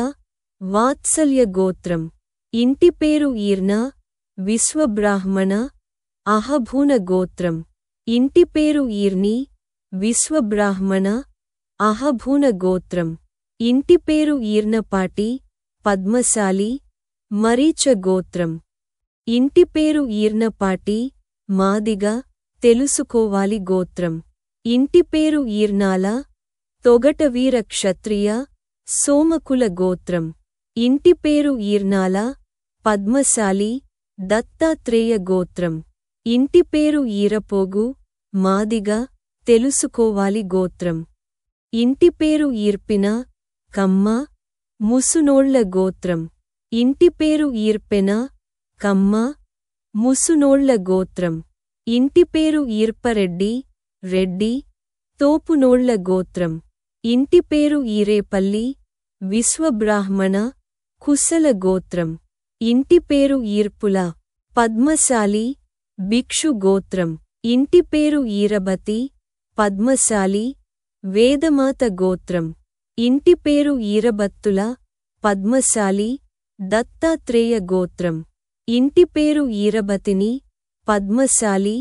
వాత్సల్య గోత్రం. ఇంటి పేరు ఈర్న, విశ్వబ్రాహ్మణ, అహభూన గోత్రం. ఇంటి పేరు ఈర్ని, విశ్వబ్రాహ్మణ, అహభూన గోత్రం. ఇంటి పేరు ఈర్నపాటి, పద్మశాలి, మరీచ గోత్రం. ఇంటి పేరు ఈర్నపాటి, మాదిగ, తెలుసుకోవాలి గోత్రం. ఇంటి పేరు ఈర్నాల, తొగటవీర క్షత్రియ, సోమకుల గోత్రం. ఇంటి పేరు ఈర్నాల, పద్మశాలి, దత్తాత్రేయ గోత్రం. ఇంటి పేరు ఈరపోగు, మాదిగ, తెలుసుకోవాలి గోత్రం. ఇంటి పేరు ఈర్పిన, కమ్మ, ముసునోళ్ల గోత్రం. ఇంటి పేరు ఈర్పెన, కమ్మ, ముసునోళ్ల గోత్రం. ఇంటి పేరు ఈర్పరెడ్డి, రెడ్డి, తోపునోళ్ల గోత్రం. ఇంటి పేరు ఈరేపల్లి, విశ్వబ్రాహ్మణ, కుశల గోత్రం. ఇంటి పేరు ఈర్పుల, పద్మశాలి, భిక్షు గోత్రం. ఇంటి పేరు ఈరబతి, పద్మశాలి, వేదమాత గోత్రం. ఇంటి పేరు ఈరబత్తుల పద్మశాలి దత్తాత్రేయ గోత్రం. ఇంటి పేరు ఈరబతిని పద్మశాలి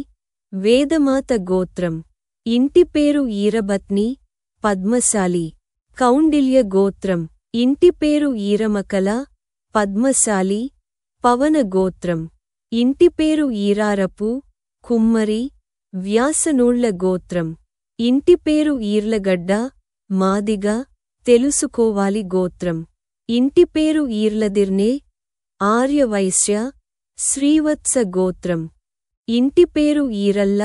వేదమాత గోత్రం. ఇంటి పేరు ఈరబత్ని పద్మశాలి కౌండిల్య గోత్రం. ఇంటి పేరు ఈరమకల పద్మశాలి పవన గోత్రం. ఇంటి పేరు ఈరారపు కుమ్మరి వ్యాసనోళ్ల గోత్రం. ఇంటి పేరు ఈర్లగడ్డ మాదిగ తెలుసుకోవాలి గోత్రం. ఇంటి పేరు ఈర్లదిర్నే ఆర్యవైశ్య శ్రీవత్స గోత్రం. ఇంటి పేరు ఈరల్ల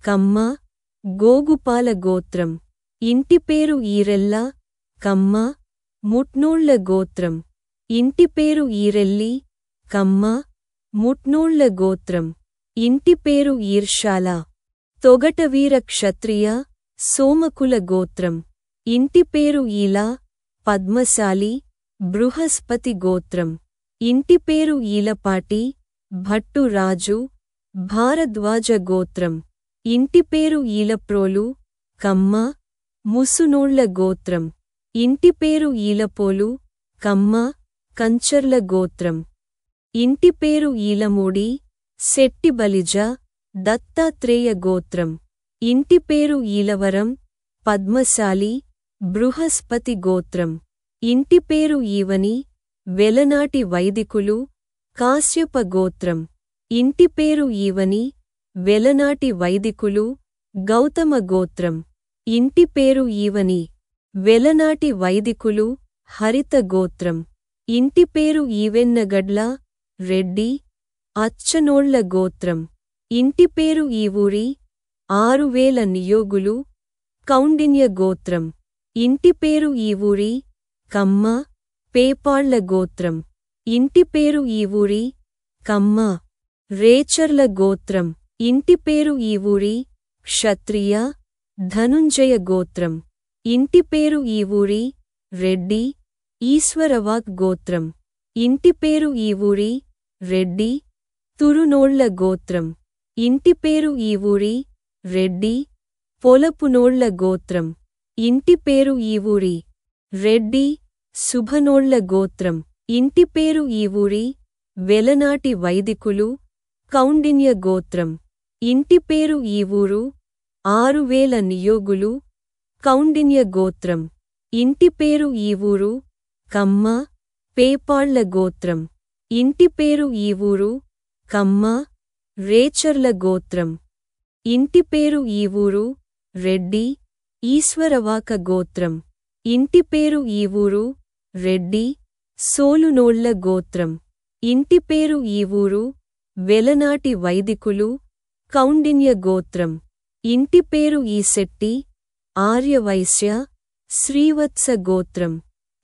కమ్మ గోగుపాల గోత్రం. ఇంటి పేరు ఈరెల్ల కమ్మ ముట్నోళ్ల గోత్రం. ఇంటి పేరు ఈరెల్లి కమ్మ ముట్నోళ్ల గోత్రం. ఇంటి పేరు ఈర్షాల తొగటవీర క్షత్రియ సోమకుల గోత్రం. ఇంటి పేరు ఈలా పద్మశాలి బృహస్పతి గోత్రం. ఇంటి పేరు ఈలపాటి భట్టు రాజు భారద్వాజ గోత్రం. ఇంటి పేరు ఈలప్రోలు కమ్మ ముసునోళ్ల గోత్రం. ఇంటి పేరు ఈలపోలు కమ్మ కంచర్ల గోత్రం. ఇంటి పేరు ఈలమూడి శెట్టిబలిజ దత్తాత్రేయ గోత్రం. ఇంటి పేరు ఈలవరం పద్మశాలి బృహస్పతి గోత్రం. ఇంటి పేరు ఈవని వెలనాటి వైదికులు కాశ్యప గోత్రం. ఇంటి పేరు ఈవని వెలనాటి వైదికులు గౌతమ గోత్రం. ఇంటి పేరు ఈవని వెలనాటి వైదికులు హరిత గోత్రం. ఇంటి పేరు ఈవెన్నగడ్ల రెడ్డి అచ్చనోళ్ల గోత్రం. ఇంటి పేరు ఈవూరి 6000 నియోగులు కౌండిన్య గోత్రం. ఇంటి పేరు ఈవూరి కమ్మ పేపాళ్ల గోత్రం. ఇంటి పేరు ఈవూరి కమ్మ రేచర్ల గోత్రం. ఇంటి పేరు ఈవూరి క్షత్రియ ధనుంజయ గోత్రం. ఇంటి పేరు ఈవూరి రెడ్డి ఈశ్వరవాక్ గోత్రం. ఇంటి పేరు ఈవూరి రెడ్డి తురునోళ్ల గోత్రం. ఇంటి పేరు ఈవూరి రెడ్డి పొలపునోళ్ల గోత్రం. ఇంటి పేరు ఈవూరి రెడ్డి శుభనోళ్ల గోత్రం. ఇంటి పేరు ఈవూరి వెలనాటి వైదికులు కౌండిన్య గోత్రం. ఇంటి పేరు ఈవూరు 6000 నియోగులు కౌండిన్య గోత్రం. ఇంటి పేరు ఈవూరు కమ్మ పేపాళ్ల గోత్రం. ఇంటి పేరు ఈవూరు కమ్మ రేచర్ల గోత్రం. ఇంటి పేరు ఈవూరు రెడ్డి ఈశ్వరవాక గోత్రం. ఇంటి పేరు ఈవూరు రెడ్డి సోలునోళ్ల గోత్రం. ఇంటి పేరు ఈవూరు వెలనాటి వైదికులు కౌండిన్య గోత్రం. ఇంటి పేరు ఈశెట్టి ఆర్యవైశ్య శ్రీవత్స గోత్రం.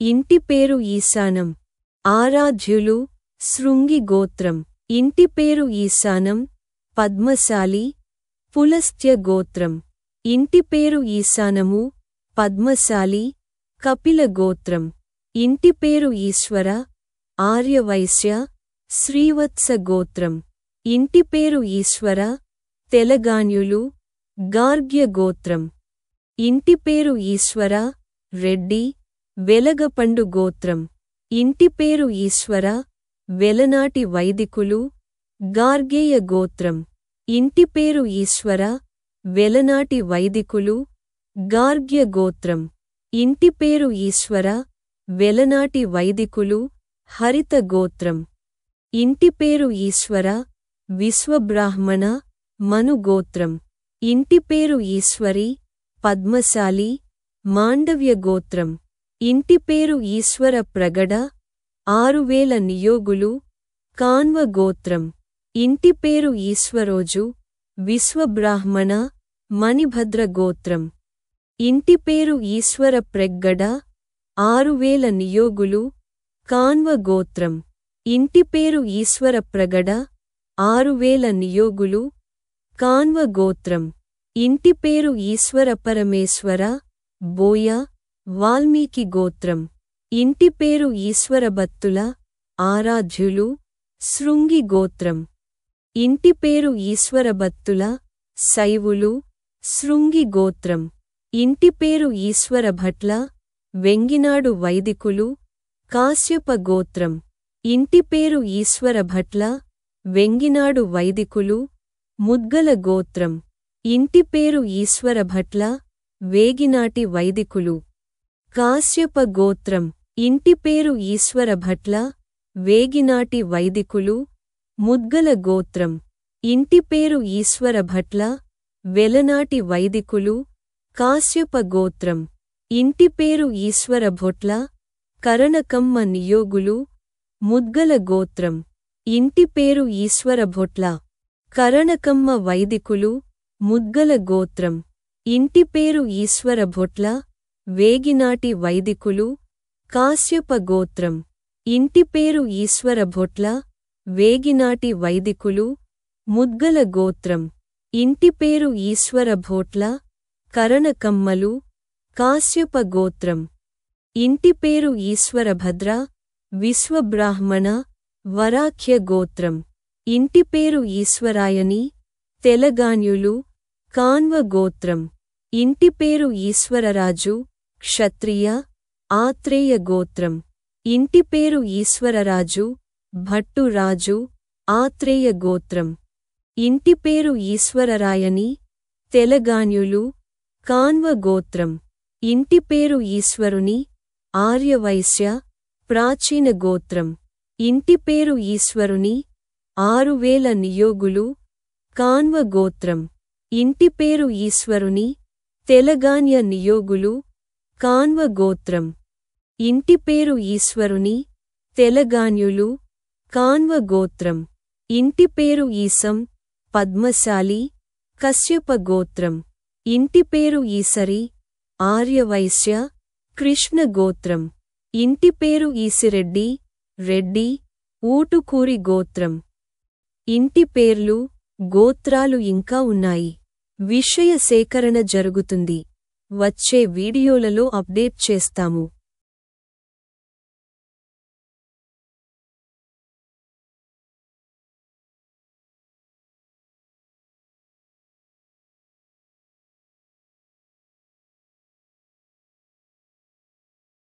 ఇంటి పేరు ఈశానం ఆరాధ్యులు శృంగి గోత్రం. ఇంటి పేరు ఈశానం పద్మశాలి పులస్త్య గోత్రం. ఇంటి పేరు ఈశానము పద్మశాలి కపిల గోత్రం. ఇంటి పేరు ఈశ్వర ఆర్యవైశ్య శ్రీవత్స గోత్రం. ఇంటి పేరు ఈశ్వర తెలగాన్యులు గార్గ్య గోత్రం. ఇంటి పేరు ఈశ్వర రెడ్డి వెలగపండు గోత్రం. ఇంటి పేరు ఈశ్వర వెలనాటి వైదికులు గార్గేయ గోత్రం. ఇంటి పేరు ఈశ్వర వెలనాటి వైదికులు గార్గ్య గోత్రం. ఇంటి పేరు ఈశ్వర వెలనాటి వైదికులు హరిత గోత్రం. ఇంటి పేరు ఈశ్వర విశ్వబ్రాహ్మణ మను గోత్రం. ఇంటి పేరు ఈశ్వరి పద్మశాలి మాండవ్య గోత్రం. ఇంటి పేరు ఈశ్వర ప్రగడ 6000 నియోగులు కాన్వ గోత్రం. ఇంటి పేరు ఈశ్వరోజు విశ్వబ్రాహ్మణ మణిభద్ర గోత్రం. ఇంటి పేరు ఈశ్వర ప్రెగ్గడ 6000 నియోగులు కాన్వ గోత్రం. ఇంటి పేరు ఈశ్వర ప్రగడ 6000 నియోగులు కాన్వ గోత్రం. ఇంటి పేరు ఈశ్వర పరమేశ్వర బోయ వాల్మీకి గోత్రం. ఇంటి పేరు ఈశ్వర బత్తుల ఆరాధ్యులు శృంగి గోత్రం. ఇంటి పేరు ఈశ్వర బత్తుల శైవులు శృంగి గోత్రం. ఇంటి పేరు ఈశ్వర భట్ల వెంగినాడు వైదికులు కాశ్యప గోత్రం ఇంటి పేరు ఈశ్వరభట్ల వెంగినాడు వైదికులు ముద్గల గోత్రం ఇంటి పేరు ఈశ్వరభట్ల వేగినాటి వైదికులు కాశ్యప గోత్రం ఇంటి పేరు ఈశ్వరభట్ల వేగినాటి వైదికులు ముద్గల గోత్రం ఇంటి పేరు ఈశ్వరభట్ల వెలనాటి వైదికులు కాశ్యప గోత్రం ఇంటి పేరు ఈశ్వరభొట్ల కరణకమ్మ నియోగులు ముద్గల గోత్రం ఇంటి పేరు ఈశ్వరభొట్ల కరణకమ్మ వైదికులు ముద్గల గోత్రం ఇంటి పేరు ఈశ్వరభొట్ల వేగినాటి వైదికులు కాశ్యప గోత్రం ఇంటి పేరు ఈశ్వరభొట్ల వేగినాటి వైదికులు ముద్గల గోత్రం ఇంటి పేరు ఈశ్వరభొట్ల కరణకమ్మలు కాశ్యప గోత్రం ఇంటి పేరు ఈశ్వరభద్ర విశ్వబ్రాహ్మణ వరాఖ్య గోత్రం ఇంటి పేరు ఈశ్వరాయని తెలగాన్యులు కాన్వ గోత్రం ఇంటి పేరు ఈశ్వరరాజు క్షత్రియ ఆత్రేయ గోత్రం ఇంటి పేరు ఈశ్వరరాజు భట్టురాజు ఆత్రేయ గోత్రం ఇంటి పేరు ఈశ్వరరాయని తెలగాన్యులు కాన్వ గోత్రం ఇంటి పేరు ఈశ్వరుని ఆర్యవైశ్య ప్రాచీన గోత్రం ఇంటి పేరు ఈశ్వరుని 6000 నియోగులు కాన్వ గోత్రం ఇంటి పేరు ఈశ్వరుని తెలగాన్య నియోగులు కాన్వ గోత్రం ఇంటి పేరు ఈశ్వరుని తెలగాన్యులు కాన్వ గోత్రం ఇంటి పేరు ఈసం పద్మశాలి కశ్యప గోత్రం ఇంటి పేరు ఈసరి ఆర్యవైశ్య కృష్ణ గోత్రం ఇంటి పేరు ఈసిరెడ్డి రెడ్డి ఊటుకూరి గోత్రం ఇంటి పేర్లు గోత్రాలు ఇంకా ఉన్నాయి. విషయ సేకరణ జరుగుతుంది. వచ్చే వీడియోలలో అప్డేట్ చేస్తాము.